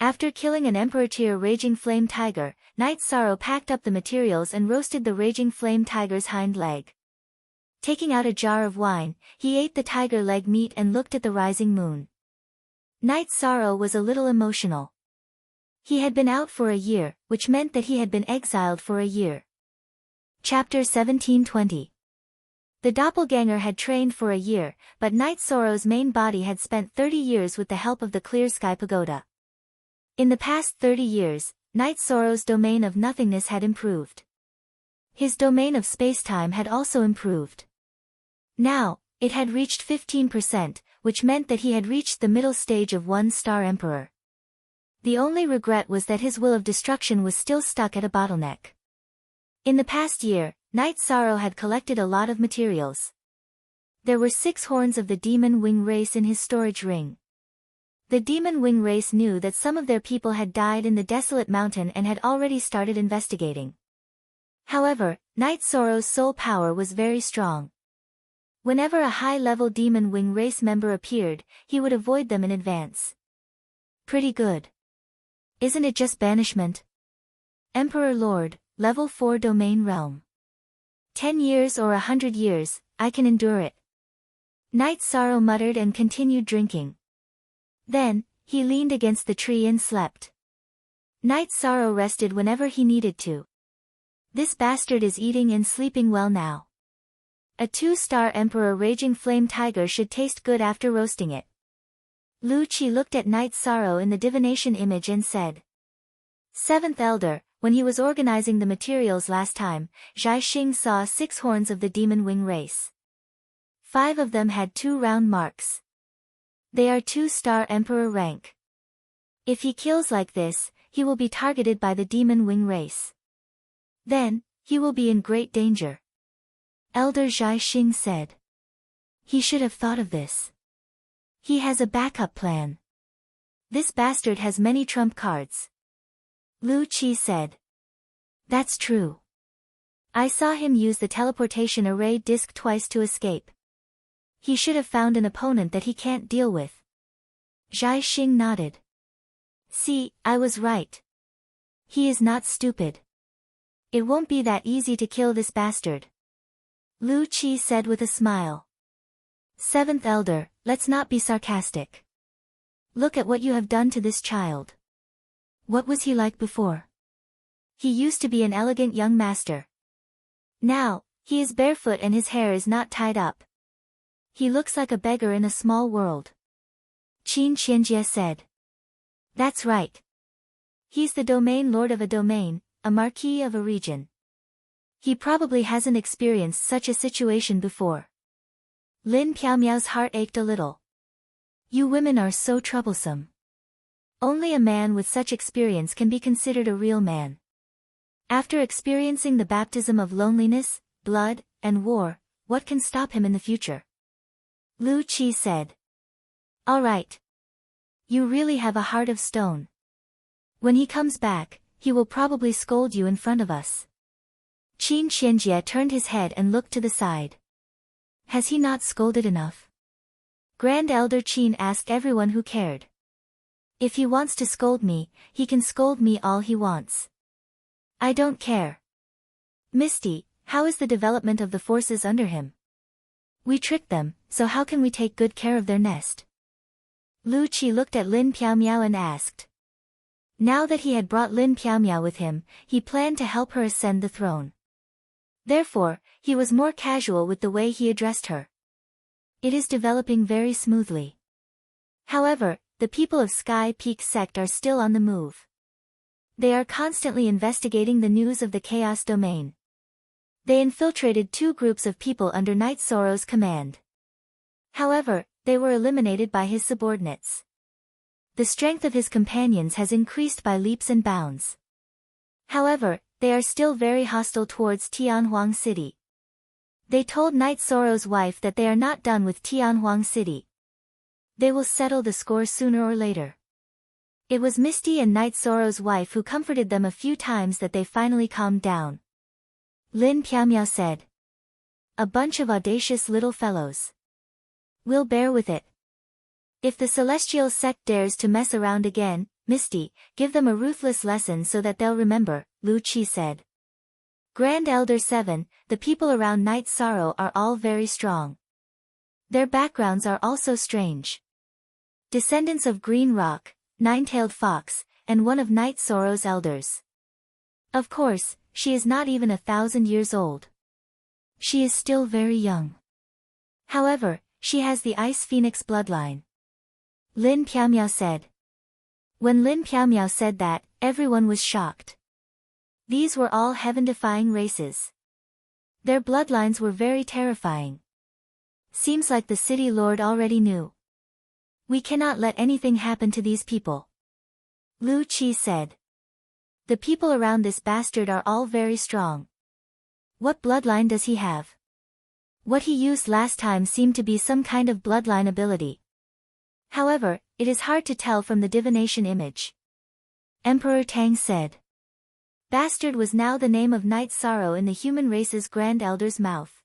After killing an Emperor tier Raging Flame Tiger, Night Sorrow packed up the materials and roasted the Raging Flame Tiger's hind leg. Taking out a jar of wine, he ate the tiger leg meat and looked at the rising moon. Night Sorrow was a little emotional. He had been out for a year, which meant that he had been exiled for a year. Chapter 1720. The doppelganger had trained for a year, but Night Sorrow's main body had spent 30 years with the help of the Clear Sky Pagoda. In the past 30 years, Night Sorrow's domain of nothingness had improved. His domain of spacetime had also improved. Now, it had reached 15%, which meant that he had reached the middle stage of one-star emperor. The only regret was that his will of destruction was still stuck at a bottleneck. In the past year, Night Sorrow had collected a lot of materials. There were 6 horns of the demon wing race in his storage ring. The demon wing race knew that some of their people had died in the desolate mountain and had already started investigating. However, Night Sorrow's soul power was very strong. Whenever a high-level demon wing race member appeared, he would avoid them in advance. Pretty good. Isn't it just banishment? Emperor Lord, level 4 domain realm. 10 years or 100 years, I can endure it. Night Sorrow muttered and continued drinking. Then, he leaned against the tree and slept. Night Sorrow rested whenever he needed to. This bastard is eating and sleeping well now. A 2-star Emperor Raging Flame Tiger should taste good after roasting it. Lu Qi looked at Night Sorrow in the divination image and said. 7th Elder, when he was organizing the materials last time, Zhai Xing saw 6 horns of the demon wing race. 5 of them had 2 round marks. They are 2-star Emperor rank. If he kills like this, he will be targeted by the demon wing race. Then, he will be in great danger. Elder Zhai Xing said. He should have thought of this. He has a backup plan. This bastard has many trump cards. Lu Qi said. That's true. I saw him use the teleportation array disc twice to escape. He should have found an opponent that he can't deal with. Zhai Xing nodded. See, I was right. He is not stupid. It won't be that easy to kill this bastard. Lu Qi said with a smile. 7th Elder, let's not be sarcastic. Look at what you have done to this child. What was he like before? He used to be an elegant young master. Now, he is barefoot and his hair is not tied up. He looks like a beggar in a small world. Qin Qianjie said. That's right. He's the domain lord of a domain, a marquis of a region. He probably hasn't experienced such a situation before. Lin Piaomiao's heart ached a little. You women are so troublesome. Only a man with such experience can be considered a real man. After experiencing the baptism of loneliness, blood, and war, what can stop him in the future? Lu Qi said. All right. You really have a heart of stone. When he comes back, he will probably scold you in front of us. Qin Qianjie turned his head and looked to the side. Has he not scolded enough? Grand Elder Qin asked everyone who cared. If he wants to scold me, he can scold me all he wants. I don't care. Misty, how is the development of the forces under him? We tricked them, so how can we take good care of their nest? Lu Qi looked at Lin Piaomiao and asked. Now that he had brought Lin Piaomiao with him, he planned to help her ascend the throne. Therefore, he was more casual with the way he addressed her. It is developing very smoothly. However, the people of Sky Peak sect are still on the move. They are constantly investigating the news of the Chaos Domain. They infiltrated 2 groups of people under Knight Zoro's command. However, they were eliminated by his subordinates. The strength of his companions has increased by leaps and bounds. However, they are still very hostile towards Tianhuang City. They told Knight Zoro's wife that they are not done with Tianhuang City. They will settle the score sooner or later. It was Misty and Knight Zoro's wife who comforted them a few times that they finally calmed down. Lin Piaomiao said. A bunch of audacious little fellows. We'll bear with it. If the Celestial Sect dares to mess around again, Misty, give them a ruthless lesson so that they'll remember, Lu Qi said. Grand Elder 7, the people around Knight Zoro are all very strong. Their backgrounds are also strange. Descendants of Green Rock, Nine-Tailed Fox, and one of Knight Zoro's elders. Of course, she is not even 1,000 years old. She is still very young. However, she has the Ice Phoenix bloodline. Lin Piaomiao said. When Lin Piaomiao said that, everyone was shocked. These were all heaven-defying races. Their bloodlines were very terrifying. Seems like the city lord already knew. We cannot let anything happen to these people. Lu Qi said. The people around this bastard are all very strong. What bloodline does he have? What he used last time seemed to be some kind of bloodline ability. However, it is hard to tell from the divination image. Emperor Tang said. Bastard was now the name of Knight Zoro in the human race's Grand Elder's mouth.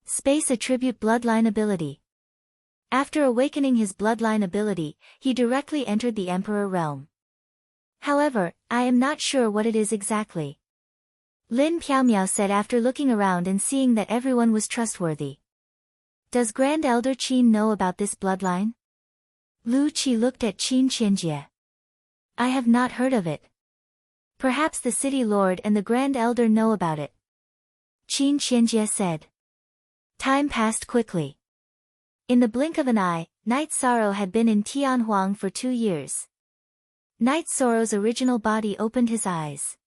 Space attribute bloodline ability. After awakening his bloodline ability, he directly entered the Emperor realm. However, I am not sure what it is exactly. Lin Piaomiao said after looking around and seeing that everyone was trustworthy. Does Grand Elder Qin know about this bloodline? Lu Qi looked at Qin Qianjie. I have not heard of it. Perhaps the city lord and the Grand Elder know about it. Qin Qianjie said. Time passed quickly. In the blink of an eye, Knight Zoro had been in Tianhuang for 2 years. Knight Zoro's original body opened his eyes.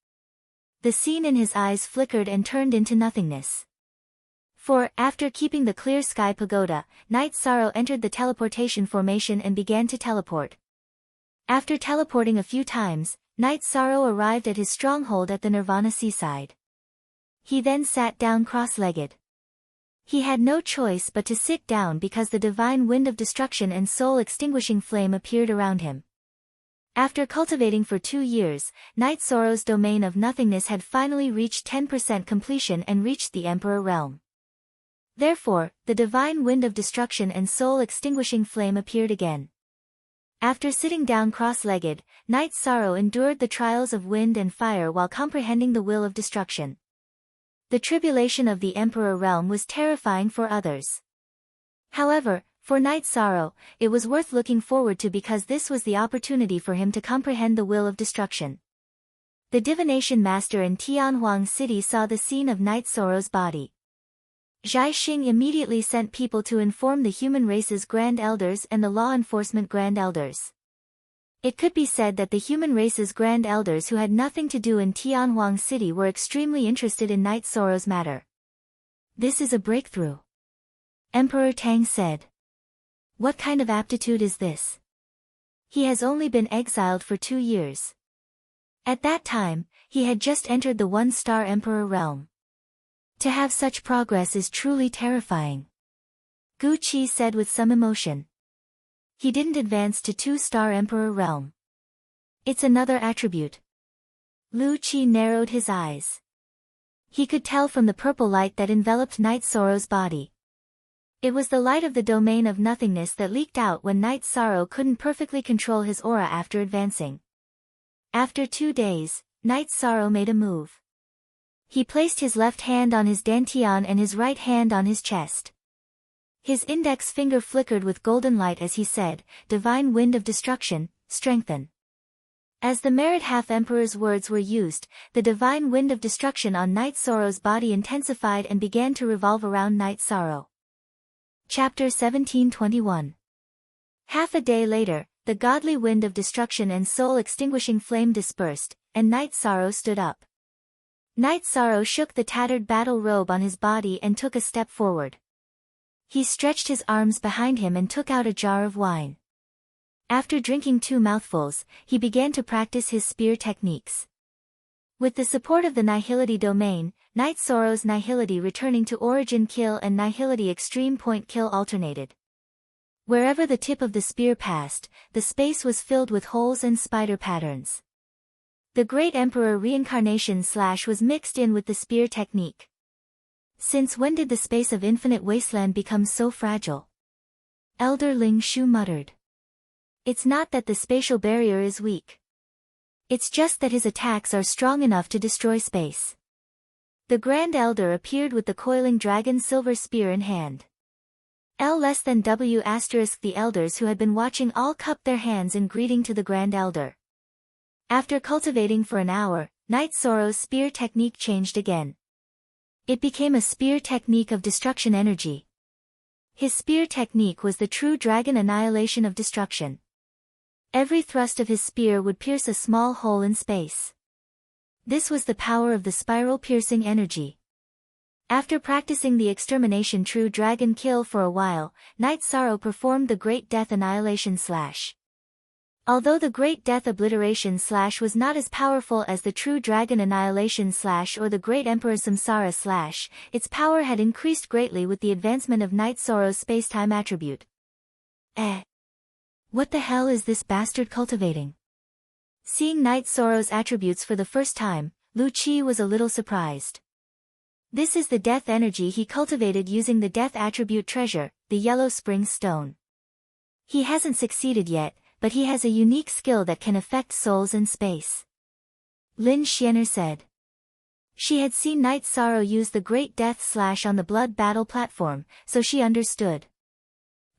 The scene in his eyes flickered and turned into nothingness. For, after keeping the clear sky pagoda, Knight Zoro entered the teleportation formation and began to teleport. After teleporting a few times, Knight Zoro arrived at his stronghold at the Nirvana seaside. He then sat down cross-legged. He had no choice but to sit down because the divine wind of destruction and soul-extinguishing flame appeared around him. After cultivating for 2 years, Knight Zoro's domain of nothingness had finally reached 10% completion and reached the Emperor realm. Therefore, the divine wind of destruction and soul-extinguishing flame appeared again. After sitting down cross-legged, Knight Zoro endured the trials of wind and fire while comprehending the will of destruction. The tribulation of the Emperor realm was terrifying for others. However, for Knight Zoro, it was worth looking forward to because this was the opportunity for him to comprehend the will of destruction. The divination master in Tianhuang City saw the scene of Knight Zoro's body. Zhai Xing immediately sent people to inform the human race's Grand Elders and the law enforcement Grand Elders. It could be said that the human race's Grand Elders who had nothing to do in Tianhuang City were extremely interested in Knight Zoro's matter. This is a breakthrough. Emperor Tang said. What kind of aptitude is this? He has only been exiled for 2 years. At that time, he had just entered the 1-star Emperor realm. To have such progress is truly terrifying. Gu Qi said with some emotion. He didn't advance to 2-star Emperor realm. It's another attribute. Lu Qi narrowed his eyes. He could tell from the purple light that enveloped Knight Zoro's body. It was the light of the domain of nothingness that leaked out when Knight Zoro couldn't perfectly control his aura after advancing. After 2 days, Knight Zoro made a move. He placed his left hand on his dantian and his right hand on his chest. His index finger flickered with golden light as he said, Divine wind of destruction, strengthen. As the Merit Half-Emperor's words were used, the divine wind of destruction on Night Sorrow's body intensified and began to revolve around Night Sorrow. Chapter 1721. Half a day later, the godly wind of destruction and soul-extinguishing flame dispersed, and Night Sorrow stood up. Night Sorrow shook the tattered battle robe on his body and took a step forward. He stretched his arms behind him and took out a jar of wine. After drinking 2 mouthfuls, he began to practice his spear techniques. With the support of the Nihility domain, Night Sorrow's Nihility returning to Origin Kill and Nihility Extreme Point Kill alternated. Wherever the tip of the spear passed, the space was filled with holes and spider patterns. The Great Emperor Reincarnation Slash was mixed in with the spear technique. Since when did the space of infinite wasteland become so fragile? Elder Ling Shu muttered. It's not that the spatial barrier is weak. It's just that his attacks are strong enough to destroy space. The Grand Elder appeared with the coiling dragon silver spear in hand. L=W*. The elders who had been watching all cupped their hands in greeting to the Grand Elder. After cultivating for an hour, Night Sorrow's spear technique changed again. It became a spear technique of destruction energy. His spear technique was the true dragon annihilation of destruction. Every thrust of his spear would pierce a small hole in space. This was the power of the spiral-piercing energy. After practicing the extermination true dragon kill for a while, Night Sorrow performed the Great Death Annihilation Slash. Although the Great Death Obliteration Slash was not as powerful as the True Dragon Annihilation Slash or the Great Emperor Samsara Slash, its power had increased greatly with the advancement of Night Sorrow's spacetime attribute. What the hell is this bastard cultivating? Seeing Night Sorrow's attributes for the first time, Lu Qi was a little surprised. This is the death energy he cultivated using the death attribute treasure, the Yellow Spring Stone. He hasn't succeeded yet, but he has a unique skill that can affect souls in space. Lin Xianer said. She had seen Night Sorrow use the Great Death Slash on the Blood Battle platform, so she understood.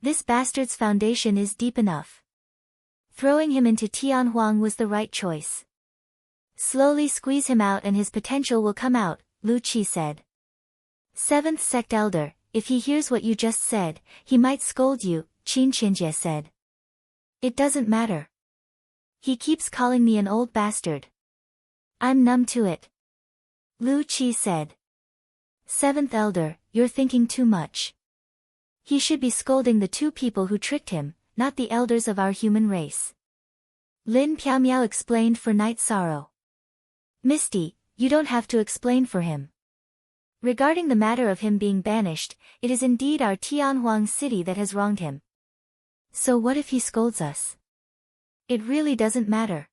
This bastard's foundation is deep enough. Throwing him into Tianhuang was the right choice. Slowly squeeze him out and his potential will come out, Lu Qi said. 7th Sect Elder, if he hears what you just said, he might scold you, Qin Qinjie said. It doesn't matter. He keeps calling me an old bastard. I'm numb to it. Lu Qi said. 7th Elder, you're thinking too much. He should be scolding the 2 people who tricked him, not the elders of our human race. Lin Piaomiao explained for Night Sorrow. Misty, you don't have to explain for him. Regarding the matter of him being banished, it is indeed our Tianhuang city that has wronged him. So what if he scolds us? It really doesn't matter.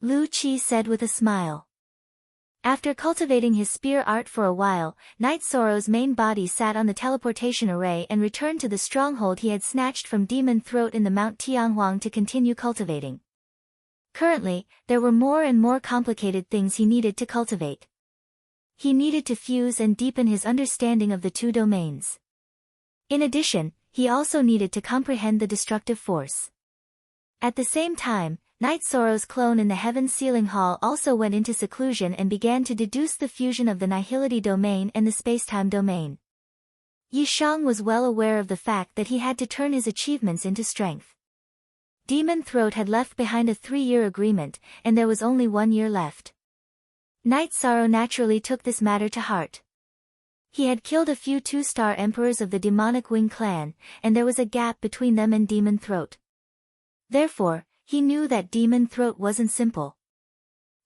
Lu Qi said with a smile. After cultivating his spear art for a while, Night Sorrow's main body sat on the teleportation array and returned to the stronghold he had snatched from Demon Throat in the Mount Tianhuang to continue cultivating. Currently, there were more and more complicated things he needed to cultivate. He needed to fuse and deepen his understanding of the 2 domains. In addition, he also needed to comprehend the destructive force. At the same time, Night Sorrow's clone in the Heaven Sealing Hall also went into seclusion and began to deduce the fusion of the Nihility domain and the spacetime domain. Yi Shang was well aware of the fact that he had to turn his achievements into strength. Demon Throat had left behind a 3-year agreement, and there was only 1 year left. Night Sorrow naturally took this matter to heart. He had killed a few 2-star emperors of the Demonic Wing clan, and there was a gap between them and Demon Throat. Therefore, he knew that Demon Throat wasn't simple.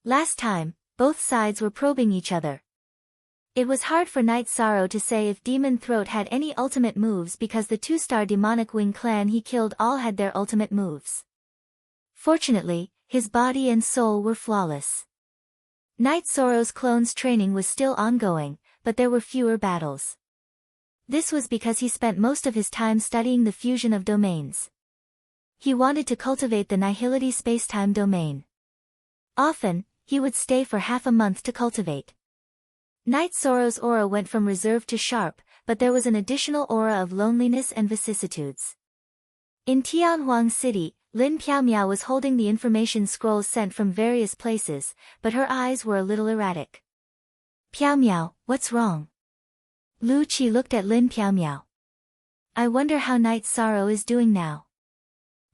Last time, both sides were probing each other. It was hard for Night Sorrow to say if Demon Throat had any ultimate moves because the 2-star Demonic Wing clan he killed all had their ultimate moves. Fortunately, his body and soul were flawless. Night Sorrow's clone's training was still ongoing, but there were fewer battles. This was because he spent most of his time studying the fusion of domains. He wanted to cultivate the Nihility spacetime domain. Often, he would stay for half a month to cultivate. Night Sorrow's aura went from reserved to sharp, but there was an additional aura of loneliness and vicissitudes. In Tianhuang City, Lin Piaomiao was holding the information scrolls sent from various places, but her eyes were a little erratic. Piaomiao, what's wrong? Lu Qi looked at Lin Piaomiao. I wonder how Knight Sorrow is doing now.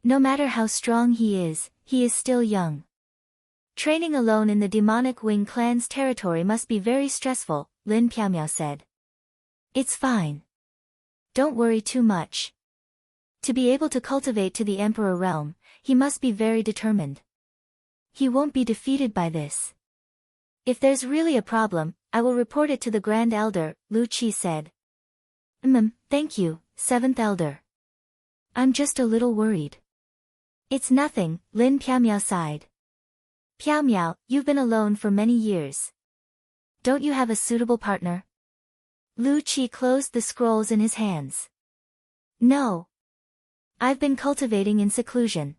No matter how strong he is still young. Training alone in the demonic Wing clan's territory must be very stressful, Lin Piaomiao said. It's fine. Don't worry too much. To be able to cultivate to the Emperor realm, he must be very determined. He won't be defeated by this. If there's really a problem, I will report it to the Grand Elder, Lu Qi said. Thank you, Seventh Elder. I'm just a little worried. It's nothing, Lin Piaomiao sighed. Piaomiao, you've been alone for many years. Don't you have a suitable partner? Lu Qi closed the scrolls in his hands. No. I've been cultivating in seclusion.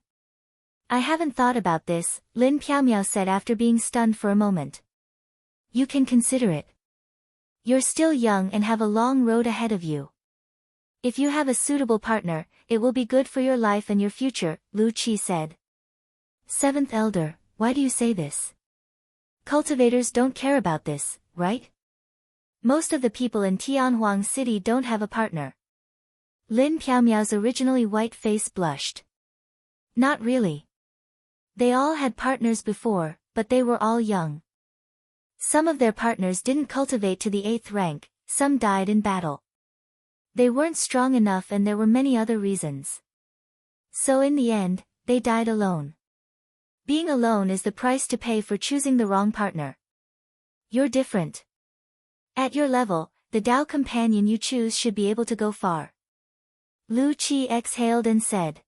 I haven't thought about this, Lin Piaomiao said after being stunned for a moment. You can consider it. You're still young and have a long road ahead of you. If you have a suitable partner, it will be good for your life and your future, Lu Qi said. Seventh Elder, why do you say this? Cultivators don't care about this, right? Most of the people in Tianhuang City don't have a partner. Lin Piaomiao's originally white face blushed. Not really. They all had partners before, but they were all young. Some of their partners didn't cultivate to the 8th rank, some died in battle. They weren't strong enough and there were many other reasons. So in the end, they died alone. Being alone is the price to pay for choosing the wrong partner. You're different. At your level, the Tao companion you choose should be able to go far. Lu Qi exhaled and said.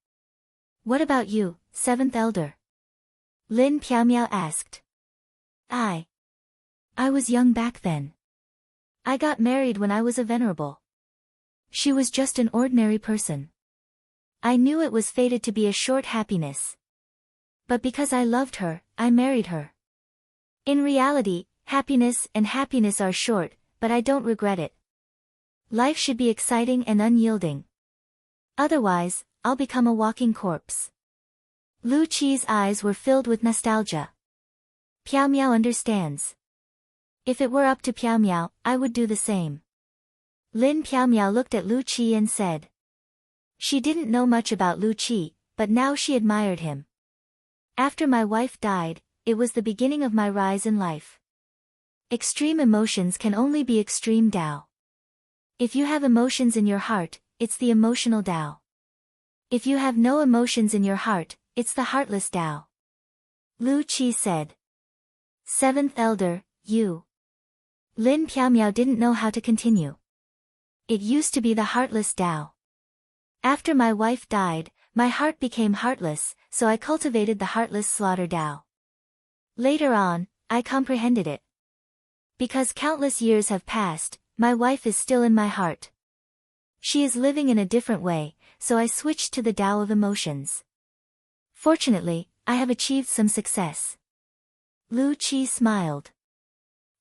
What about you, Seventh Elder? Lin Piaomiao asked. I was young back then. I got married when I was a venerable. She was just an ordinary person. I knew it was fated to be a short happiness. But because I loved her, I married her. In reality, happiness are short, but I don't regret it. Life should be exciting and unyielding. Otherwise, I'll become a walking corpse. Lu Qi's eyes were filled with nostalgia. Piaomiao understands. If it were up to Piaomiao, I would do the same. Lin Piaomiao looked at Lu Qi and said. She didn't know much about Lu Qi, but now she admired him. After my wife died, it was the beginning of my rise in life. Extreme emotions can only be extreme Tao. If you have emotions in your heart, it's the emotional Tao. If you have no emotions in your heart, it's the heartless Tao. Lu Qi said. Seventh Elder, you. Lin Piaomiao didn't know how to continue. It used to be the heartless Tao. After my wife died, my heart became heartless, so I cultivated the heartless slaughter Tao. Later on, I comprehended it. Because countless years have passed, my wife is still in my heart. She is living in a different way, so I switched to the Tao of emotions. Fortunately, I have achieved some success. Lu Qi smiled.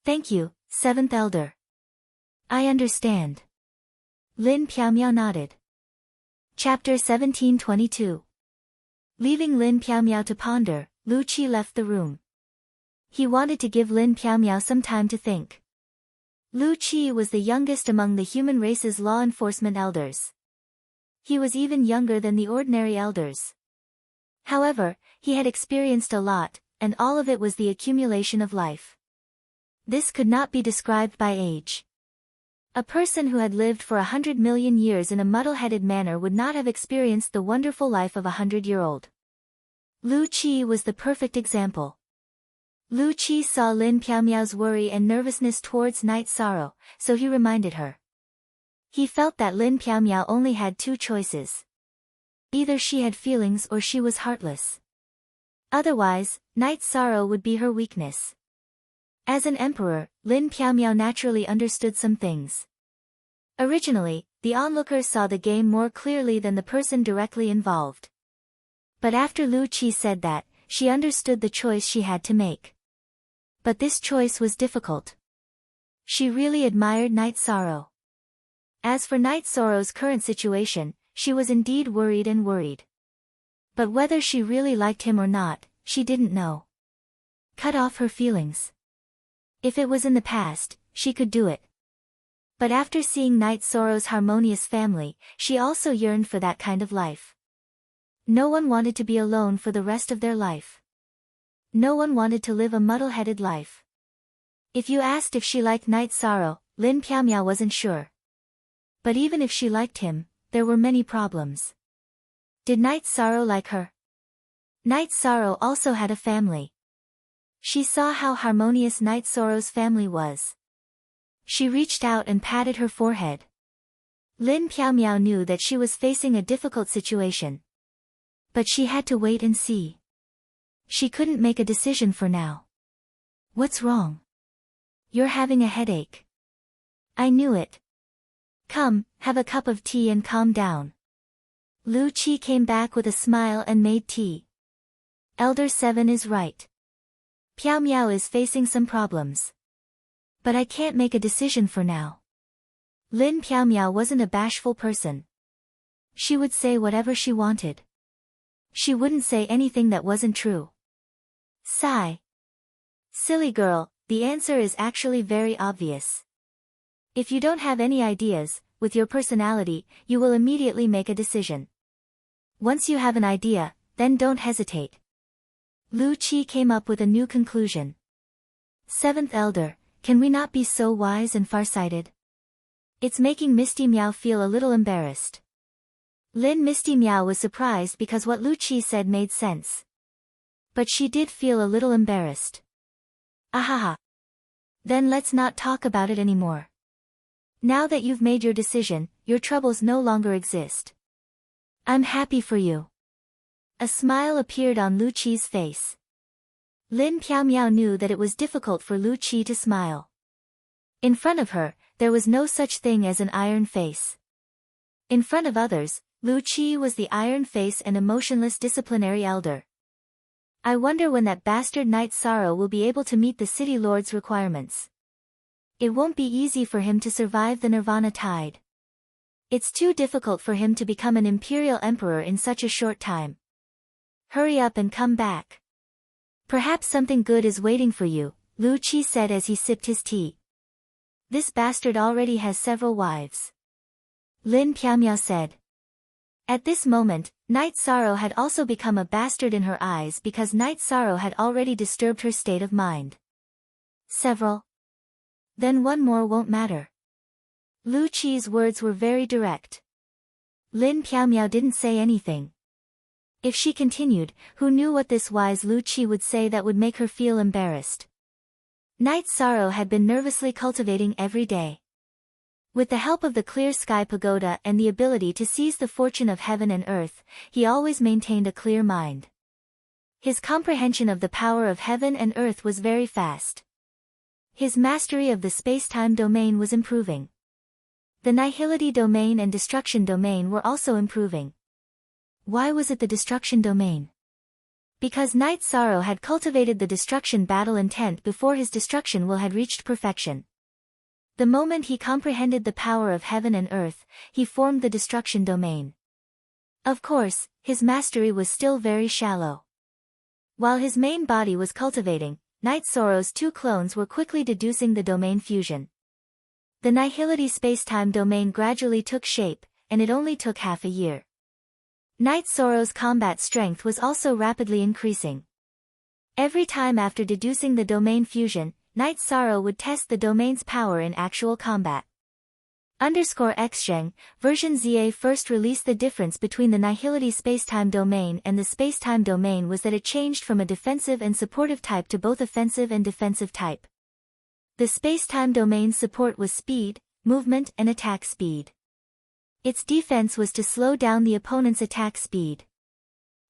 Thank you, Seventh Elder. I understand. Lin Piaomiao nodded. Chapter 1722. Leaving Lin Piaomiao to ponder, Lu Qi left the room. He wanted to give Lin Piaomiao some time to think. Lu Qi was the youngest among the human race's law enforcement elders. He was even younger than the ordinary elders. However, he had experienced a lot, and all of it was the accumulation of life. This could not be described by age. A person who had lived for 100 million years in a muddle-headed manner would not have experienced the wonderful life of a 100-year-old. Lu Qi was the perfect example. Lu Qi saw Lin Piaomiao's worry and nervousness towards Knight Sorrow, so he reminded her. He felt that Lin Piaomiao only had two choices. Either she had feelings or she was heartless. Otherwise, Knight Sorrow would be her weakness. As an emperor, Lin Piaomiao naturally understood some things. Originally, the onlookers saw the game more clearly than the person directly involved. But after Lu Qi said that, she understood the choice she had to make. But this choice was difficult. She really admired Knight Sorrow. As for Knight Sorrow's current situation, she was indeed worried. But whether she really liked him or not, she didn't know. Cut off her feelings. If it was in the past, she could do it. But after seeing Night Sorrow's harmonious family, she also yearned for that kind of life. No one wanted to be alone for the rest of their life. No one wanted to live a muddle-headed life. If you asked if she liked Night Sorrow, Lin Piaomiao wasn't sure. But even if she liked him, there were many problems. Did Night Sorrow like her? Night Sorrow also had a family. She saw how harmonious Night Sorrow's family was. She reached out and patted her forehead. Lin Piaomiao knew that she was facing a difficult situation. But she had to wait and see. She couldn't make a decision for now. What's wrong? You're having a headache. I knew it. Come, have a cup of tea and calm down. Lu Qi came back with a smile and made tea. Elder 7 is right. Piaomiao is facing some problems. But I can't make a decision for now. Lin Piaomiao wasn't a bashful person. She would say whatever she wanted. She wouldn't say anything that wasn't true. Sigh. Silly girl, the answer is actually very obvious. If you don't have any ideas, with your personality, you will immediately make a decision. Once you have an idea, then don't hesitate. Lu Qi came up with a new conclusion. Seventh Elder, can we not be so wise and farsighted? It's making Misty Meow feel a little embarrassed. Lin Misty Meow was surprised because what Lu Qi said made sense. But she did feel a little embarrassed. Ahaha. Then let's not talk about it anymore. Now that you've made your decision, your troubles no longer exist. I'm happy for you. A smile appeared on Lu Qi's face. Lin Piaomiao knew that it was difficult for Lu Qi to smile. In front of her, there was no such thing as an iron face. In front of others, Lu Qi was the iron face and emotionless disciplinary elder. I wonder when that bastard Night Sorrow will be able to meet the city lord's requirements. It won't be easy for him to survive the Nirvana tide. It's too difficult for him to become an imperial emperor in such a short time. Hurry up and come back. Perhaps something good is waiting for you, Lu Qi said as he sipped his tea. This bastard already has several wives. Lin Piaomiao said. At this moment, Night Sorrow had also become a bastard in her eyes because Night Sorrow had already disturbed her state of mind. Several? Then one more won't matter. Lu Qi's words were very direct. Lin Piaomiao didn't say anything. If she continued, who knew what this wise Lu Qi would say that would make her feel embarrassed. Night Sorrow had been nervously cultivating every day. With the help of the clear sky pagoda and the ability to seize the fortune of heaven and earth, he always maintained a clear mind. His comprehension of the power of heaven and earth was very fast. His mastery of the space-time domain was improving. The nihility domain and destruction domain were also improving. Why was it the destruction domain? Because Night Sorrow had cultivated the destruction battle intent before his destruction will had reached perfection. The moment he comprehended the power of heaven and earth, he formed the destruction domain. Of course, his mastery was still very shallow. While his main body was cultivating, Night Sorrow's two clones were quickly deducing the domain fusion. The nihility spacetime domain gradually took shape, and it only took half a year. Night Sorrow's combat strength was also rapidly increasing. Every time after deducing the domain fusion, Night Sorrow would test the domain's power in actual combat. _Xsheng, version ZA first released the difference between the nihility spacetime domain and the spacetime domain was that it changed from a defensive and supportive type to both offensive and defensive type. The spacetime domain's support was speed, movement and attack speed. Its defense was to slow down the opponent's attack speed.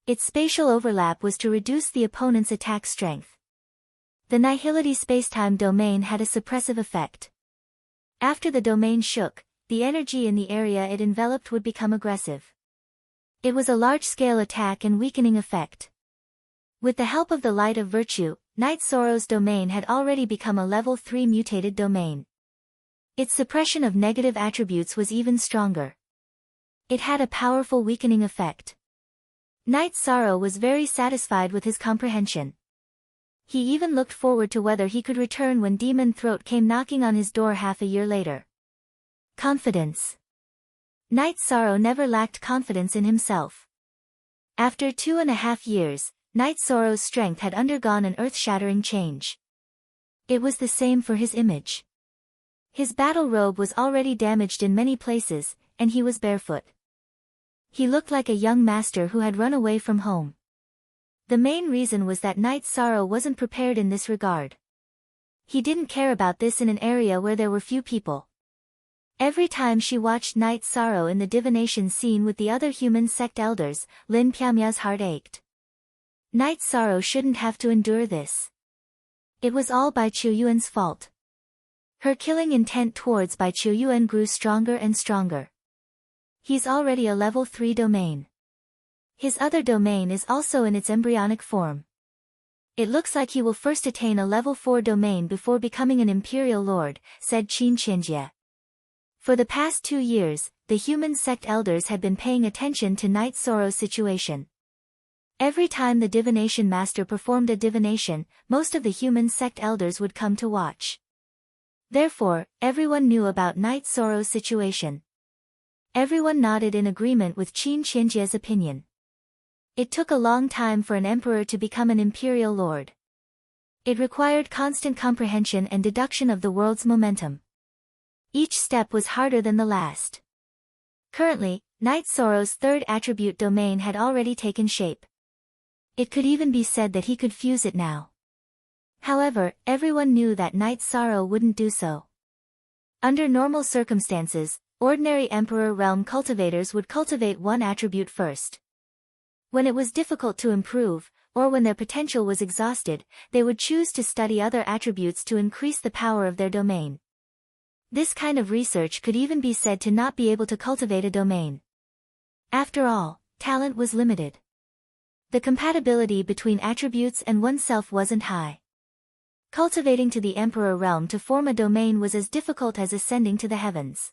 Its spatial overlap was to reduce the opponent's attack strength. The nihility spacetime domain had a suppressive effect. After the domain shook, the energy in the area it enveloped would become aggressive. It was a large-scale attack and weakening effect. With the help of the light of virtue, Night Sorrow's domain had already become a level 3 mutated domain. Its suppression of negative attributes was even stronger. It had a powerful weakening effect. Night Sorrow was very satisfied with his comprehension. He even looked forward to whether he could return when Demon Throat came knocking on his door half a year later. Confidence. Night Sorrow never lacked confidence in himself. After 2.5 years, Night Sorrow's strength had undergone an earth-shattering change. It was the same for his image. His battle robe was already damaged in many places, and he was barefoot. He looked like a young master who had run away from home. The main reason was that Night Sorrow wasn't prepared in this regard. He didn't care about this in an area where there were few people. Every time she watched Night Sorrow in the divination scene with the other human sect elders, Lin Piamia's heart ached. Night Sorrow shouldn't have to endure this. It was all Bai Qiuyuan's fault. Her killing intent towards Bai Qiuyuan grew stronger and stronger. He's already a level 3 domain. His other domain is also in its embryonic form. It looks like he will first attain a level 4 domain before becoming an imperial lord, said Qin Qianjie. For the past 2 years, the human sect elders had been paying attention to Night Sorrow's situation. Every time the divination master performed a divination, most of the human sect elders would come to watch. Therefore, everyone knew about Night Sorrow's situation. Everyone nodded in agreement with Qin Qianjie's opinion. It took a long time for an emperor to become an imperial lord. It required constant comprehension and deduction of the world's momentum. Each step was harder than the last. Currently, Night Sorrow's third attribute domain had already taken shape. It could even be said that he could fuse it now. However, everyone knew that Night Sorrow wouldn't do so. Under normal circumstances, ordinary Emperor Realm cultivators would cultivate one attribute first. When it was difficult to improve, or when their potential was exhausted, they would choose to study other attributes to increase the power of their domain. This kind of research could even be said to not be able to cultivate a domain. After all, talent was limited. The compatibility between attributes and oneself wasn't high. Cultivating to the Emperor Realm to form a domain was as difficult as ascending to the heavens.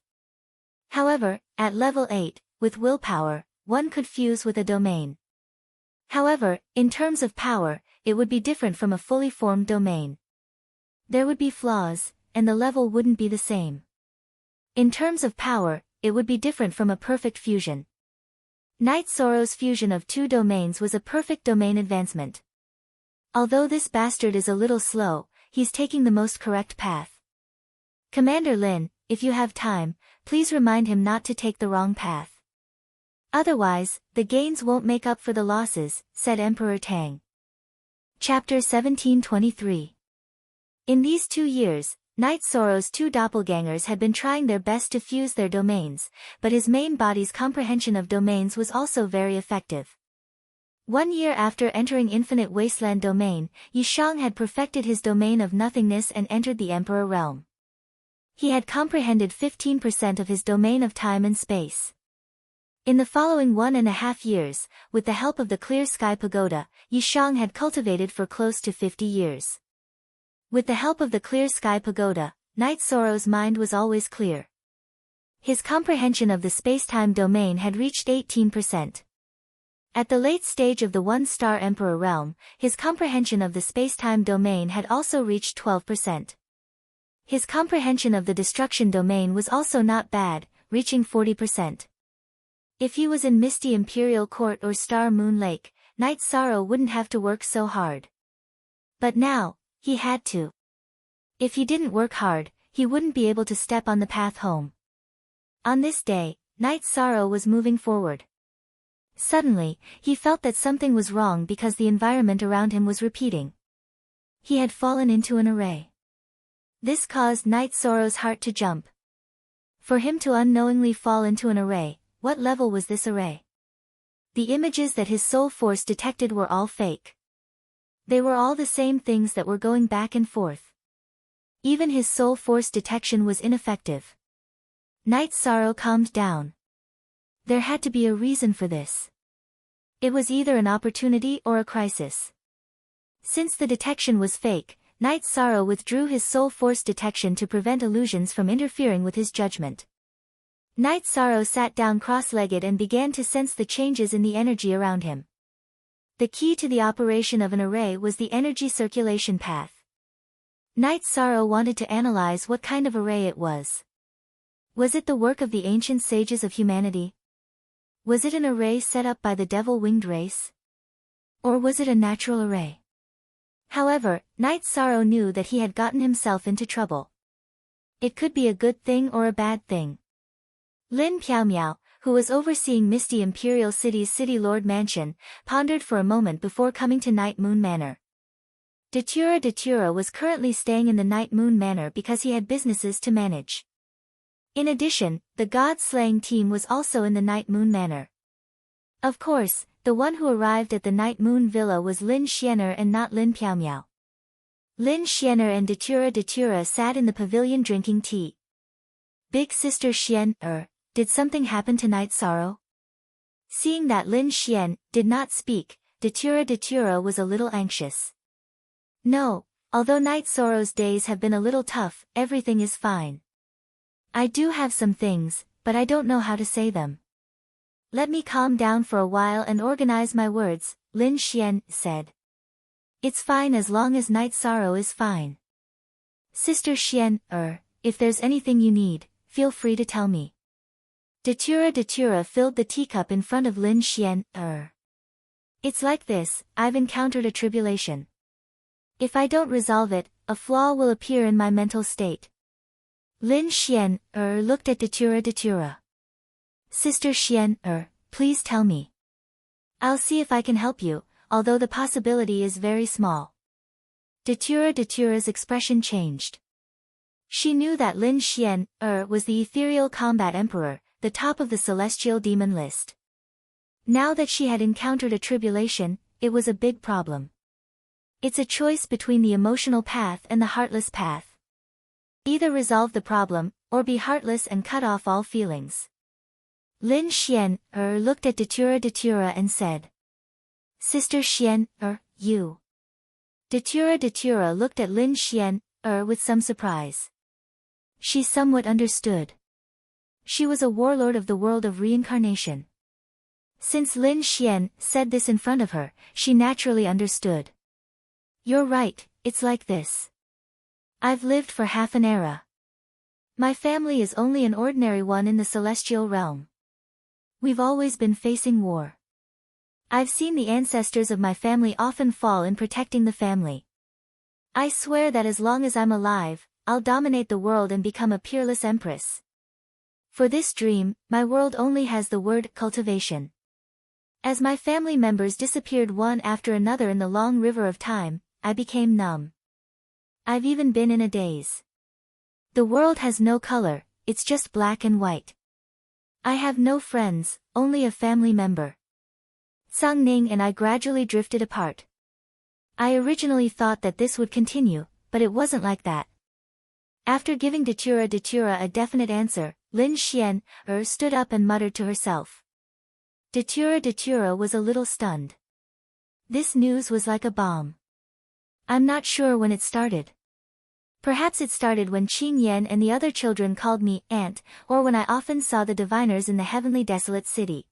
However, at level 8, with willpower, one could fuse with a domain. However, in terms of power, it would be different from a fully formed domain. There would be flaws, and the level wouldn't be the same. In terms of power, it would be different from a perfect fusion. Night Sorrow's fusion of 2 domains was a perfect domain advancement. Although this bastard is a little slow, he's taking the most correct path. Commander Lin, if you have time, please remind him not to take the wrong path. Otherwise, the gains won't make up for the losses, said Emperor Tang. Chapter 1723. In these 2 years, Night Sorrow's 2 doppelgangers had been trying their best to fuse their domains, but his main body's comprehension of domains was also very effective. 1 year after entering Infinite Wasteland domain, Yishang had perfected his domain of nothingness and entered the Emperor Realm. He had comprehended 15% of his domain of time and space. In the following 1.5 years, with the help of the Clear Sky Pagoda, Yishang had cultivated for close to 50 years. With the help of the Clear Sky Pagoda, Night Sorrow's mind was always clear. His comprehension of the space-time domain had reached 18%. At the late stage of the 1-star Emperor Realm, his comprehension of the space-time domain had also reached 12%. His comprehension of the destruction domain was also not bad, reaching 40%. If he was in Misty Imperial Court or Star Moon Lake, Night Sorrow wouldn't have to work so hard. But now, he had to. If he didn't work hard, he wouldn't be able to step on the path home. On this day, Night Sorrow was moving forward. Suddenly, he felt that something was wrong because the environment around him was repeating. He had fallen into an array. This caused Night Sorrow's heart to jump. For him to unknowingly fall into an array, what level was this array? The images that his soul force detected were all fake. They were all the same things that were going back and forth. Even his soul force detection was ineffective. Night Sorrow calmed down. There had to be a reason for this. It was either an opportunity or a crisis. Since the detection was fake, Night Sorrow withdrew his soul force detection to prevent illusions from interfering with his judgment. Night Sorrow sat down cross-legged and began to sense the changes in the energy around him. The key to the operation of an array was the energy circulation path. Night Sorrow wanted to analyze what kind of array it was. Was it the work of the ancient sages of humanity? Was it an array set up by the devil-winged race? Or was it a natural array? However, Night Sorrow knew that he had gotten himself into trouble. It could be a good thing or a bad thing. Lin Piaomiao, who was overseeing Misty Imperial City's City Lord Mansion, pondered for a moment before coming to Night Moon Manor. Datura was currently staying in the Night Moon Manor because he had businesses to manage. In addition, the god-slaying team was also in the Night Moon Manor. Of course, the one who arrived at the Night Moon Villa was Lin Xian'er and not Lin Piaomiao. Lin Xian'er and Datura sat in the pavilion drinking tea. Big sister Xian'er, did something happen to Night Sorrow? Seeing that Lin Xian did not speak, Datura was a little anxious. No, although Night Sorrow's days have been a little tough, everything is fine. I do have some things, but I don't know how to say them. Let me calm down for a while and organize my words, Lin Xian said. It's fine as long as Night Sorrow is fine. Sister Xian'er, if there's anything you need, feel free to tell me. Datura filled the teacup in front of Lin Xian'er. It's like this, I've encountered a tribulation. If I don't resolve it, a flaw will appear in my mental state. Lin Xian'er looked at Datura. Sister Xian'er, please tell me. I'll see if I can help you, although the possibility is very small. Datura's expression changed. She knew that Lin Xian'er was the ethereal combat emperor, the top of the celestial demon list. Now that she had encountered a tribulation, it was a big problem. It's a choice between the emotional path and the heartless path. Either resolve the problem, or be heartless and cut off all feelings. Lin Xian'er looked at Datura and said. Sister Xian'er, you. Datura looked at Lin Xian'er with some surprise. She somewhat understood. She was a warlord of the world of reincarnation. Since Lin Xian said this in front of her, she naturally understood. You're right, it's like this. I've lived for half an era. My family is only an ordinary one in the celestial realm. We've always been facing war. I've seen the ancestors of my family often fall in protecting the family. I swear that as long as I'm alive, I'll dominate the world and become a peerless empress. For this dream, my world only has the word cultivation. As my family members disappeared one after another in the long river of time, I became numb. I've even been in a daze. The world has no color, it's just black and white. I have no friends, only a family member. Sang Ning and I gradually drifted apart. I originally thought that this would continue, but it wasn't like that. After giving Datura a definite answer, Lin Xian'er stood up and muttered to herself. Datura was a little stunned. This news was like a bomb. I'm not sure when it started. Perhaps it started when Qing Yan and the other children called me aunt, or when I often saw the diviners in the heavenly desolate city.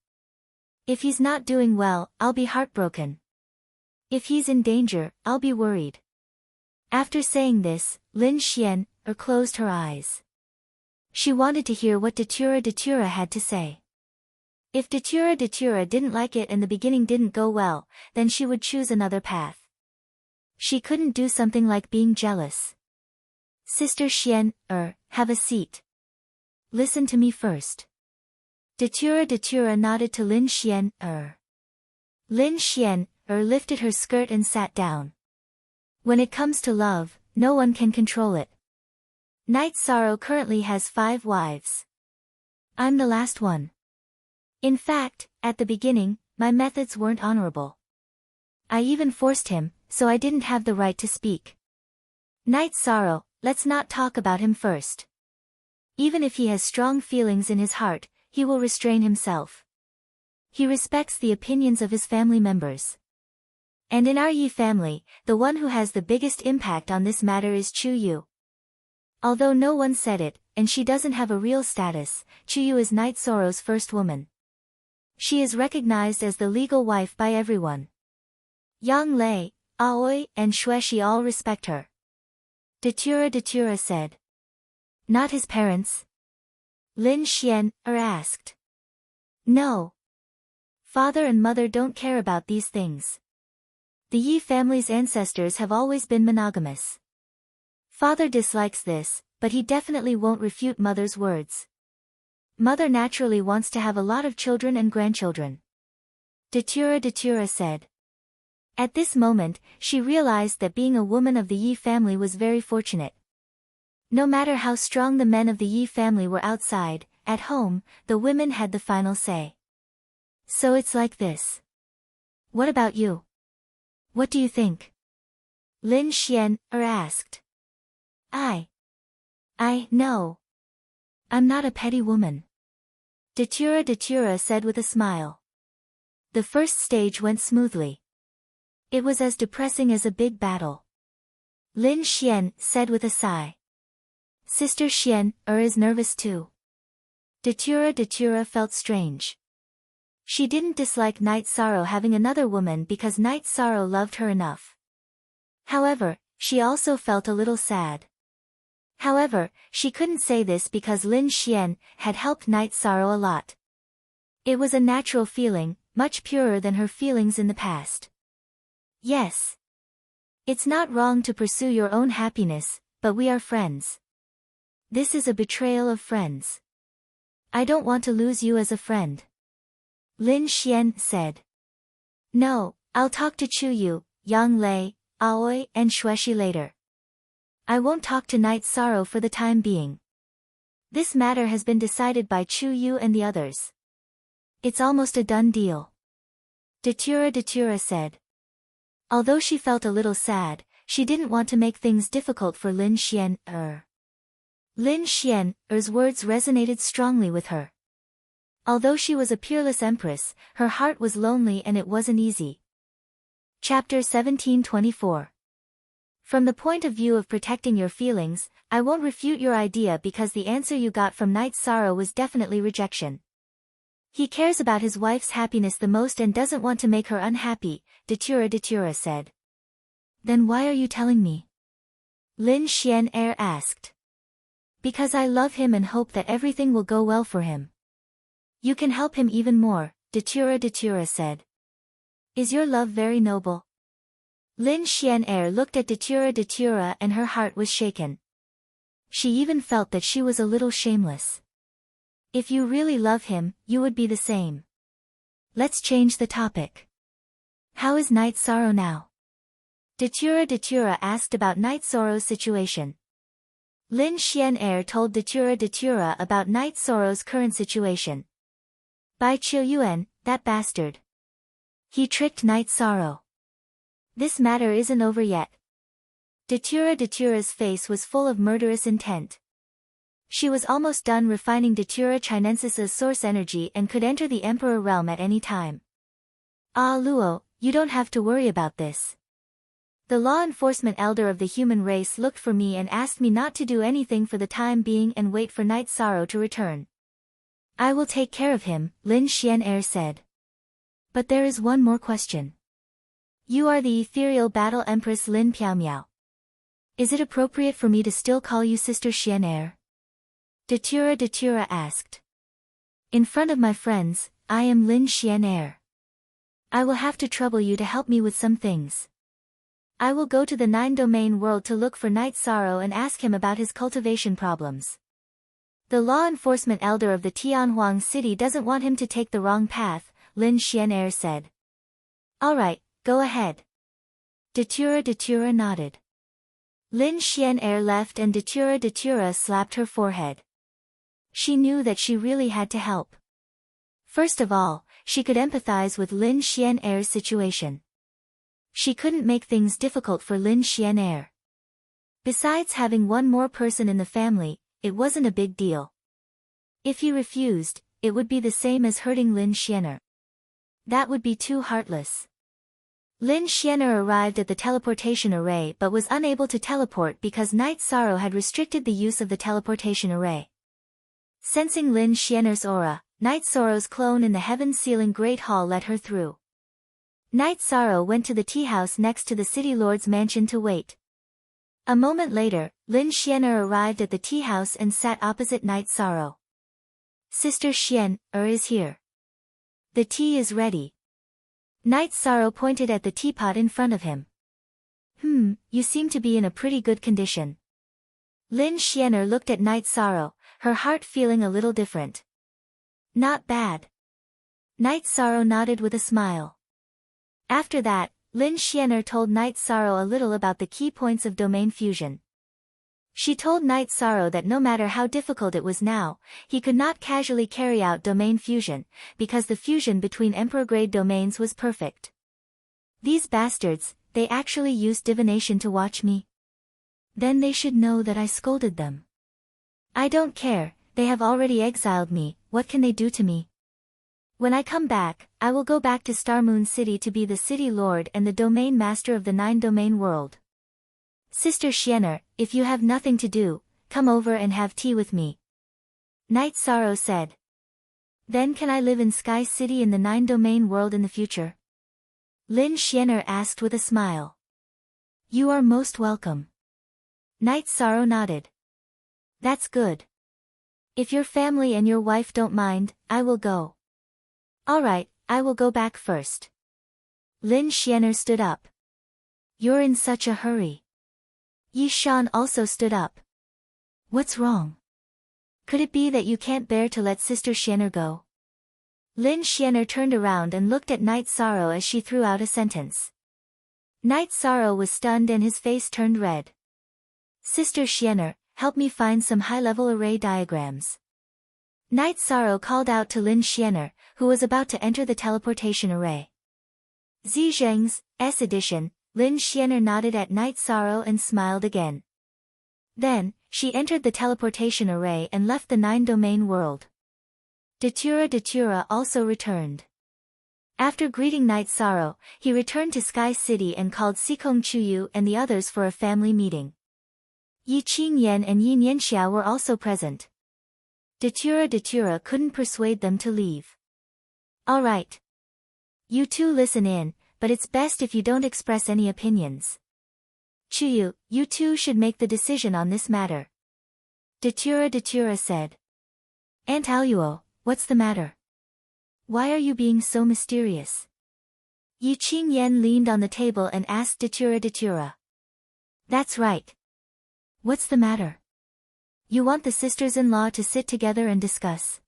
If he's not doing well, I'll be heartbroken. If he's in danger, I'll be worried. After saying this, Lin Xian'er closed her eyes. She wanted to hear what Datura had to say. If Datura didn't like it and the beginning didn't go well, then she would choose another path. She couldn't do something like being jealous. Sister Xian'er, have a seat. Listen to me first. Datura nodded to Lin Xian'er. Lin Xian'er lifted her skirt and sat down. When it comes to love, no one can control it. Night Sorrow currently has 5 wives. I'm the last one. In fact, at the beginning, my methods weren't honorable. I even forced him, so I didn't have the right to speak. Night Sorrow, let's not talk about him first. Even if he has strong feelings in his heart, he will restrain himself. He respects the opinions of his family members. And in our Yi family, the one who has the biggest impact on this matter is Chu Yu. Although no one said it, and she doesn't have a real status, Chu Yu is Night Sorrow's first woman. She is recognized as the legal wife by everyone. Yang Lei, Aoi, and Xueshi all respect her. Datura said. Not his parents? Lin Xian asked. No. Father and mother don't care about these things. The Yi family's ancestors have always been monogamous. Father dislikes this, but he definitely won't refute mother's words. Mother naturally wants to have a lot of children and grandchildren. Datura said. At this moment, she realized that being a woman of the Yi family was very fortunate. No matter how strong the men of the Yi family were outside, at home, the women had the final say. So it's like this. What about you? What do you think? Lin Xian asked. No. I'm not a petty woman. Datura said with a smile. The first stage went smoothly. It was as depressing as a big battle. Lin Xian said with a sigh. Sister Xian is nervous too. Datura felt strange. She didn't dislike Night Sorrow having another woman because Night Sorrow loved her enough. However, she also felt a little sad. However, she couldn't say this because Lin Xian had helped Night Sorrow a lot. It was a natural feeling, much purer than her feelings in the past. Yes. It's not wrong to pursue your own happiness, but we are friends. This is a betrayal of friends. I don't want to lose you as a friend. Lin Xian said. No, I'll talk to Chuyu, Yang Lei, Aoi, and Xueshi later. I won't talk to Night Sorrow for the time being. This matter has been decided by Chuyu and the others. It's almost a done deal. Datura said. Although she felt a little sad, she didn't want to make things difficult for Lin Xian. Lin Xian's words resonated strongly with her. Although she was a peerless empress, her heart was lonely and it wasn't easy. Chapter 1724. From the point of view of protecting your feelings, I won't refute your idea because the answer you got from Night Sorrow was definitely rejection. He cares about his wife's happiness the most and doesn't want to make her unhappy, Datura said. Then why are you telling me? Lin Xian asked. Because I love him and hope that everything will go well for him. You can help him even more, Datura said. Is your love very noble? Lin Xian looked at Datura and her heart was shaken. She even felt that she was a little shameless. If you really love him, you would be the same. Let's change the topic. How is Night Sorrow now? Datura asked about Night Sorrow's situation. Lin Xian told Datura about Night Sorrow's current situation. By Qiuyuan, that bastard. He tricked Night Sorrow. This matter isn't over yet. Datura's face was full of murderous intent. She was almost done refining Datura Chinensis's source energy and could enter the Emperor realm at any time. Luo, you don't have to worry about this. The law enforcement elder of the human race looked for me and asked me not to do anything for the time being and wait for Night Sorrow to return. I will take care of him, Lin Xian said. But there is one more question. You are the ethereal battle empress Lin Piaomiao. Is it appropriate for me to still call you Sister Xian? Datura asked. In front of my friends, I am Lin Xian. I will have to trouble you to help me with some things. I will go to the 9-domain world to look for Night Sorrow and ask him about his cultivation problems. The law enforcement elder of the Tianhuang city doesn't want him to take the wrong path, Lin Xian said. Alright, go ahead. Datura nodded. Lin Xian left and Datura slapped her forehead. She knew that she really had to help. First of all, she could empathize with Lin Xian's situation. She couldn't make things difficult for Lin Xian. Besides having one more person in the family, it wasn't a big deal. If he refused, it would be the same as hurting Lin Xian. That would be too heartless. Lin Xian arrived at the teleportation array but was unable to teleport because Night Sorrow had restricted the use of the teleportation array. Sensing Lin Xian's aura, Night Sorrow's clone in the heaven-sealing Great Hall let her through. Night Sorrow went to the tea house next to the city lord's mansion to wait. A moment later, Lin Xianer arrived at the tea house and sat opposite Night Sorrow. Sister Xian, is here. The tea is ready. Night Sorrow pointed at the teapot in front of him. You seem to be in a pretty good condition. Lin Xianer looked at Night Sorrow, her heart feeling a little different. Not bad. Night Sorrow nodded with a smile. After that, Lin Xianer told Night Sorrow a little about the key points of domain fusion. She told Night Sorrow that no matter how difficult it was now, he could not casually carry out domain fusion, because the fusion between Emperor-grade domains was perfect. These bastards, they actually used divination to watch me. Then they should know that I scolded them. I don't care, they have already exiled me, what can they do to me? When I come back, I will go back to Star Moon City to be the city lord and the domain master of the 9-domain world. Sister Xianer, if you have nothing to do, come over and have tea with me. Night Sorrow said. Then can I live in Sky City in the 9-domain world in the future? Lin Xianer asked with a smile. You are most welcome. Night Sorrow nodded. That's good. If your family and your wife don't mind, I will go. Alright, I will go back first. Lin Xianer stood up. You're in such a hurry. Yi Shan also stood up. What's wrong? Could it be that you can't bear to let Sister Xianer go? Lin Xianer turned around and looked at Night Sorrow as she threw out a sentence. Night Sorrow was stunned and his face turned red. Sister Xianer, help me find some high-level array diagrams. Night Sorrow called out to Lin Xianer, who was about to enter the teleportation array. Zheng's S edition, Lin Xianer nodded at Night Sorrow and smiled again. Then, she entered the teleportation array and left the 9-domain world. Datura also returned. After greeting Night Sorrow, he returned to Sky City and called Sikong Chuyu and the others for a family meeting. Yi Qingyan and Yi Nianxiao were also present. Datura couldn't persuade them to leave. Alright. You two listen in, but it's best if you don't express any opinions. Chuyu, you two should make the decision on this matter. Datura said. Aunt Aluo, what's the matter? Why are you being so mysterious? Yi Qingyan leaned on the table and asked Datura. That's right. What's the matter? You want the sisters-in-law to sit together and discuss?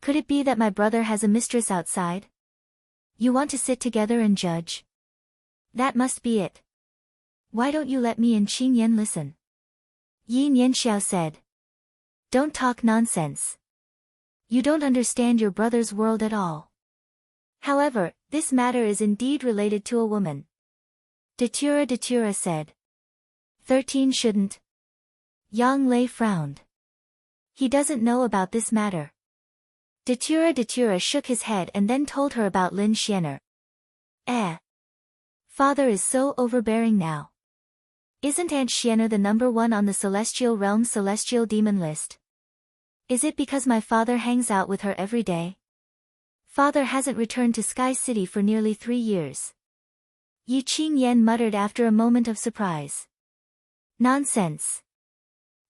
Could it be that my brother has a mistress outside? You want to sit together and judge? That must be it. Why don't you let me and Qingyan listen? Yi Nianxiao said. Don't talk nonsense. You don't understand your brother's world at all. However, this matter is indeed related to a woman. Datura said. 13 shouldn't. Yang Lei frowned. He doesn't know about this matter. Datura shook his head and then told her about Lin Xianer. Father is so overbearing now. Isn't Aunt Xianer the number 1 on the Celestial Realm's Celestial Demon list? Is it because my father hangs out with her every day? Father hasn't returned to Sky City for nearly 3 years. Yi Qingyan muttered after a moment of surprise. Nonsense.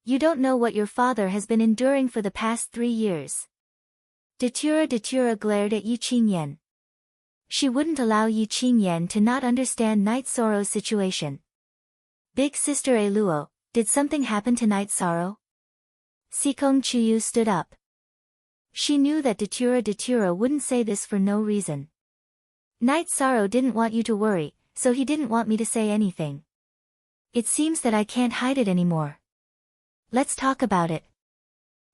You don't know what your father has been enduring for the past 3 years. Datura glared at Yi Qingyan. She wouldn't allow Yi Qingyan to not understand Night Sorrow's situation. Big Sister Aluo, did something happen to Night Sorrow? Sikong Chuyu stood up. She knew that Datura wouldn't say this for no reason. Night Sorrow didn't want you to worry, so he didn't want me to say anything. It seems that I can't hide it anymore. Let's talk about it.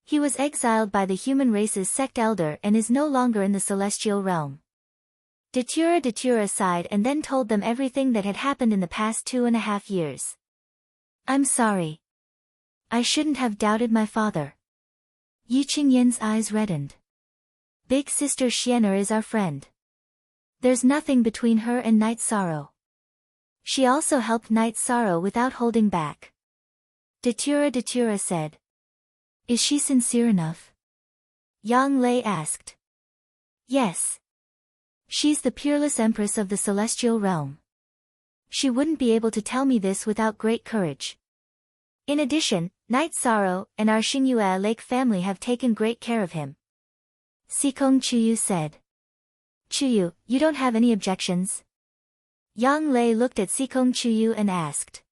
He was exiled by the human race's sect elder and is no longer in the celestial realm. Datura sighed and then told them everything that had happened in the past 2.5 years. I'm sorry. I shouldn't have doubted my father. Yi Qingyan's eyes reddened. Big Sister Xianer is our friend. There's nothing between her and Night Sorrow. She also helped Night Sorrow without holding back. Datura said. Is she sincere enough? Yang Lei asked. Yes. She's the peerless empress of the celestial realm. She wouldn't be able to tell me this without great courage. In addition, Knight Sorrow and our Xingyue Lake family have taken great care of him. Sikong Chuyu said. Chuyu, you don't have any objections? Yang Lei looked at Sikong Chuyu and asked.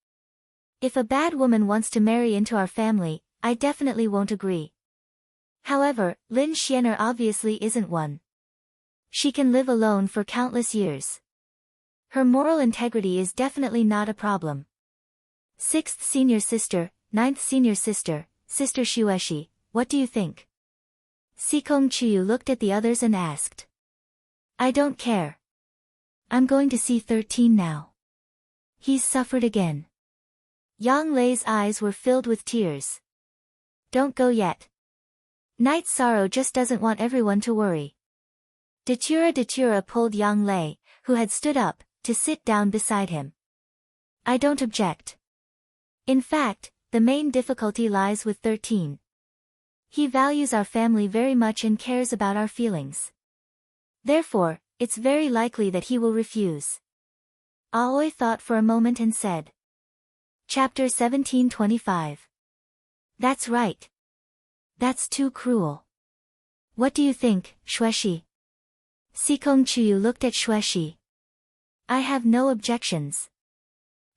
If a bad woman wants to marry into our family, I definitely won't agree. However, Lin Xianer obviously isn't one. She can live alone for countless years. Her moral integrity is definitely not a problem. 6th senior sister, 9th senior sister, Sister Shueshi, what do you think? Sikong Chuyu looked at the others and asked. I don't care. I'm going to see 13 now. He's suffered again. Yang Lei's eyes were filled with tears. Don't go yet. Knight Sorrow just doesn't want everyone to worry. Datura pulled Yang Lei, who had stood up, to sit down beside him. I don't object. In fact, the main difficulty lies with 13. He values our family very much and cares about our feelings. Therefore, it's very likely that he will refuse. Aoi thought for a moment and said. Chapter 1725. That's right. That's too cruel. What do you think, Shueshi? Sikong Chuyu looked at Shueshi. I have no objections.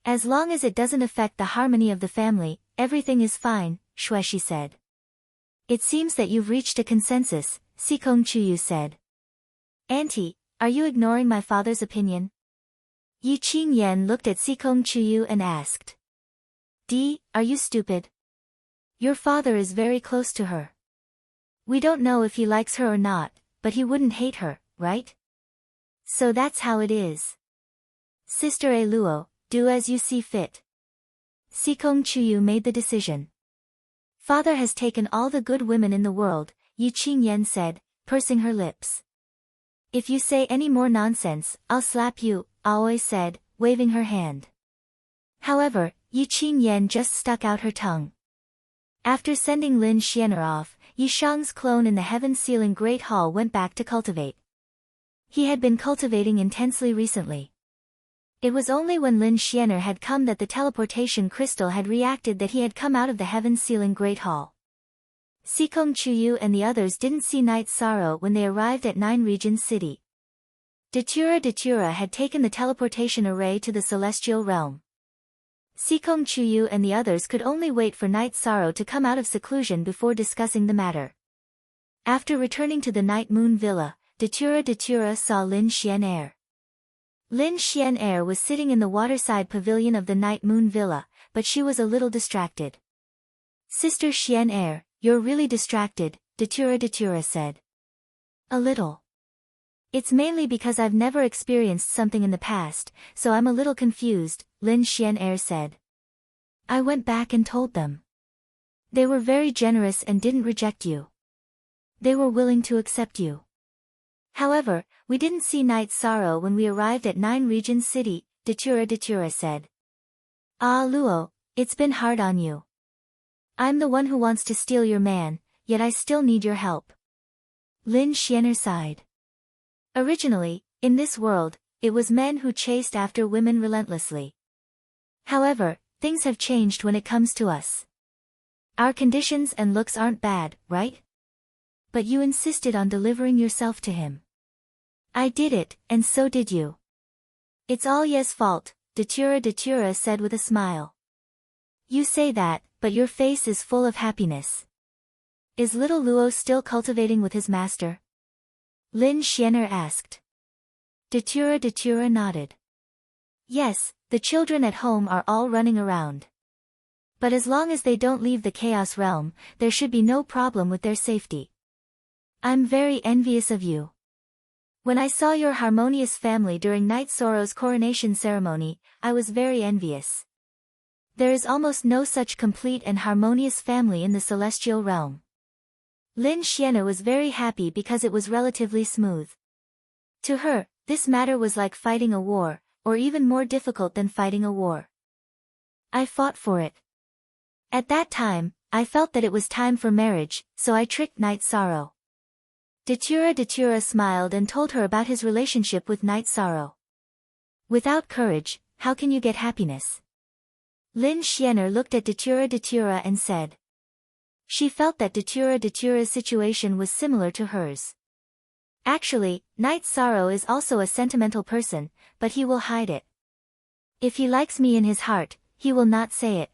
As long as it doesn't affect the harmony of the family, everything is fine, Shueshi said. It seems that you've reached a consensus, Sikong Chuyu said. Auntie, are you ignoring my father's opinion? Yi Qingyan looked at Sikong Chuyu and asked. Are you stupid? Your father is very close to her. We don't know if he likes her or not, but he wouldn't hate her, right? So that's how it is. Sister Luo, do as you see fit. Sikong Chuyu made the decision. Father has taken all the good women in the world, Yi Qingyan said, pursing her lips. If you say any more nonsense, I'll slap you, Aoi said, waving her hand. However, Yi Qingyan just stuck out her tongue. After sending Lin Xianer off, Yi Shang's clone in the heaven-sealing Great Hall went back to cultivate. He had been cultivating intensely recently. It was only when Lin Xianer had come that the teleportation crystal had reacted that he had come out of the heaven-sealing Great Hall. Sikong Chuyu and the others didn't see Knight Sorrow when they arrived at Nine Regions City. Datura had taken the teleportation array to the celestial realm. Sikong Chuyu and the others could only wait for Knight Sorrow to come out of seclusion before discussing the matter. After returning to the Night Moon Villa, Datura saw Lin Xianer. Lin Xianer was sitting in the waterside pavilion of the Night Moon Villa, but she was a little distracted. Sister Xianer, you're really distracted, Datura said. A little. It's mainly because I've never experienced something in the past, so I'm a little confused, Lin Xianer said. I went back and told them. They were very generous and didn't reject you. They were willing to accept you. However, we didn't see Knight Sorrow when we arrived at Nine Regions City, Datura said. Ah Luo, it's been hard on you. I'm the one who wants to steal your man, yet I still need your help. Lin Xianer sighed. Originally, in this world, it was men who chased after women relentlessly. However, things have changed when it comes to us. Our conditions and looks aren't bad, right? But you insisted on delivering yourself to him. I did it, and so did you. It's all Ye's fault, Datura said with a smile. You say that, but your face is full of happiness. Is little Luo still cultivating with his master? Lin Xianer asked. Datura nodded. Yes, the children at home are all running around. But as long as they don't leave the Chaos Realm, there should be no problem with their safety. I'm very envious of you. When I saw your harmonious family during Knight Sorrow's coronation ceremony, I was very envious. There is almost no such complete and harmonious family in the celestial realm. Lin Xianer was very happy because it was relatively smooth. To her, this matter was like fighting a war, or even more difficult than fighting a war. I fought for it. At that time, I felt that it was time for marriage, so I tricked Knight Sorrow. Datura smiled and told her about his relationship with Night Sorrow. Without courage, how can you get happiness? Lin Xianer looked at Datura and said. She felt that Datura's situation was similar to hers. Actually, Night Sorrow is also a sentimental person, but he will hide it. If he likes me in his heart, he will not say it.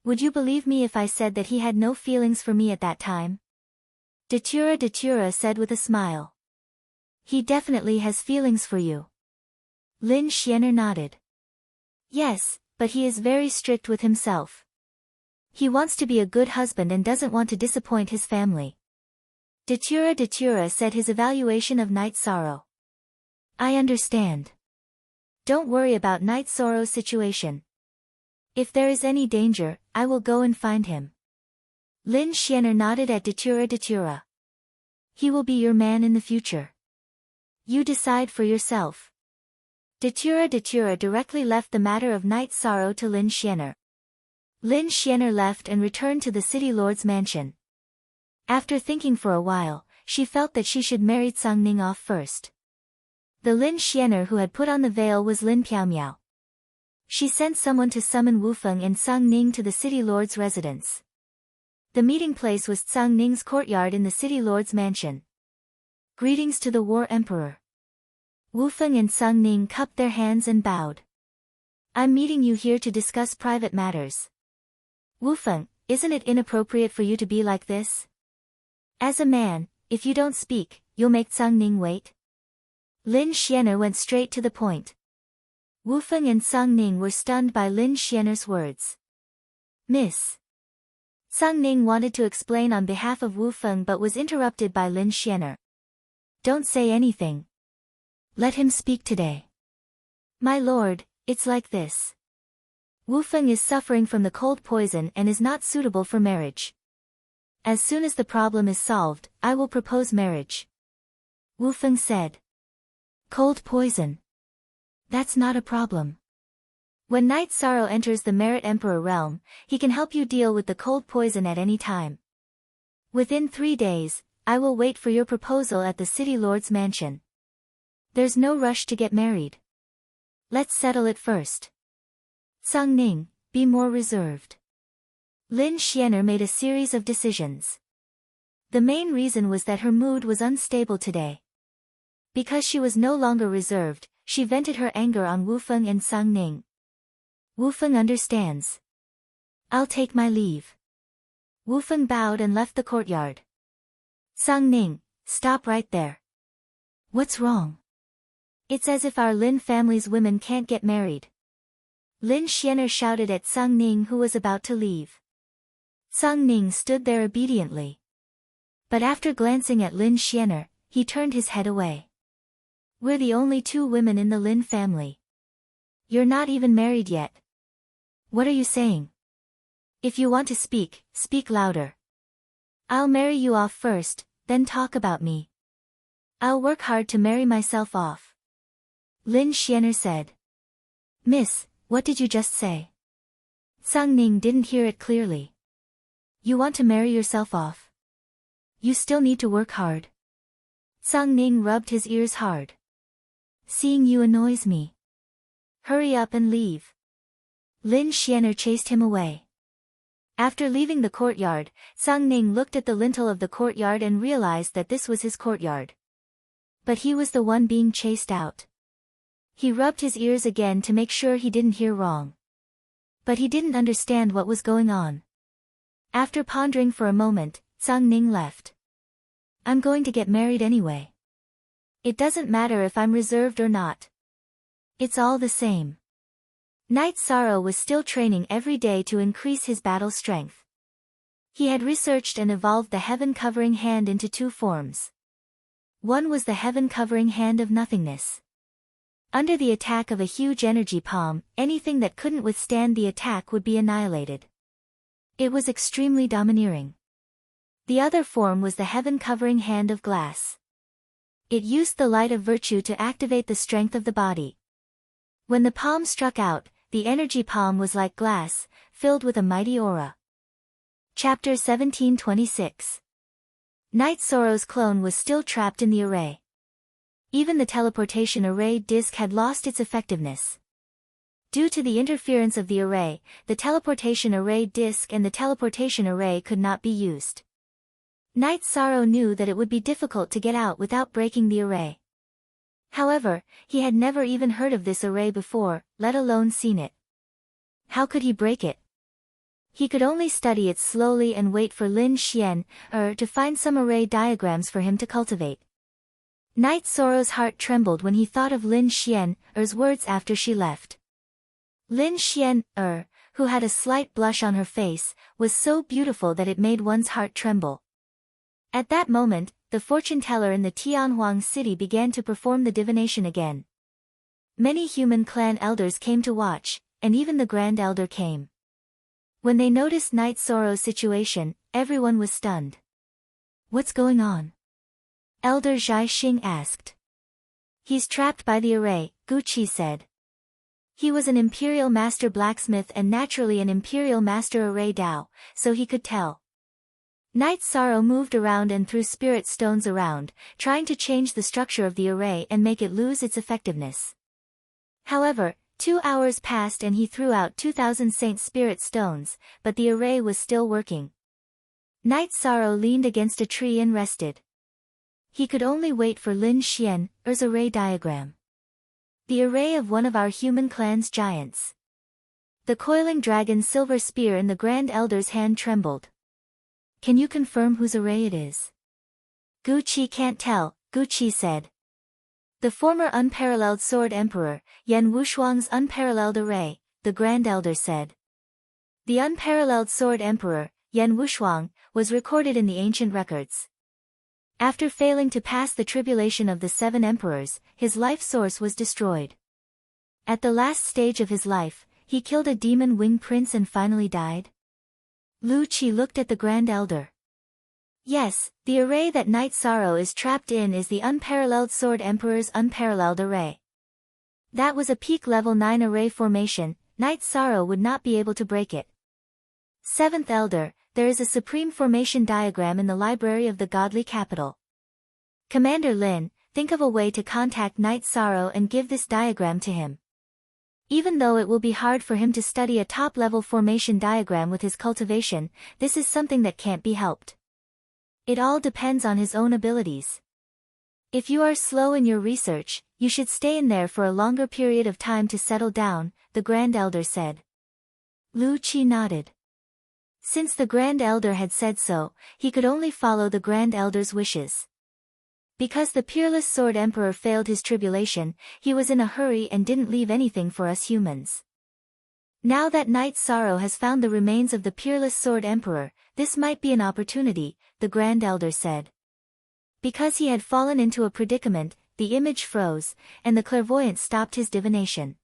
Would you believe me if I said that he had no feelings for me at that time? Datura said with a smile. He definitely has feelings for you. Lin Xianer nodded. Yes, but he is very strict with himself. He wants to be a good husband and doesn't want to disappoint his family. Datura said his evaluation of Night Sorrow. I understand. Don't worry about Night Sorrow's situation. If there is any danger, I will go and find him. Lin Xianer nodded at Datura. He will be your man in the future. You decide for yourself. Datura directly left the matter of Night Sorrow to Lin Xianer. Lin Xianer left and returned to the city lord's mansion. After thinking for a while, she felt that she should marry Tsang off first. The Lin Xianer who had put on the veil was Lin Piaomiao. She sent someone to summon Wu Feng and Tsang Ning to the city lord's residence. The meeting place was Tsang Ning's courtyard in the city lord's mansion. Greetings to the War Emperor. Wu Feng and Tsang Ning cupped their hands and bowed. I'm meeting you here to discuss private matters. Wu Feng, isn't it inappropriate for you to be like this? As a man, if you don't speak, you'll make Tsang Ning wait. Lin Xianer went straight to the point. Wu Feng and Tsang Ning were stunned by Lin Xianer's words. Miss. Tsang Ning wanted to explain on behalf of Wu Feng but was interrupted by Lin Xianer. Don't say anything. Let him speak today. My lord, it's like this. Wu Feng is suffering from the cold poison and is not suitable for marriage. As soon as the problem is solved, I will propose marriage. Wu Feng said. Cold poison. That's not a problem. When Night Sorrow enters the Merit Emperor realm, he can help you deal with the cold poison at any time. Within 3 days, I will wait for your proposal at the city lord's mansion. There's no rush to get married. Let's settle it first. Tsang Ning, be more reserved. Lin Xianer made a series of decisions. The main reason was that her mood was unstable today. Because she was no longer reserved, she vented her anger on Wu Feng and Tsang Ning. Wu Feng understands. I'll take my leave. Wu Feng bowed and left the courtyard. Tsang Ning, stop right there. What's wrong? It's as if our Lin family's women can't get married. Lin Xianer shouted at Tsang Ning who was about to leave. Tsang Ning stood there obediently. But after glancing at Lin Xianer, he turned his head away. We're the only 2 women in the Lin family. You're not even married yet. What are you saying? If you want to speak, speak louder. I'll marry you off first, then talk about me. I'll work hard to marry myself off. Lin Xianer said. Miss, what did you just say? Tsang Ning didn't hear it clearly. You want to marry yourself off? You still need to work hard. Tsang Ning rubbed his ears hard. Seeing you annoys me. Hurry up and leave. Lin Xianer chased him away. After leaving the courtyard, Tsang Ning looked at the lintel of the courtyard and realized that this was his courtyard. But he was the one being chased out. He rubbed his ears again to make sure he didn't hear wrong. But he didn't understand what was going on. After pondering for a moment, Tsang Ning left. I'm going to get married anyway. It doesn't matter if I'm reserved or not. It's all the same. Night Sorrow was still training every day to increase his battle strength. He had researched and evolved the heaven-covering hand into 2 forms. One was the heaven-covering hand of nothingness. Under the attack of a huge energy palm, anything that couldn't withstand the attack would be annihilated. It was extremely domineering. The other form was the heaven-covering hand of glass. It used the light of virtue to activate the strength of the body. When the palm struck out, the energy palm was like glass, filled with a mighty aura. Chapter 1726. Night Sorrow's clone was still trapped in the array. Even the teleportation array disk had lost its effectiveness. Due to the interference of the array, the teleportation array disk and the teleportation array could not be used. Night Sorrow knew that it would be difficult to get out without breaking the array. However, he had never even heard of this array before, let alone seen it. How could he break it? He could only study it slowly and wait for Lin Xian, to find some array diagrams for him to cultivate. Night Sorrow's heart trembled when he thought of Lin Xian's words after she left. Lin Xian, who had a slight blush on her face, was so beautiful that it made one's heart tremble. At that moment, the fortune teller in the Tianhuang city began to perform the divination again. Many human clan elders came to watch, and even the Grand Elder came. When they noticed Night Sorrow's situation, everyone was stunned. What's going on? Elder Zhai Xing asked. He's trapped by the array, Gu Qi said. He was an Imperial Master Blacksmith and naturally an Imperial Master Array Dao, so he could tell. Night Sorrow moved around and threw spirit stones around, trying to change the structure of the array and make it lose its effectiveness. However, 2 hours passed and he threw out 2,000 Saint Spirit stones, but the array was still working. Night Sorrow leaned against a tree and rested. He could only wait for Lin Xian's array diagram. The array of one of our human clan's giants. The coiling dragon's silver spear in the Grand Elder's hand trembled. Can you confirm whose array it is? Gu Qi can't tell, Gu Qi said. The former unparalleled Sword Emperor, Yan Wushuang's unparalleled array, the Grand Elder said. The unparalleled Sword Emperor, Yan Wushuang, was recorded in the ancient records. After failing to pass the tribulation of the 7 emperors, his life source was destroyed. At the last stage of his life, he killed a demon wing prince and finally died. Lu Qi looked at the Grand Elder. Yes, the array that Night Sorrow is trapped in is the unparalleled Sword Emperor's unparalleled array. That was a peak level 9 array formation, Night Sorrow would not be able to break it. 7th Elder, there is a supreme formation diagram in the library of the godly capital. Commander Lin, think of a way to contact Night Sorrow and give this diagram to him. Even though it will be hard for him to study a top-level formation diagram with his cultivation, this is something that can't be helped. It all depends on his own abilities. If you are slow in your research, you should stay in there for a longer period of time to settle down, the Grand Elder said. Lu Qi nodded. Since the Grand Elder had said so, he could only follow the Grand Elder's wishes. Because the Peerless Sword Emperor failed his tribulation, he was in a hurry and didn't leave anything for us humans. Now that Night Sorrow has found the remains of the Peerless Sword Emperor, this might be an opportunity, the Grand Elder said. Because he had fallen into a predicament, the image froze, and the clairvoyant stopped his divination.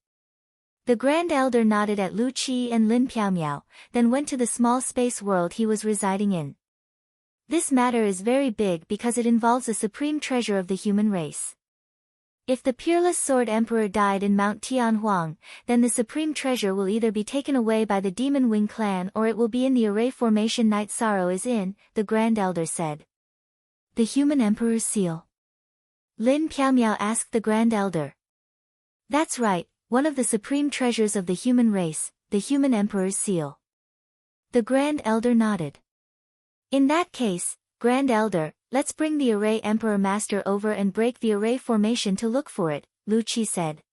The Grand Elder nodded at Lu Qi and Lin Piaomiao, then went to the small space world he was residing in. This matter is very big because it involves a supreme treasure of the human race. If the Peerless Sword Emperor died in Mount Tianhuang, then the supreme treasure will either be taken away by the Demon Wing clan or it will be in the array formation Night Sorrow is in, the Grand Elder said. The Human Emperor's seal. Lin Piaomiao asked the Grand Elder. That's right, one of the supreme treasures of the human race, the Human Emperor's seal. The Grand Elder nodded. In that case, Grand Elder, let's bring the Array Emperor Master over and break the array formation to look for it, Lu Qi said.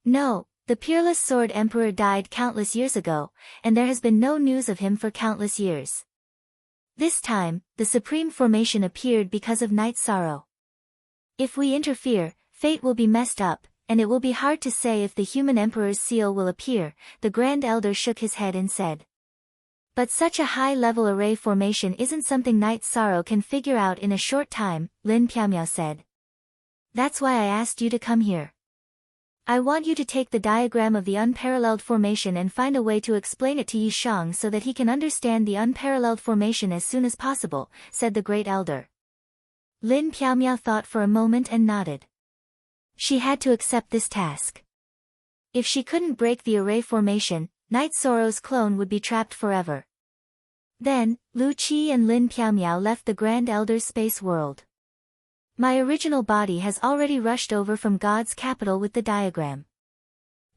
No, the Peerless Sword Emperor died countless years ago, and there has been no news of him for countless years. This time, the Supreme Formation appeared because of Night Sorrow. If we interfere, fate will be messed up, and it will be hard to say if the Human Emperor's seal will appear, the Grand Elder shook his head and said. But such a high-level array formation isn't something Night Sorrow can figure out in a short time, Lin Piaomiao said. That's why I asked you to come here. I want you to take the diagram of the unparalleled formation and find a way to explain it to Yishang so that he can understand the unparalleled formation as soon as possible, said the Great Elder. Lin Piaomiao thought for a moment and nodded. She had to accept this task. If she couldn't break the array formation, Night Sorrow's clone would be trapped forever. Then, Lu Qi and Lin Piaomiao left the Grand Elder's space world. My original body has already rushed over from God's capital with the diagram.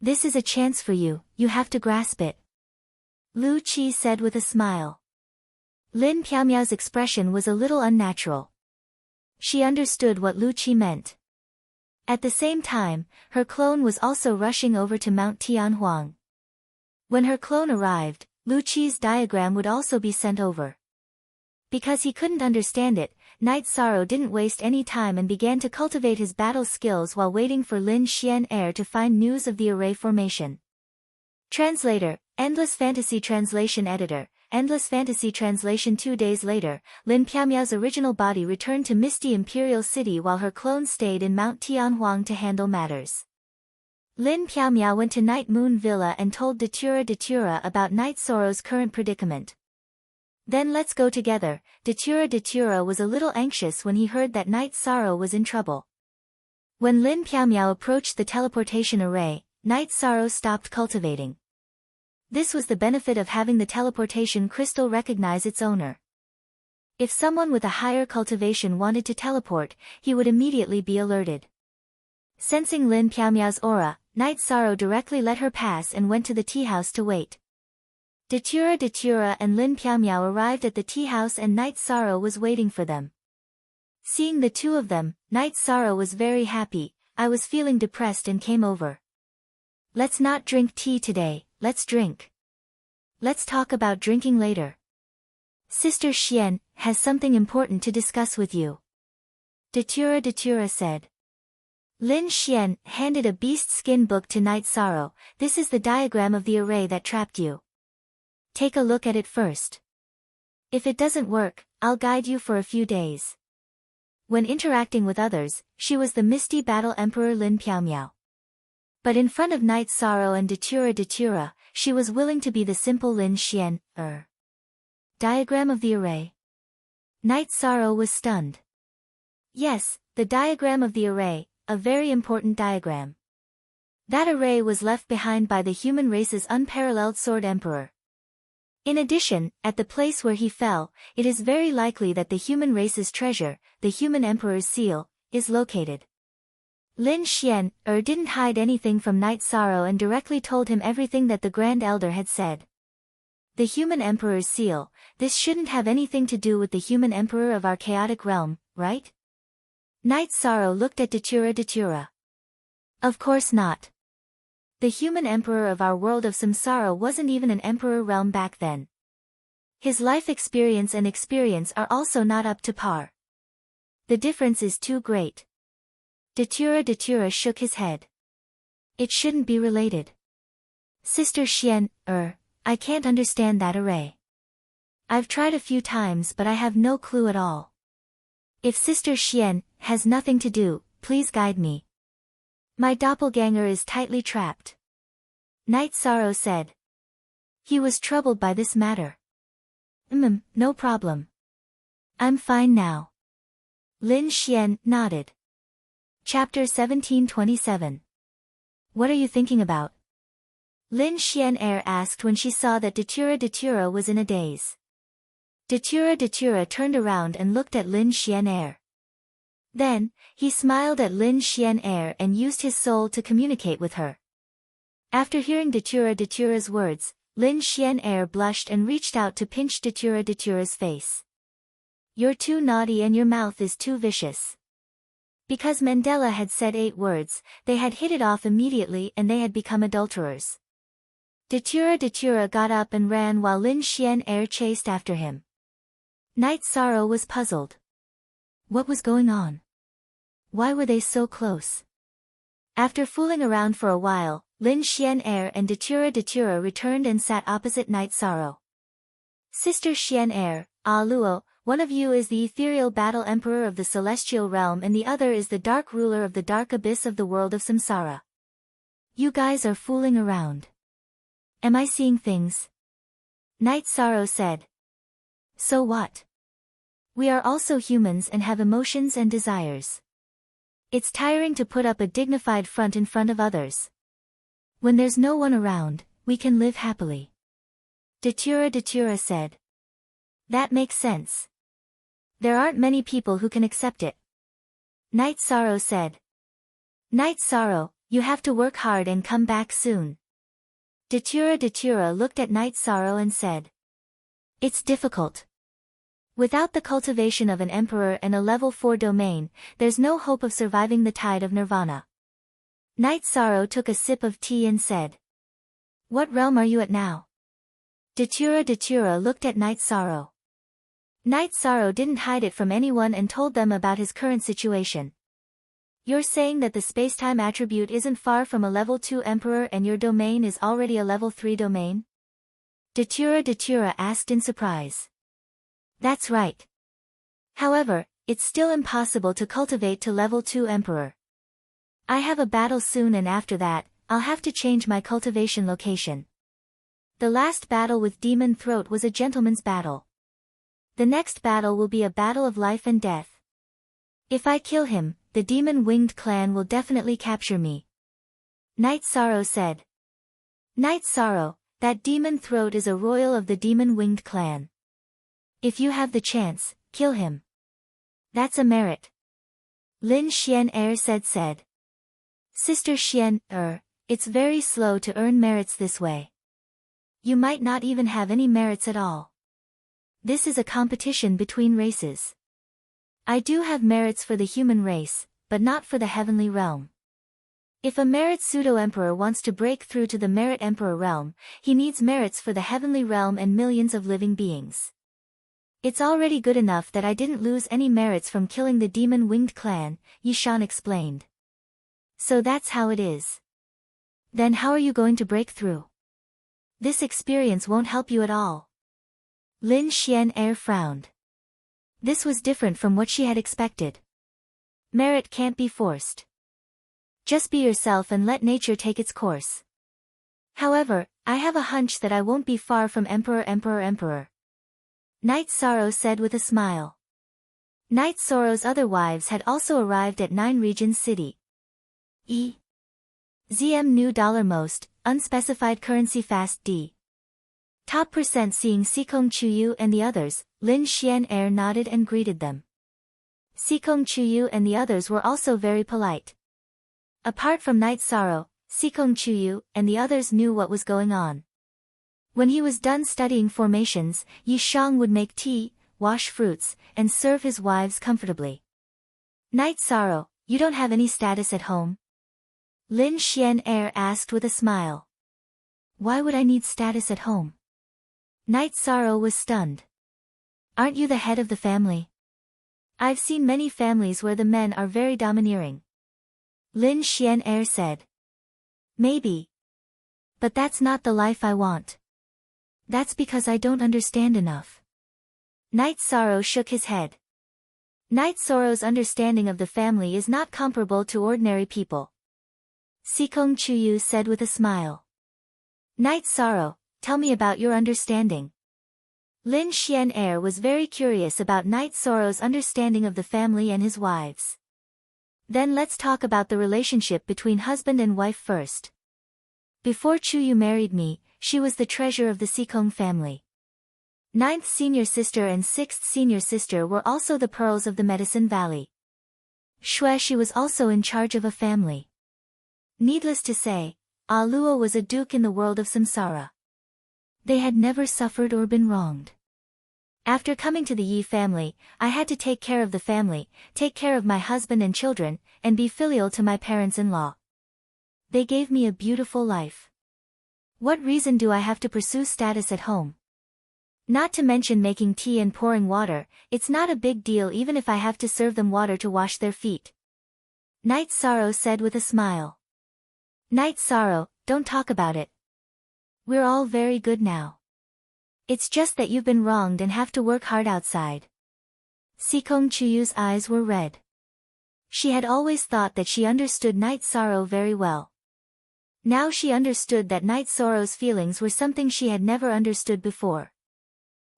This is a chance for you, you have to grasp it. Lu Qi said with a smile. Lin Piaomiao's expression was a little unnatural. She understood what Lu Qi meant. At the same time, her clone was also rushing over to Mount Tianhuang. When her clone arrived, Lu Qi's diagram would also be sent over. Because he couldn't understand it, Knight Sorrow didn't waste any time and began to cultivate his battle skills while waiting for Lin Xian to find news of the array formation. Translator, Endless Fantasy Translation Editor, Endless Fantasy Translation. 2 days later, Lin Piaomiao's original body returned to Misty Imperial City while her clone stayed in Mount Tianhuang to handle matters. Lin Piaomiao went to Night Moon Villa and told Datura about Knight Sorrow's current predicament. Then let's go together. Datura was a little anxious when he heard that Knight Sorrow was in trouble. When Lin Piaomiao approached the teleportation array, Knight Sorrow stopped cultivating. This was the benefit of having the teleportation crystal recognize its owner. If someone with a higher cultivation wanted to teleport, he would immediately be alerted. Sensing Lin Piaomiao's aura, Knight Sorrow directly let her pass and went to the tea house to wait. Datura and Lin Piaomiao arrived at the tea house and Knight Sorrow was waiting for them. Seeing the two of them, Knight Sorrow was very happy. I was feeling depressed and came over. Let's not drink tea today, let's drink. Let's talk about drinking later. Sister Xian has something important to discuss with you. Datura said. Lin Xian handed a beast skin book to Knight Sorrow. This is the diagram of the array that trapped you. Take a look at it first. If it doesn't work, I'll guide you for a few days. When interacting with others, she was the Misty Battle Emperor Lin Piaomiao. But in front of Knight Sorrow and Datura, she was willing to be the simple Lin Xian. Diagram of the array. Knight Sorrow was stunned. Yes, the diagram of the array, a very important diagram. That array was left behind by the human race's unparalleled Sword Emperor. In addition, at the place where he fell, it is very likely that the human race's treasure, the human emperor's seal, is located. Lin Xian didn't hide anything from Knight Sorrow and directly told him everything that the Grand Elder had said. The human emperor's seal, this shouldn't have anything to do with the human emperor of our chaotic realm, right? Knight Sorrow looked at Datura. Of course not. The human emperor of our world of samsara wasn't even an emperor realm back then. His life experience and experience are also not up to par. The difference is too great. Datura shook his head. It shouldn't be related. Sister Xian, I can't understand that array. I've tried a few times but I have no clue at all. If Sister Xian has nothing to do, please guide me. My doppelganger is tightly trapped. Knight Sorrow said. He was troubled by this matter. No problem. I'm fine now. Lin Xian nodded. Chapter 1727. What are you thinking about? Lin Xian asked when she saw that Datura was in a daze. Datura turned around and looked at Lin Xian. Then, he smiled at Lin Xian and used his soul to communicate with her. After hearing Datura's words, Lin Xian blushed and reached out to pinch Datura's face. You're too naughty and your mouth is too vicious. Because Mandela had said 8 words, they had hit it off immediately and they had become adulterers. Datura got up and ran while Lin Xian chased after him. Knight Sorrow was puzzled. What was going on? Why were they so close? After fooling around for a while, Lin Xian and Datura returned and sat opposite Knight Sorrow. Sister Xian Luo, one of you is the ethereal battle emperor of the celestial realm and the other is the dark ruler of the dark abyss of the world of samsara. You guys are fooling around. Am I seeing things? Knight Sorrow said. So what? We are also humans and have emotions and desires. It's tiring to put up a dignified front in front of others. When there's no one around, we can live happily. Datura said. That makes sense. There aren't many people who can accept it. Night Sorrow said. Night Sorrow, you have to work hard and come back soon. Datura looked at Night Sorrow and said. It's difficult. Without the cultivation of an emperor and a level 4 domain, there's no hope of surviving the tide of nirvana. Night Sorrow took a sip of tea and said. What realm are you at now? Datura looked at Night Sorrow. Night Sorrow didn't hide it from anyone and told them about his current situation. You're saying that the spacetime attribute isn't far from a level 2 emperor and your domain is already a level 3 domain? Datura asked in surprise. That's right. However, it's still impossible to cultivate to level 2 emperor. I have a battle soon and after that, I'll have to change my cultivation location. The last battle with Demon Throat was a gentleman's battle. The next battle will be a battle of life and death. If I kill him, the Demon Winged clan will definitely capture me. Night Sorrow said. Night Sorrow, that Demon Throat is a royal of the Demon Winged clan. If you have the chance, kill him. That's a merit. Lin Xian said. Sister Xian, it's very slow to earn merits this way. You might not even have any merits at all. This is a competition between races. I do have merits for the human race, but not for the heavenly realm. If a merit pseudo-emperor wants to break through to the merit emperor realm, he needs merits for the heavenly realm and millions of living beings. It's already good enough that I didn't lose any merits from killing the Demon Winged clan, Yishan explained. So that's how it is. Then how are you going to break through? This experience won't help you at all. Lin Xian frowned. This was different from what she had expected. Merit can't be forced. Just be yourself and let nature take its course. However, I have a hunch that I won't be far from Emperor. Night Sorrow said with a smile. Night Sorrow's other wives had also arrived at 9 Regions City. ZM new dollar most, unspecified currency fast D. Top percent seeing Sikong Chuyu and the others, Lin Xian nodded and greeted them. Sikong Chuyu and the others were also very polite. Apart from Night Sorrow, Sikong Chuyu and the others knew what was going on. When he was done studying formations, Yi Shang would make tea, wash fruits, and serve his wives comfortably. Night Sorrow, you don't have any status at home? Lin Xian asked with a smile. Why would I need status at home? Night Sorrow was stunned. Aren't you the head of the family? I've seen many families where the men are very domineering. Lin Xian said. Maybe. But that's not the life I want. That's because I don't understand enough. Night Sorrow shook his head. Night Sorrow's understanding of the family is not comparable to ordinary people. Sikong Chuyu said with a smile. Night Sorrow, tell me about your understanding. Lin Xian was very curious about Night Sorrow's understanding of the family and his wives. Then let's talk about the relationship between husband and wife first. Before Chuyu married me, she was the treasure of the Sikong family. 9th senior sister and 6th senior sister were also the pearls of the Medicine Valley. She was also in charge of a family. Needless to say, Luo was a duke in the world of samsara. They had never suffered or been wronged. After coming to the Yi family, I had to take care of the family, take care of my husband and children, and be filial to my parents-in-law. They gave me a beautiful life. What reason do I have to pursue status at home? Not to mention making tea and pouring water, it's not a big deal even if I have to serve them water to wash their feet. Night Sorrow said with a smile. Night Sorrow, don't talk about it. We're all very good now. It's just that you've been wronged and have to work hard outside. Sikong Chuyu's eyes were red. She had always thought that she understood Night Sorrow very well. Now she understood that Night Sorrow's feelings were something she had never understood before.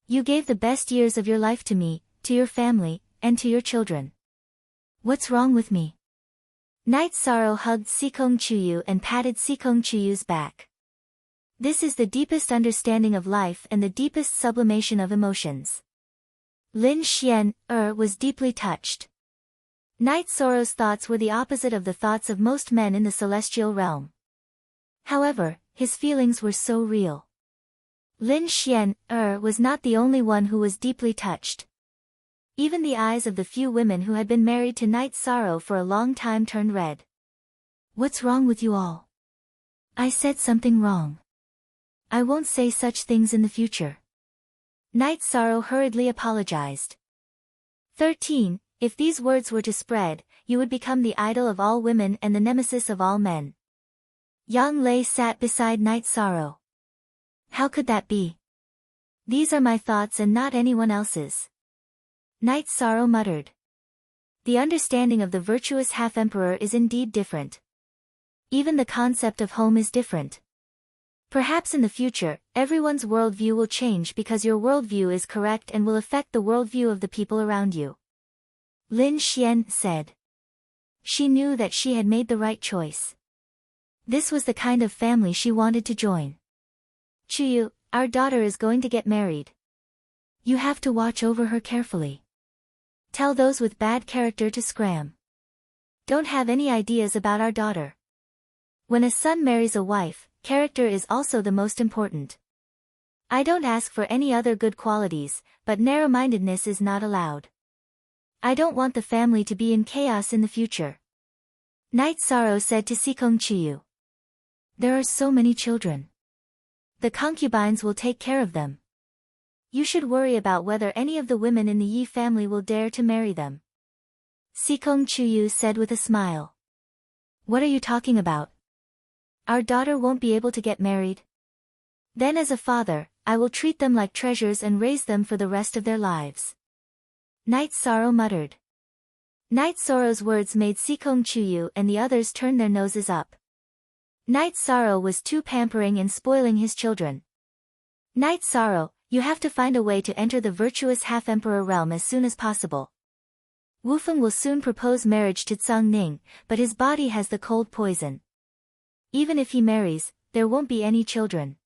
You gave the best years of your life to me, to your family, and to your children. What's wrong with me? Night Sorrow hugged Sikong Chuyu and patted Sikong Chuyu's back. This is the deepest understanding of life and the deepest sublimation of emotions. Lin Xian, was deeply touched. Night Sorrow's thoughts were the opposite of the thoughts of most men in the celestial realm. However, his feelings were so real. Lin Xian, was not the only one who was deeply touched. Even the eyes of the few women who had been married to Night Sorrow for a long time turned red. What's wrong with you all? I said something wrong. I won't say such things in the future. Night Sorrow hurriedly apologized. 13. If these words were to spread, you would become the idol of all women and the nemesis of all men. Yang Lei sat beside Night Sorrow. How could that be? These are my thoughts and not anyone else's. Night Sorrow muttered. The understanding of the virtuous half-emperor is indeed different. Even the concept of home is different. Perhaps in the future, everyone's worldview will change because your worldview is correct and will affect the worldview of the people around you. Lin Xian said. She knew that she had made the right choice. This was the kind of family she wanted to join. Chuyu, our daughter is going to get married. You have to watch over her carefully. Tell those with bad character to scram. Don't have any ideas about our daughter. When a son marries a wife, character is also the most important. I don't ask for any other good qualities, but narrow-mindedness is not allowed. I don't want the family to be in chaos in the future. Night Sorrow said to Sikong Chuyu. There are so many children. The concubines will take care of them. You should worry about whether any of the women in the Yi family will dare to marry them. Sikong Chuyu said with a smile. What are you talking about? Our daughter won't be able to get married. Then as a father, I will treat them like treasures and raise them for the rest of their lives. Night Sorrow muttered. Night Sorrow's words made Sikong Chuyu and the others turn their noses up. Night Sorrow was too pampering and spoiling his children. Night Sorrow, you have to find a way to enter the virtuous half-emperor realm as soon as possible. Wufeng will soon propose marriage to Tsang Ning, but his body has the cold poison. Even if he marries, there won't be any children.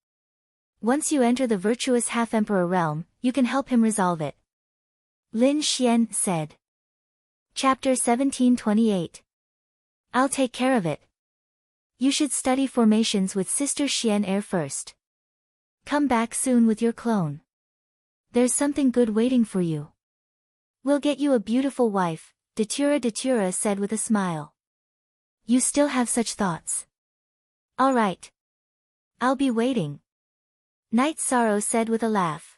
Once you enter the virtuous half-emperor realm, you can help him resolve it. Lin Xian said. Chapter 1728. I'll take care of it. You should study formations with Sister Xian first. Come back soon with your clone. There's something good waiting for you. We'll get you a beautiful wife, Datura said with a smile. You still have such thoughts. All right. I'll be waiting. Night Sorrow said with a laugh.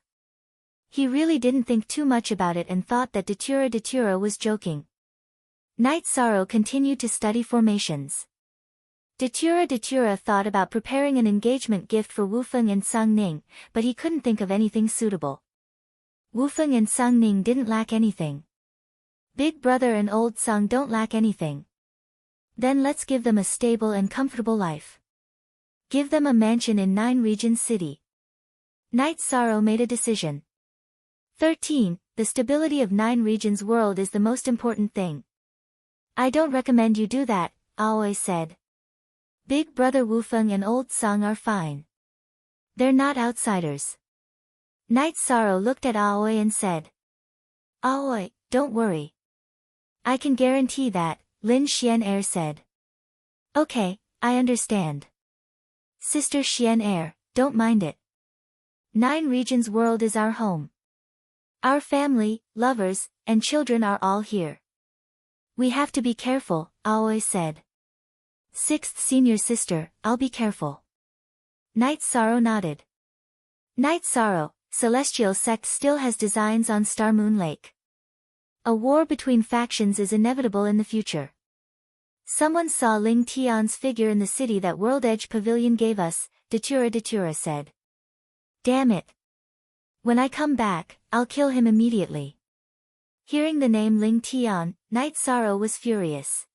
He really didn't think too much about it and thought that Datura was joking. Night Sorrow continued to study formations. Datura thought about preparing an engagement gift for Wufeng and Tsang Ning, but he couldn't think of anything suitable. Wufeng and Tsang Ning didn't lack anything. Big Brother and Old Tsang don't lack anything. Then let's give them a stable and comfortable life. Give them a mansion in 9 Regions City. Night Sorrow made a decision. 13. The stability of 9 Regions world is the most important thing. I don't recommend you do that, Aoi said. Big Brother Wufeng and Old Tsang are fine. They're not outsiders. Night Sorrow looked at Aoi and said. Aoi, don't worry. I can guarantee that, Lin Xian said. Okay, I understand. Sister Xian don't mind it. 9 Regions world is our home. Our family, lovers, and children are all here. We have to be careful, Aoi said. 6th senior sister, I'll be careful. Night Sorrow nodded. Night Sorrow, Celestial Sect still has designs on Star Moon Lake. A war between factions is inevitable in the future. Someone saw Ling Tian's figure in the city that World Edge Pavilion gave us, Datura said. Damn it. When I come back, I'll kill him immediately. Hearing the name Ling Tian, Night Sorrow was furious.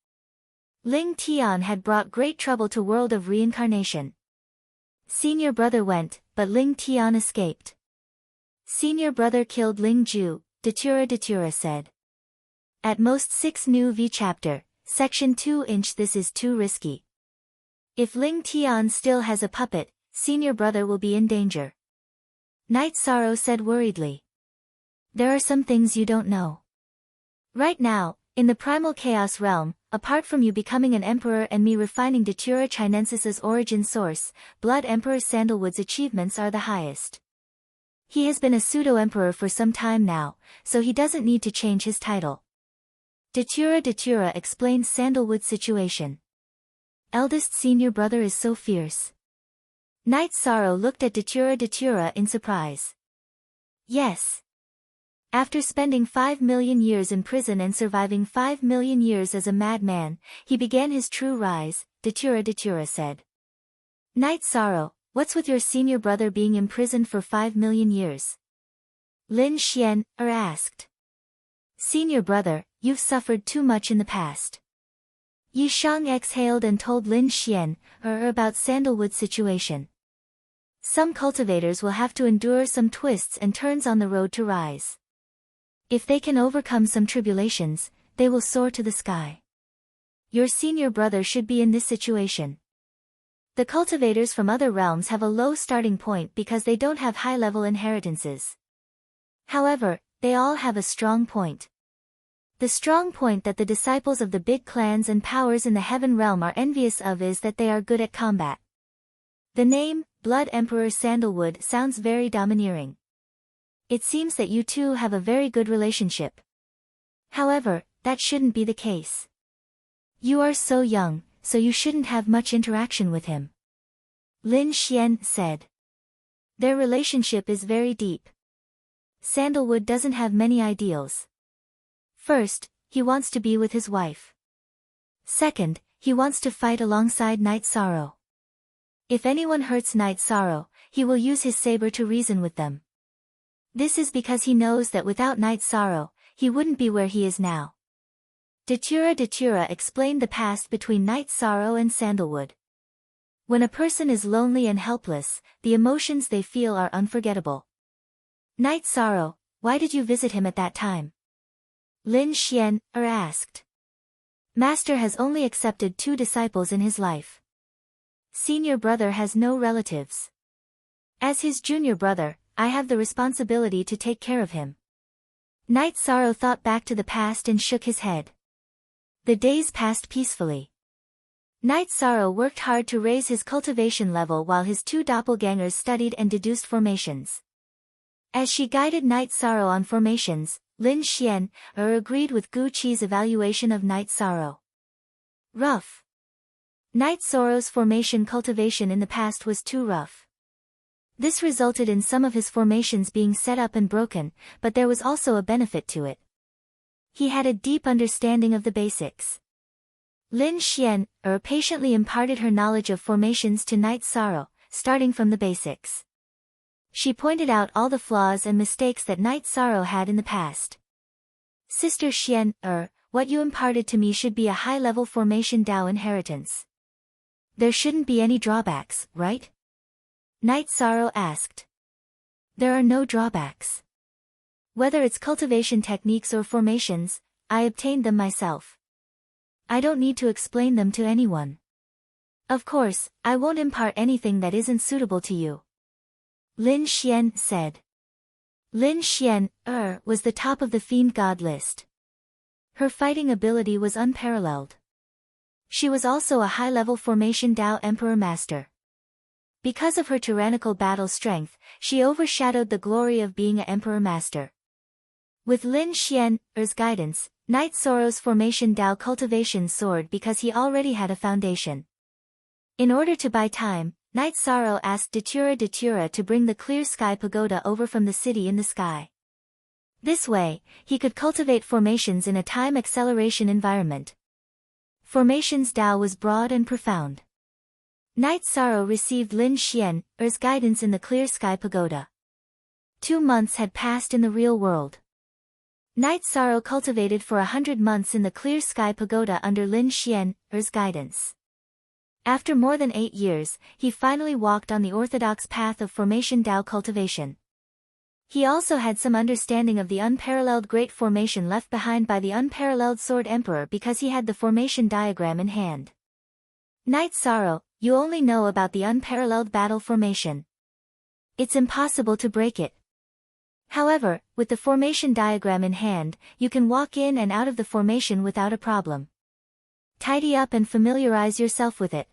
Ling Tian had brought great trouble to World of Reincarnation. Senior brother went, but Ling Tian escaped. Senior brother killed Ling Ju, Datura said. At most 6 new V chapter, section 2 inch. This is too risky. If Ling Tian still has a puppet, senior brother will be in danger. Night Sorrow said worriedly. There are some things you don't know. Right now, in the primal chaos realm, apart from you becoming an emperor and me refining Datura Chinensis's origin source, Blood Emperor Sandalwood's achievements are the highest. He has been a pseudo-emperor for some time now, so he doesn't need to change his title. Datura explains Sandalwood's situation. Eldest senior brother is so fierce. Night Sorrow looked at Datura in surprise. Yes. After spending 5 million years in prison and surviving 5 million years as a madman, he began his true rise, Datura said. Night Sorrow, what's with your senior brother being imprisoned for 5 million years? Lin Xian asked. Senior brother, you've suffered too much in the past. Yi Shang exhaled and told Lin Xian about Sandalwood's situation. Some cultivators will have to endure some twists and turns on the road to rise. If they can overcome some tribulations, they will soar to the sky. Your senior brother should be in this situation. The cultivators from other realms have a low starting point because they don't have high-level inheritances. However, they all have a strong point. The strong point that the disciples of the big clans and powers in the heaven realm are envious of is that they are good at combat. The name, Blood Emperor Sandalwood, sounds very domineering. It seems that you two have a very good relationship. However, that shouldn't be the case. You are so young, so you shouldn't have much interaction with him. Lin Xian said. Their relationship is very deep. Sandalwood doesn't have many ideals. First, he wants to be with his wife. Second, he wants to fight alongside Night Sorrow. If anyone hurts Night Sorrow, he will use his saber to reason with them. This is because he knows that without Night Sorrow, he wouldn't be where he is now. Datura explained the past between Night Sorrow and Sandalwood. When a person is lonely and helpless, the emotions they feel are unforgettable. Night Sorrow, why did you visit him at that time? Lin Xian asked. Master has only accepted 2 disciples in his life. Senior brother has no relatives. As his junior brother, I have the responsibility to take care of him. Night Sorrow thought back to the past and shook his head. The days passed peacefully. Night Sorrow worked hard to raise his cultivation level while his 2 doppelgangers studied and deduced formations. As she guided Night Sorrow on formations, Lin Xian agreed with Gu Qi's evaluation of Night Sorrow. Rough. Night Sorrow's formation cultivation in the past was too rough. This resulted in some of his formations being set up and broken, but there was also a benefit to it. He had a deep understanding of the basics. Lin Xian patiently imparted her knowledge of formations to Night Sorrow, starting from the basics. She pointed out all the flaws and mistakes that Night Sorrow had in the past. Sister Xian, what you imparted to me should be a high-level formation Dao inheritance. There shouldn't be any drawbacks, right? Night Sorrow asked. There are no drawbacks. Whether it's cultivation techniques or formations, I obtained them myself. I don't need to explain them to anyone. Of course, I won't impart anything that isn't suitable to you. Lin Xian said. Lin Xian, was the top of the Fiend God list. Her fighting ability was unparalleled. She was also a high-level formation Dao Emperor Master. Because of her tyrannical battle strength, she overshadowed the glory of being an Emperor Master. With Lin Xian's guidance, Night Sorrow's formation Dao cultivation soared because he already had a foundation. In order to buy time, Night Sorrow asked Datura to bring the clear sky pagoda over from the city in the sky. This way, he could cultivate formations in a time acceleration environment. Formations Dao was broad and profound. Night Sorrow received Lin Xian's guidance in the clear sky pagoda. 2 months had passed in the real world. Night Sorrow cultivated for 100 months in the clear sky pagoda under Lin Xian's guidance. After more than 8 years, he finally walked on the orthodox path of formation Dao cultivation. He also had some understanding of the unparalleled great formation left behind by the unparalleled Sword Emperor because he had the formation diagram in hand. Night Sorrow, you only know about the unparalleled battle formation. It's impossible to break it. However, with the formation diagram in hand, you can walk in and out of the formation without a problem. Tidy up and familiarize yourself with it.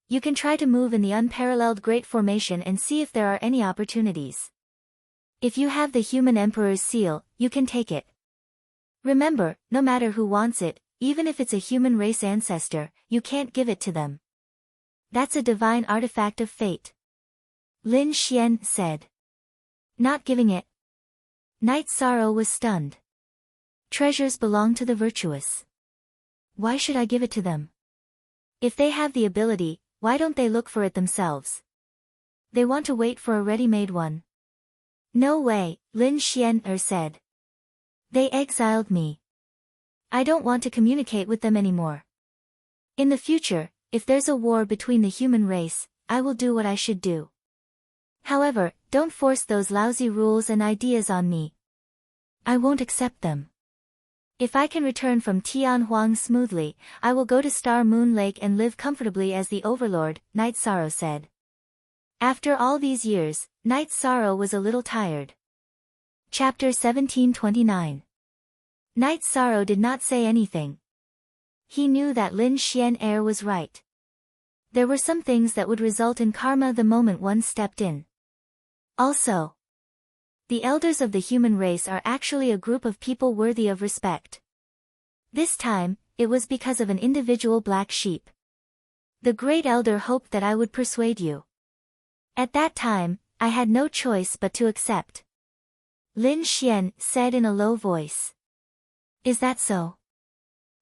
You can try to move in the unparalleled Great Formation and see if there are any opportunities. If you have the human Emperor's seal, you can take it. Remember, no matter who wants it, even if it's a human race ancestor, you can't give it to them. That's a divine artifact of fate. Lin Xian said. Not giving it. Knight Sorrow was stunned. Treasures belong to the virtuous. Why should I give it to them? If they have the ability, why don't they look for it themselves? They want to wait for a ready-made one. No way, Lin Xian said. They exiled me. I don't want to communicate with them anymore. In the future, if there's a war between the human race, I will do what I should do. However, don't force those lousy rules and ideas on me. I won't accept them. If I can return from Tianhuang smoothly, I will go to Star Moon Lake and live comfortably as the Overlord, Knight Sorrow said. After all these years, Knight Sorrow was a little tired. Chapter 1729. Knight Sorrow did not say anything. He knew that Lin Xian was right. There were some things that would result in karma the moment one stepped in. Also, the elders of the human race are actually a group of people worthy of respect. This time, it was because of an individual black sheep. The great elder hoped that I would persuade you. At that time, I had no choice but to accept. Lin Xian said in a low voice. Is that so?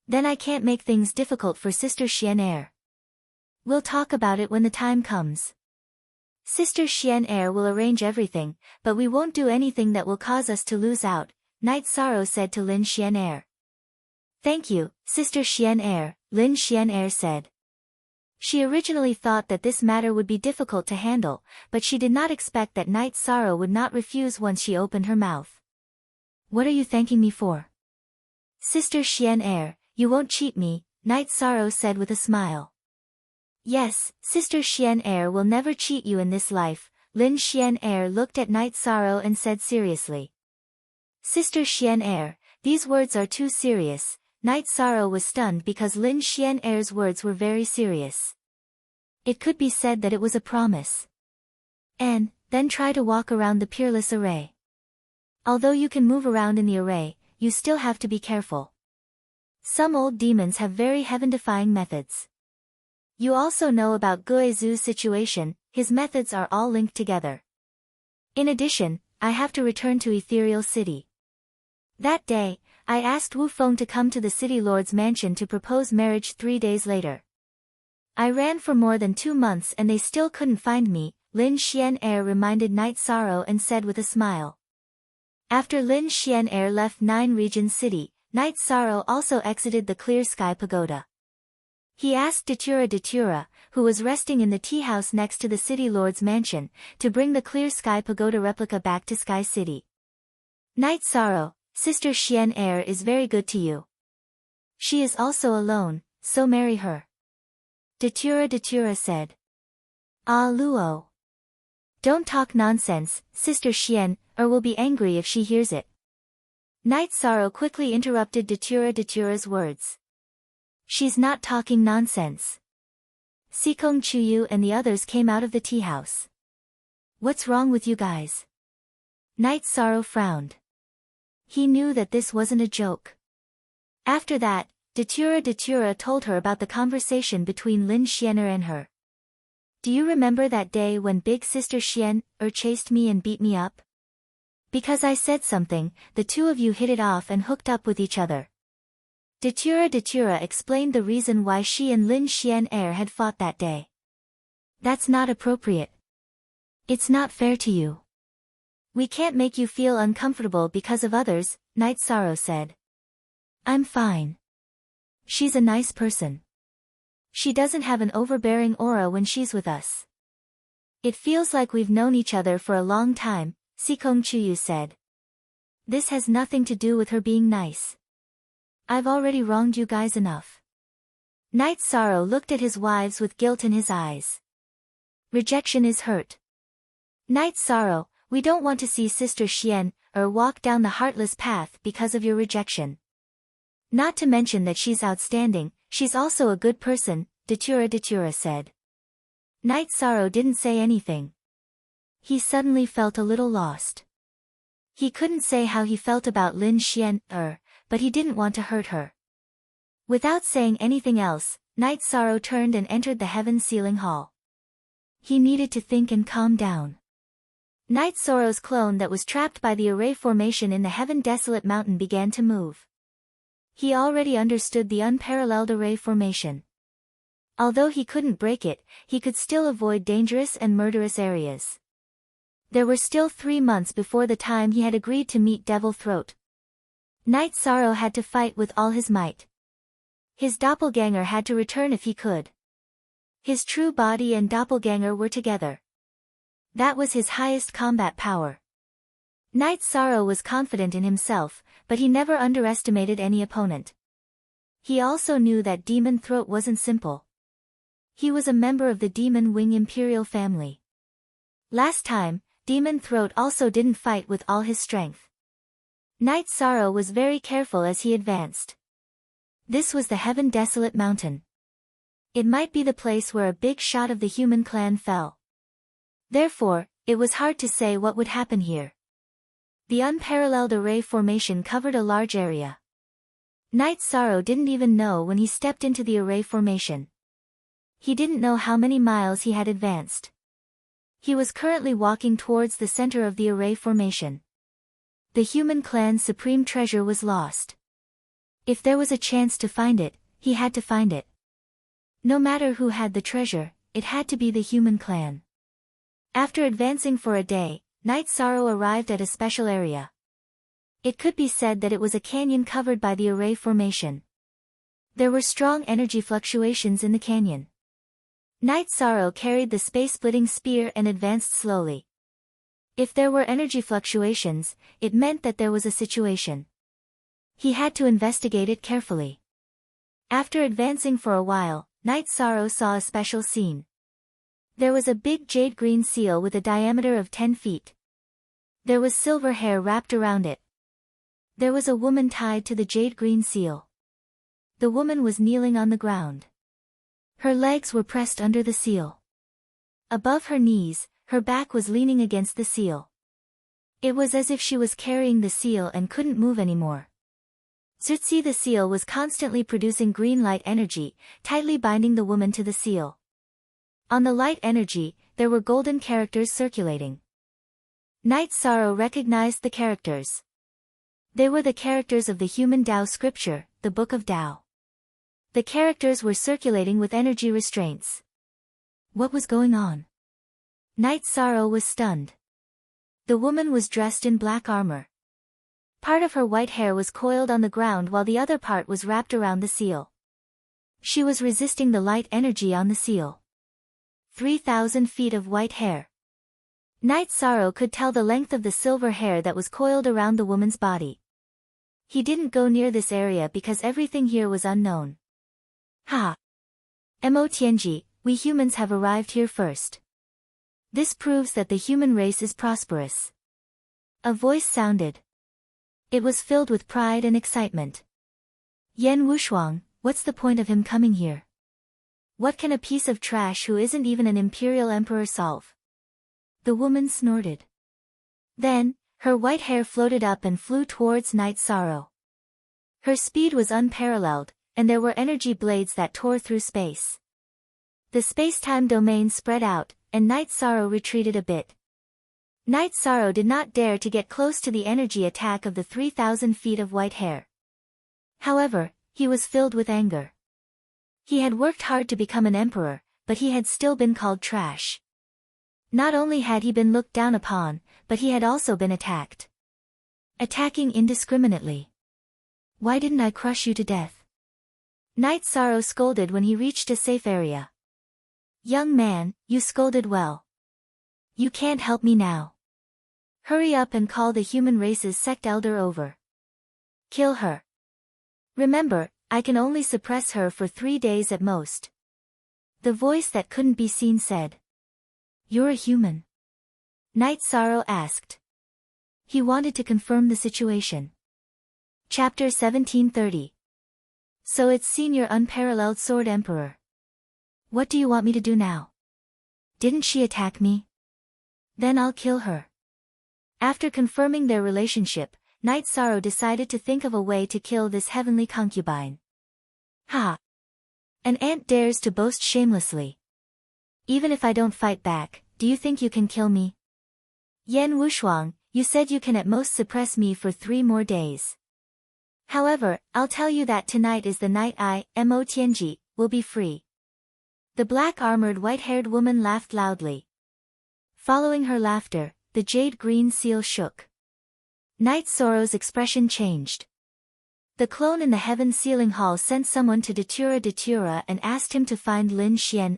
Then I can't make things difficult for Sister Xian. We'll talk about it when the time comes. Sister Xian will arrange everything, but we won't do anything that will cause us to lose out, Knight Sorrow said to Lin Xian. Thank you, Sister Xian, Lin Xian said. She originally thought that this matter would be difficult to handle, but she did not expect that Knight Sorrow would not refuse once she opened her mouth. What are you thanking me for? Sister Xian, you won't cheat me, Knight Sorrow said with a smile. Yes, Sister Xian will never cheat you in this life, Lin Xian looked at Knight Sorrow and said seriously. Sister Xian, these words are too serious. Knight Sorrow was stunned because Lin Xian's words were very serious. It could be said that it was a promise. And, then try to walk around the peerless array. Although you can move around in the array, you still have to be careful. Some old demons have very heaven-defying methods. You also know about Guizu's situation, his methods are all linked together. In addition, I have to return to Ethereal City. That day, I asked Wu Feng to come to the City Lord's mansion to propose marriage 3 days later. I ran for more than 2 months and they still couldn't find me, Lin Xian reminded Knight Sorrow and said with a smile. After Lin Xian left Nine Regions City, Knight Sorrow also exited the Clear Sky Pagoda. He asked Datura, who was resting in the tea house next to the City Lord's mansion, to bring the Clear Sky Pagoda replica back to Sky City. Knight Sorrow, Sister Xian is very good to you. She is also alone, so marry her. Datura said. Ah Luo. Don't talk nonsense, Sister Xian, or will be angry if she hears it. Knight Sorrow quickly interrupted Datura's words. She's not talking nonsense. Sikong Chuyu and the others came out of the tea house. What's wrong with you guys? Knight Sorrow frowned. He knew that this wasn't a joke. After that, Datura told her about the conversation between Lin Xian and her. Do you remember that day when Big Sister Xian chased me and beat me up? Because I said something, the two of you hit it off and hooked up with each other. Datura explained the reason why she and Lin Xian had fought that day. That's not appropriate. It's not fair to you. We can't make you feel uncomfortable because of others, Knight Sorrow said. I'm fine. She's a nice person. She doesn't have an overbearing aura when she's with us. It feels like we've known each other for a long time, Sikong Chuyu said. This has nothing to do with her being nice. I've already wronged you guys enough. Knight Sorrow looked at his wives with guilt in his eyes. Rejection is hurt. Knight Sorrow, We don't want to see Sister Xian, or walk down the heartless path because of your rejection. Not to mention that she's outstanding, she's also a good person, Datura said. Night Sorrow didn't say anything. He suddenly felt a little lost. He couldn't say how he felt about Lin Xian, but he didn't want to hurt her. Without saying anything else, Night Sorrow turned and entered the heaven ceiling hall. He needed to think and calm down. Night Sorrow's clone that was trapped by the array formation in the heaven desolate mountain began to move. He already understood the unparalleled array formation. Although he couldn't break it, he could still avoid dangerous and murderous areas. There were still 3 months before the time he had agreed to meet Devil Throat. Night Sorrow had to fight with all his might. His doppelganger had to return if he could. His true body and doppelganger were together. That was his highest combat power. Night Sorrow was confident in himself, but he never underestimated any opponent. He also knew that Demon Throat wasn't simple. He was a member of the Demon Wing Imperial family. Last time, Demon Throat also didn't fight with all his strength. Night Sorrow was very careful as he advanced. This was the Heaven Desolate Mountain. It might be the place where a big shot of the human clan fell. Therefore, it was hard to say what would happen here. The unparalleled array formation covered a large area. Night Sorrow didn't even know when he stepped into the array formation. He didn't know how many miles he had advanced. He was currently walking towards the center of the array formation. The human clan's supreme treasure was lost. If there was a chance to find it, he had to find it. No matter who had the treasure, it had to be the human clan. After advancing for a day, Night Sorrow arrived at a special area. It could be said that it was a canyon covered by the array formation. There were strong energy fluctuations in the canyon. Night Sorrow carried the space-splitting spear and advanced slowly. If there were energy fluctuations, it meant that there was a situation. He had to investigate it carefully. After advancing for a while, Night Sorrow saw a special scene. There was a big jade-green seal with a diameter of 10 feet. There was silver hair wrapped around it. There was a woman tied to the jade-green seal. The woman was kneeling on the ground. Her legs were pressed under the seal. Above her knees, her back was leaning against the seal. It was as if she was carrying the seal and couldn't move anymore. Zutzi the seal was constantly producing green light energy, tightly binding the woman to the seal. On the light energy, there were golden characters circulating. Night Sorrow recognized the characters. They were the characters of the human Tao scripture, the Book of Tao. The characters were circulating with energy restraints. What was going on? Night Sorrow was stunned. The woman was dressed in black armor. Part of her white hair was coiled on the ground while the other part was wrapped around the seal. She was resisting the light energy on the seal. 3,000 feet of white hair. Night Sorrow could tell the length of the silver hair that was coiled around the woman's body. He didn't go near this area because everything here was unknown. Ha! Mo Tianji, we humans have arrived here first. This proves that the human race is prosperous. A voice sounded. It was filled with pride and excitement. Yan Wushuang, what's the point of him coming here? What can a piece of trash who isn't even an imperial emperor solve? The woman snorted. Then, her white hair floated up and flew towards Night Sorrow. Her speed was unparalleled, and there were energy blades that tore through space. The space-time domain spread out, and Night Sorrow retreated a bit. Night Sorrow did not dare to get close to the energy attack of the 3,000 feet of white hair. However, he was filled with anger. He had worked hard to become an emperor, but he had still been called trash. Not only had he been looked down upon, but he had also been attacked. Attacking indiscriminately. Why didn't I crush you to death? Night Sorrow scolded when he reached a safe area. Young man, you scolded well. You can't help me now. Hurry up and call the human race's sect elder over. Kill her. Remember, I can only suppress her for 3 days at most. The voice that couldn't be seen said. You're a human. Night Sorrow asked. He wanted to confirm the situation. Chapter 1730. So it's Senior Unparalleled Sword Emperor. What do you want me to do now? Didn't she attack me? Then I'll kill her. After confirming their relationship, Night Sorrow decided to think of a way to kill this heavenly concubine. Ha! An ant dares to boast shamelessly. Even if I don't fight back, do you think you can kill me? Yan Wushuang, you said you can at most suppress me for 3 more days. However, I'll tell you that tonight is the night I, Mo Tianji, will be free. The black-armored white-haired woman laughed loudly. Following her laughter, the jade-green seal shook. Night Sorrow's expression changed. The clone in the Heaven Sealing Hall sent someone to Datura and asked him to find Lin Xian.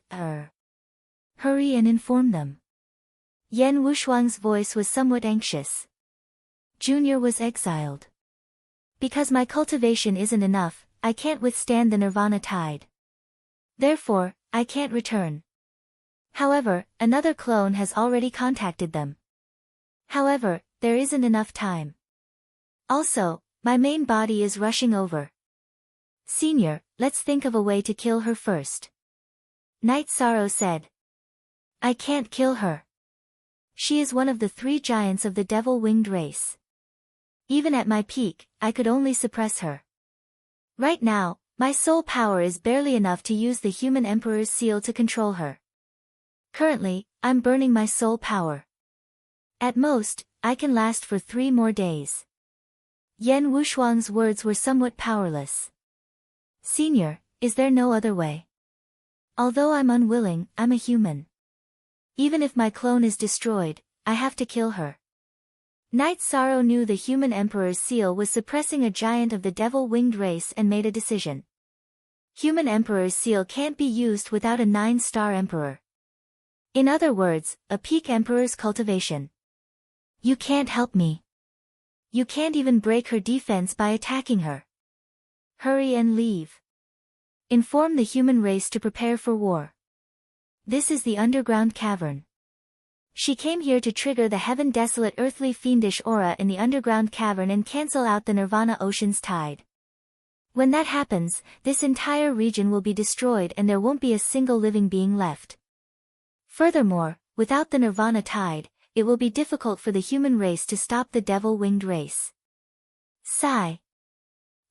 Hurry and inform them. Yan Wushuang's voice was somewhat anxious. Junior was exiled. Because my cultivation isn't enough, I can't withstand the Nirvana tide. Therefore, I can't return. However, another clone has already contacted them. However, there isn't enough time. Also, my main body is rushing over. Senior, let's think of a way to kill her first. Night Sorrow said. I can't kill her. She is one of the 3 giants of the devil-winged race. Even at my peak, I could only suppress her. Right now, my soul power is barely enough to use the human emperor's seal to control her. Currently, I'm burning my soul power. At most, I can last for 3 more days. Yan Wushuang's words were somewhat powerless. Senior, is there no other way? Although I'm unwilling, I'm a human. Even if my clone is destroyed, I have to kill her. Night Sorrow knew the human emperor's seal was suppressing a giant of the devil-winged race and made a decision. Human emperor's seal can't be used without a 9-star emperor. In other words, a peak emperor's cultivation. You can't help me. You can't even break her defense by attacking her. Hurry and leave. Inform the human race to prepare for war. This is the underground cavern. She came here to trigger the heaven desolate earthly fiendish aura in the underground cavern and cancel out the Nirvana ocean's tide. When that happens, this entire region will be destroyed and there won't be a single living being left. Furthermore, without the Nirvana tide, it will be difficult for the human race to stop the devil-winged race. Sigh.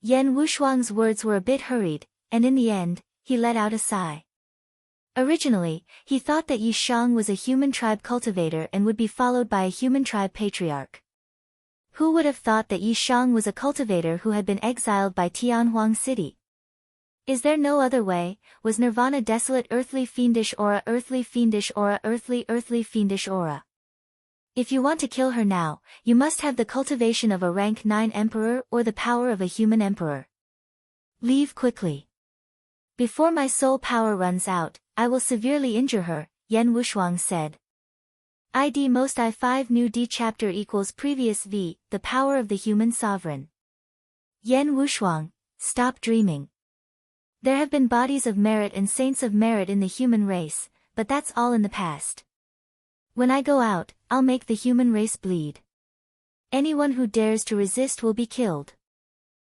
Yan Wushuang's words were a bit hurried, and in the end, he let out a sigh. Originally, he thought that Yi Shang was a human tribe cultivator and would be followed by a human tribe patriarch. Who would have thought that Yi Shang was a cultivator who had been exiled by Tianhuang City? Is there no other way? Was Nirvana desolate earthly fiendish aura earthly fiendish aura earthly fiendish aura? If you want to kill her now, you must have the cultivation of a rank 9 emperor or the power of a human emperor. Leave quickly. Before my soul power runs out, I will severely injure her, Yan Wushuang said. ID most I5 new D chapter equals previous V, the power of the human sovereign. Yan Wushuang, stop dreaming. There have been bodies of merit and saints of merit in the human race, but that's all in the past. When I go out, I'll make the human race bleed. Anyone who dares to resist will be killed.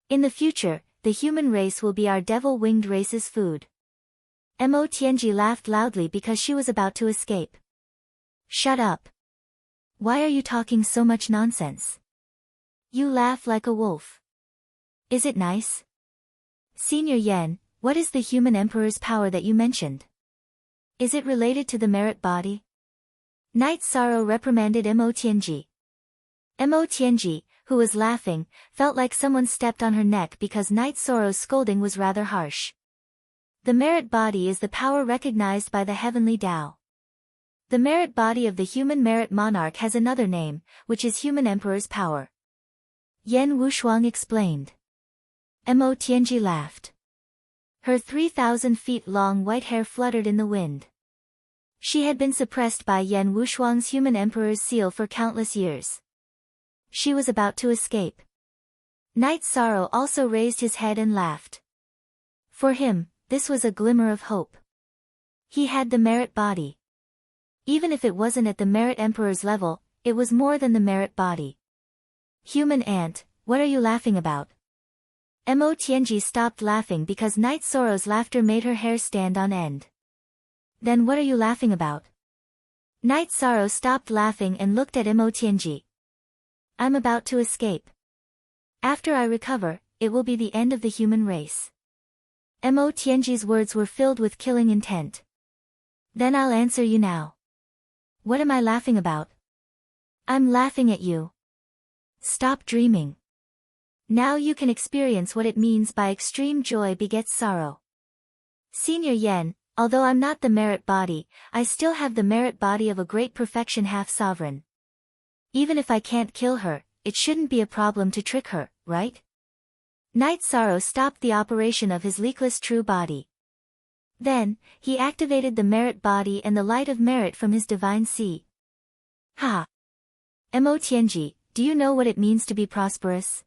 In the future, the human race will be our devil-winged race's food. Mo Tianji laughed loudly because she was about to escape. Shut up. Why are you talking so much nonsense? You laugh like a wolf. Is it nice? Senior Yan, what is the human emperor's power that you mentioned? Is it related to the merit body? Night Sorrow reprimanded Mo Tianji. Mo Tianji, who was laughing, felt like someone stepped on her neck because Night Sorrow's scolding was rather harsh. The merit body is the power recognized by the heavenly Tao. The merit body of the human merit monarch has another name, which is human emperor's power. Yan Wushuang explained. Mo Tianji laughed. Her 3,000 feet long white hair fluttered in the wind. She had been suppressed by Yan Wushuang's human emperor's seal for countless years. She was about to escape. Night Sorrow also raised his head and laughed. For him, this was a glimmer of hope. He had the merit body. Even if it wasn't at the Merit Emperor's level, it was more than the Merit body. Human ant, what are you laughing about? Mo Tianji stopped laughing because Night Sorrow's laughter made her hair stand on end. Then what are you laughing about? Night Sorrow stopped laughing and looked at Mo Tianji. I'm about to escape. After I recover, it will be the end of the human race. Mo Tianji's words were filled with killing intent. Then I'll answer you now. What am I laughing about? I'm laughing at you. Stop dreaming. Now you can experience what it means by extreme joy begets sorrow. Senior Yen, although I'm not the Merit body, I still have the Merit body of a great perfection half-sovereign. Even if I can't kill her, it shouldn't be a problem to trick her, right? Night Sorrow stopped the operation of his leakless true body. Then, he activated the Merit body and the light of merit from his divine sea. Ha! Mo Tianji, do you know what it means to be prosperous?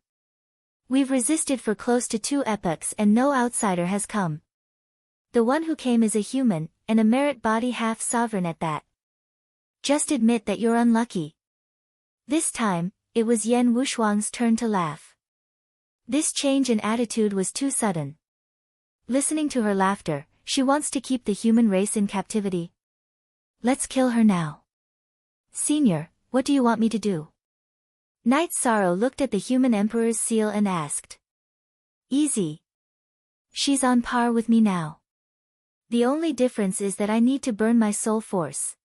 We've resisted for close to 2 epochs and no outsider has come. The one who came is a human, and a Merit body half-sovereign at that. Just admit that you're unlucky. This time, it was Yen Wushuang's turn to laugh. This change in attitude was too sudden. Listening to her laughter, she wants to keep the human race in captivity. Let's kill her now. Senior, what do you want me to do? Night Sorrow looked at the human emperor's seal and asked. Easy. She's on par with me now. The only difference is that I need to burn my soul force.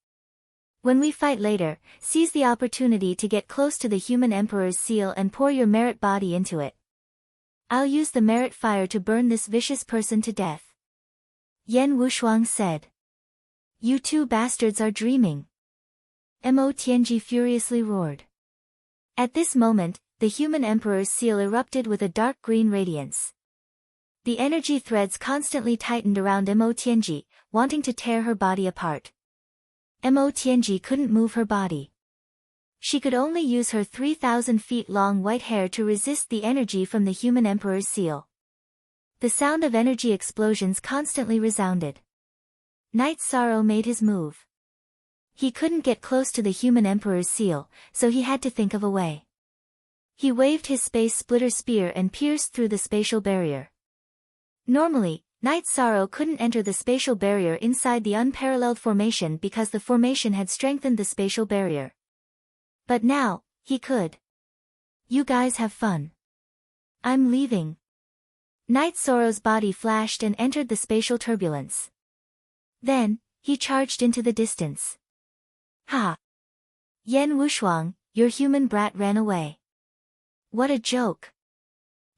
When we fight later, seize the opportunity to get close to the human emperor's seal and pour your Merit body into it. I'll use the Merit fire to burn this vicious person to death. Yen Wushuang said. You two bastards are dreaming. Mo Tianji furiously roared. At this moment, the human emperor's seal erupted with a dark green radiance. The energy threads constantly tightened around Mo Tianji, wanting to tear her body apart. Mo Tianji couldn't move her body. She could only use her 3,000 feet long white hair to resist the energy from the human emperor's seal. The sound of energy explosions constantly resounded. Night Sorrow made his move. He couldn't get close to the human emperor's seal, so he had to think of a way. He waved his space splitter spear and pierced through the spatial barrier. Normally, Night Sorrow couldn't enter the spatial barrier inside the unparalleled formation because the formation had strengthened the spatial barrier. But now, he could. You guys have fun. I'm leaving. Night Sorrow's body flashed and entered the spatial turbulence. Then, he charged into the distance. Ha! Yen Wushuang, your human brat ran away. What a joke.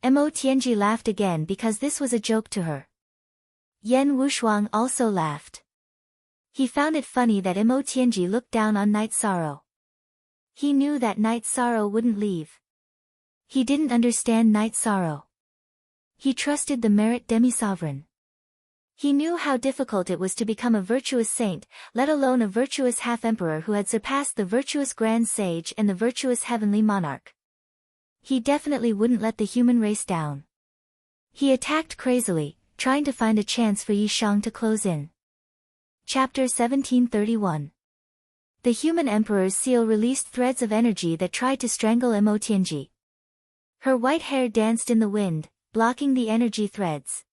Mo Tianji laughed again because this was a joke to her. Yen Wushuang also laughed. He found it funny that Mo Tianji looked down on Night Sorrow. He knew that Night Sorrow wouldn't leave. He didn't understand Night Sorrow. He trusted the Merit demi-sovereign. He knew how difficult it was to become a virtuous saint, let alone a virtuous half-emperor who had surpassed the virtuous grand sage and the virtuous heavenly monarch. He definitely wouldn't let the human race down. He attacked crazily, trying to find a chance for Yi Shang to close in. Chapter 1731. The human emperor's seal released threads of energy that tried to strangle Mo Tianji. Her white hair danced in the wind, blocking the energy threads.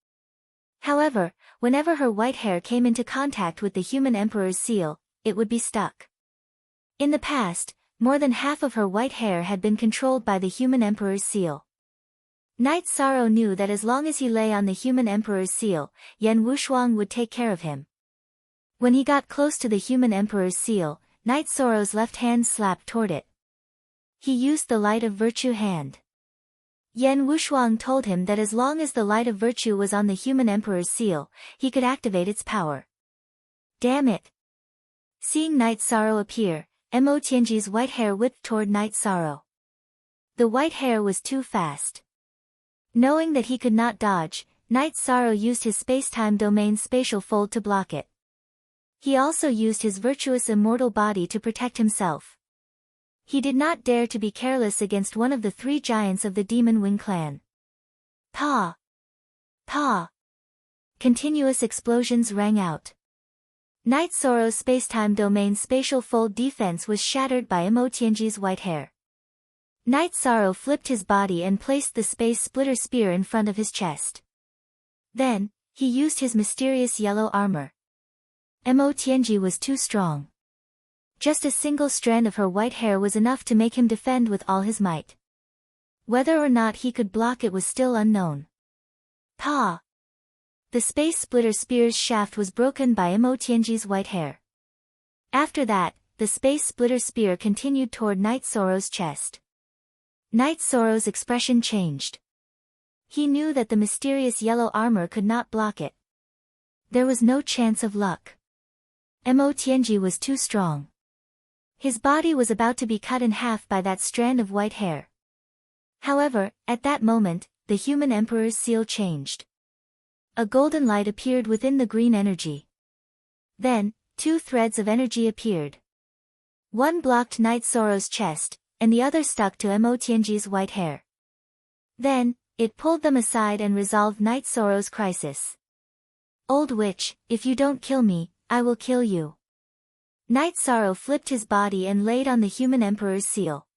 However, whenever her white hair came into contact with the human emperor's seal, it would be stuck. In the past, more than half of her white hair had been controlled by the human emperor's seal. Night Sorrow knew that as long as he lay on the human emperor's seal, Yen Wushuang would take care of him. When he got close to the human emperor's seal, Night Sorrow's left hand slapped toward it. He used the light of virtue hand. Yen Wushuang told him that as long as the light of virtue was on the human emperor's seal, he could activate its power. Damn it! Seeing Night Sorrow appear, Mo Tianji's white hair whipped toward Night Sorrow. The white hair was too fast. Knowing that he could not dodge, Night Sorrow used his space-time domain spatial fold to block it. He also used his virtuous immortal body to protect himself. He did not dare to be careless against one of the 3 giants of the Demon Wing clan. Pa! Pa! Continuous explosions rang out. Night Sorrow's spacetime domain spatial fold defense was shattered by Imotienji's white hair. Night Sorrow flipped his body and placed the space splitter spear in front of his chest. Then, he used his mysterious yellow armor. Imotienji was too strong. Just a single strand of her white hair was enough to make him defend with all his might. Whether or not he could block it was still unknown. Pa! The space splitter spear's shaft was broken by Imotienji's white hair. After that, the space splitter spear continued toward Night Sorrow's chest. Night Sorrow's expression changed. He knew that the mysterious yellow armor could not block it. There was no chance of luck. Imotienji was too strong. His body was about to be cut in half by that strand of white hair. However, at that moment, the human emperor's seal changed. A golden light appeared within the green energy. Then, two threads of energy appeared. One blocked Night Sorrow's chest, and the other stuck to Imotienji's white hair. Then, it pulled them aside and resolved Night Sorrow's crisis. Old witch, if you don't kill me, I will kill you. Night Sorrow flipped his body and laid on the human emperor's seal.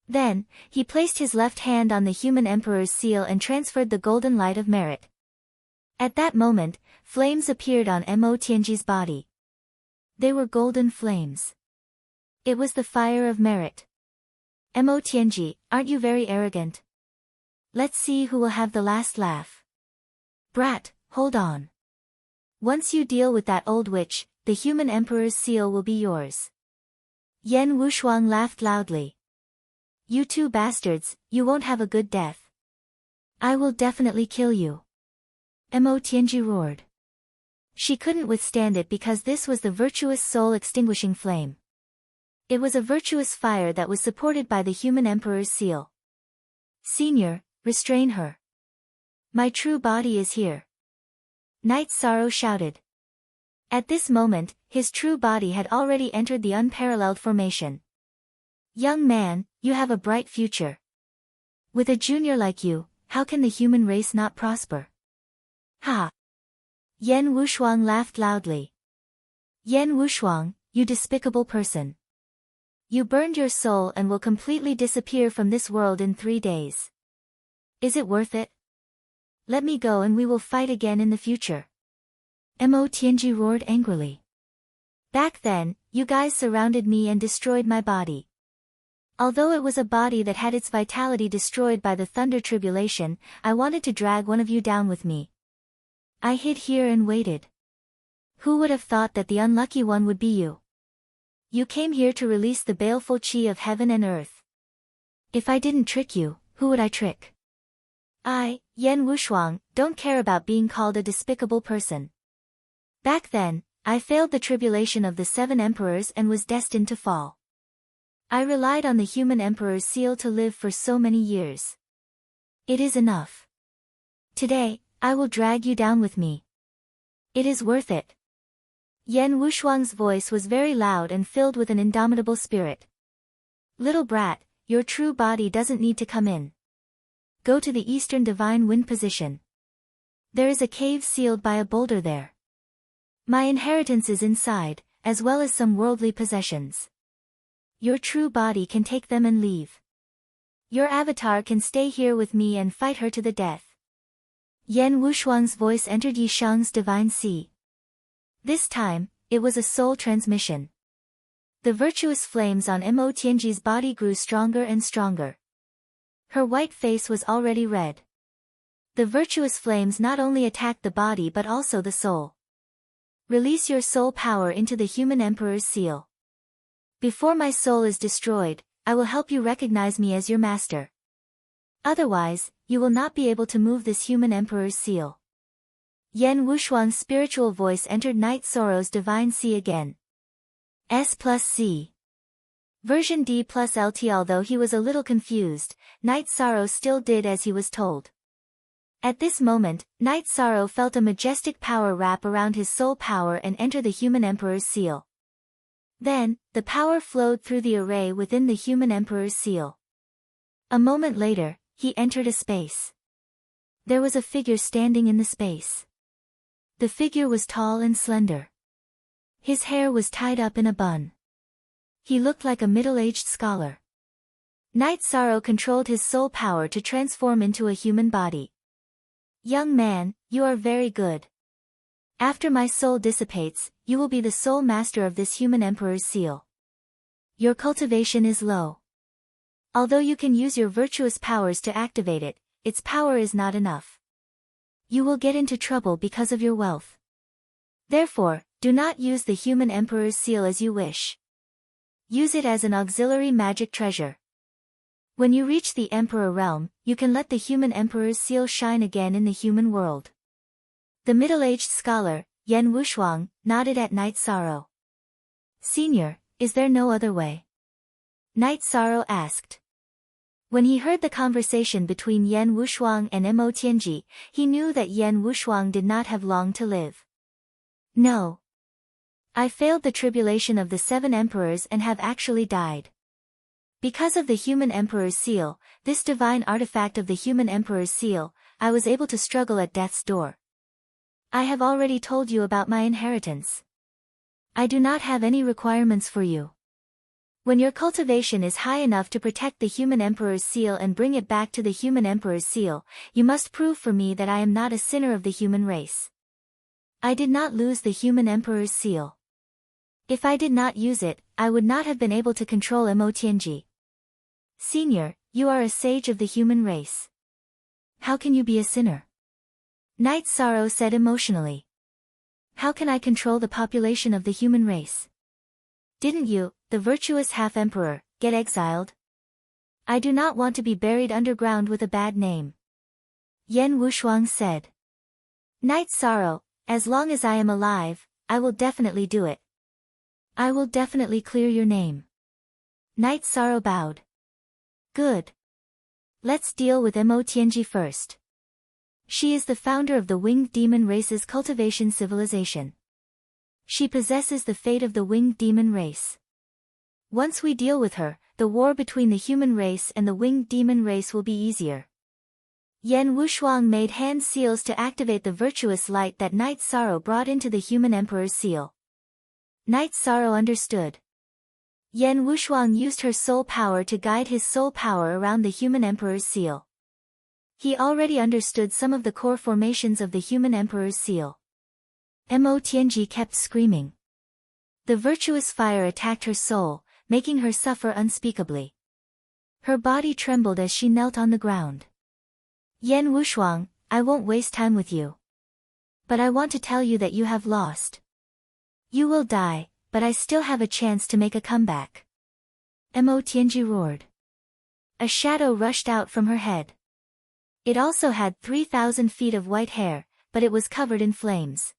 Then, he placed his left hand on the human emperor's seal and transferred the golden light of merit. At that moment, flames appeared on Imotienji's body. They were golden flames. It was the fire of merit. Imotienji, aren't you very arrogant? Let's see who will have the last laugh. Brat, hold on. Once you deal with that old witch, the human emperor's seal will be yours. Yen Wushuang laughed loudly. You two bastards, you won't have a good death. I will definitely kill you. Imotienji roared. She couldn't withstand it because this was the virtuous soul-extinguishing flame. It was a virtuous fire that was supported by the human emperor's seal. Senior, restrain her. My true body is here. Night Sorrow shouted. At this moment, his true body had already entered the unparalleled formation. Young man, you have a bright future. With a junior like you, how can the human race not prosper? Ha! Yen Wushuang laughed loudly. Yen Wushuang, you despicable person. You burned your soul and will completely disappear from this world in 3 days. Is it worth it? Let me go and we will fight again in the future. Imotienji roared angrily. Back then, you guys surrounded me and destroyed my body. Although it was a body that had its vitality destroyed by the thunder tribulation, I wanted to drag one of you down with me. I hid here and waited. Who would have thought that the unlucky one would be you? You came here to release the baleful chi of heaven and earth. If I didn't trick you, who would I trick? I, Yen Wushuang, don't care about being called a despicable person. Back then, I failed the tribulation of the 7 emperors and was destined to fall. I relied on the human emperor's seal to live for so many years. It is enough. Today, I will drag you down with me. It is worth it. Yen Wushuang's voice was very loud and filled with an indomitable spirit. Little brat, your true body doesn't need to come in. Go to the eastern divine wind position. There is a cave sealed by a boulder there. My inheritance is inside, as well as some worldly possessions. Your true body can take them and leave. Your avatar can stay here with me and fight her to the death. Yen Wushuang's voice entered Yishang's divine sea. This time, it was a soul transmission. The virtuous flames on Imotienji's body grew stronger and stronger. Her white face was already red. The virtuous flames not only attacked the body but also the soul. Release your soul power into the human emperor's seal. Before my soul is destroyed, I will help you recognize me as your master. Otherwise, you will not be able to move this human emperor's seal. Yen Wushuang's spiritual voice entered Night Sorrow's divine sea again. S+C. Version D+LT. Although he was a little confused, Night Sorrow still did as he was told. At this moment, Night Sorrow felt a majestic power wrap around his soul power and enter the human emperor's seal. Then, the power flowed through the array within the human emperor's seal. A moment later, he entered a space. There was a figure standing in the space. The figure was tall and slender. His hair was tied up in a bun. He looked like a middle-aged scholar. Night Sorrow controlled his soul power to transform into a human body. Young man, you are very good. After my soul dissipates, you will be the sole master of this human emperor's seal. Your cultivation is low. Although you can use your virtuous powers to activate it, its power is not enough. You will get into trouble because of your wealth. Therefore, do not use the human emperor's seal as you wish. Use it as an auxiliary magic treasure. When you reach the emperor realm, you can let the human emperor's seal shine again in the human world. The middle-aged scholar, Yen Wushuang, nodded at Night Sorrow. Senior, is there no other way? Night Sorrow asked. When he heard the conversation between Yen Wushuang and Mo Tianji, he knew that Yen Wushuang did not have long to live. No. I failed the tribulation of the 7 emperors and have actually died. Because of the human emperor's seal, this divine artifact of the human emperor's seal, I was able to struggle at death's door. I have already told you about my inheritance. I do not have any requirements for you. When your cultivation is high enough to protect the human emperor's seal and bring it back to the human emperor's seal, you must prove for me that I am not a sinner of the human race. I did not lose the human emperor's seal. If I did not use it, I would not have been able to control Mo Tianji. Senior, you are a sage of the human race. How can you be a sinner? Night Sorrow said emotionally. How can I control the population of the human race? Didn't you, the virtuous half-emperor, get exiled? I do not want to be buried underground with a bad name. Yen Wushuang said. Night Sorrow, as long as I am alive, I will definitely do it. I will definitely clear your name. Night Sorrow bowed. Good. Let's deal with Mo Tianji first. She is the founder of the winged demon race's cultivation civilization. She possesses the fate of the winged demon race. Once we deal with her, the war between the human race and the winged demon race will be easier. Yen Wushuang made hand seals to activate the virtuous light that Night Sorrow brought into the human emperor's seal. Night Sorrow understood. Yen Wushuang used her soul power to guide his soul power around the human emperor's seal. He already understood some of the core formations of the human emperor's seal. Mo Tianji kept screaming. The virtuous fire attacked her soul, making her suffer unspeakably. Her body trembled as she knelt on the ground. Yen Wushuang, I won't waste time with you. But I want to tell you that you have lost. You will die, but I still have a chance to make a comeback. Mo Tianji roared. A shadow rushed out from her head. It also had 3,000 feet of white hair, but it was covered in flames.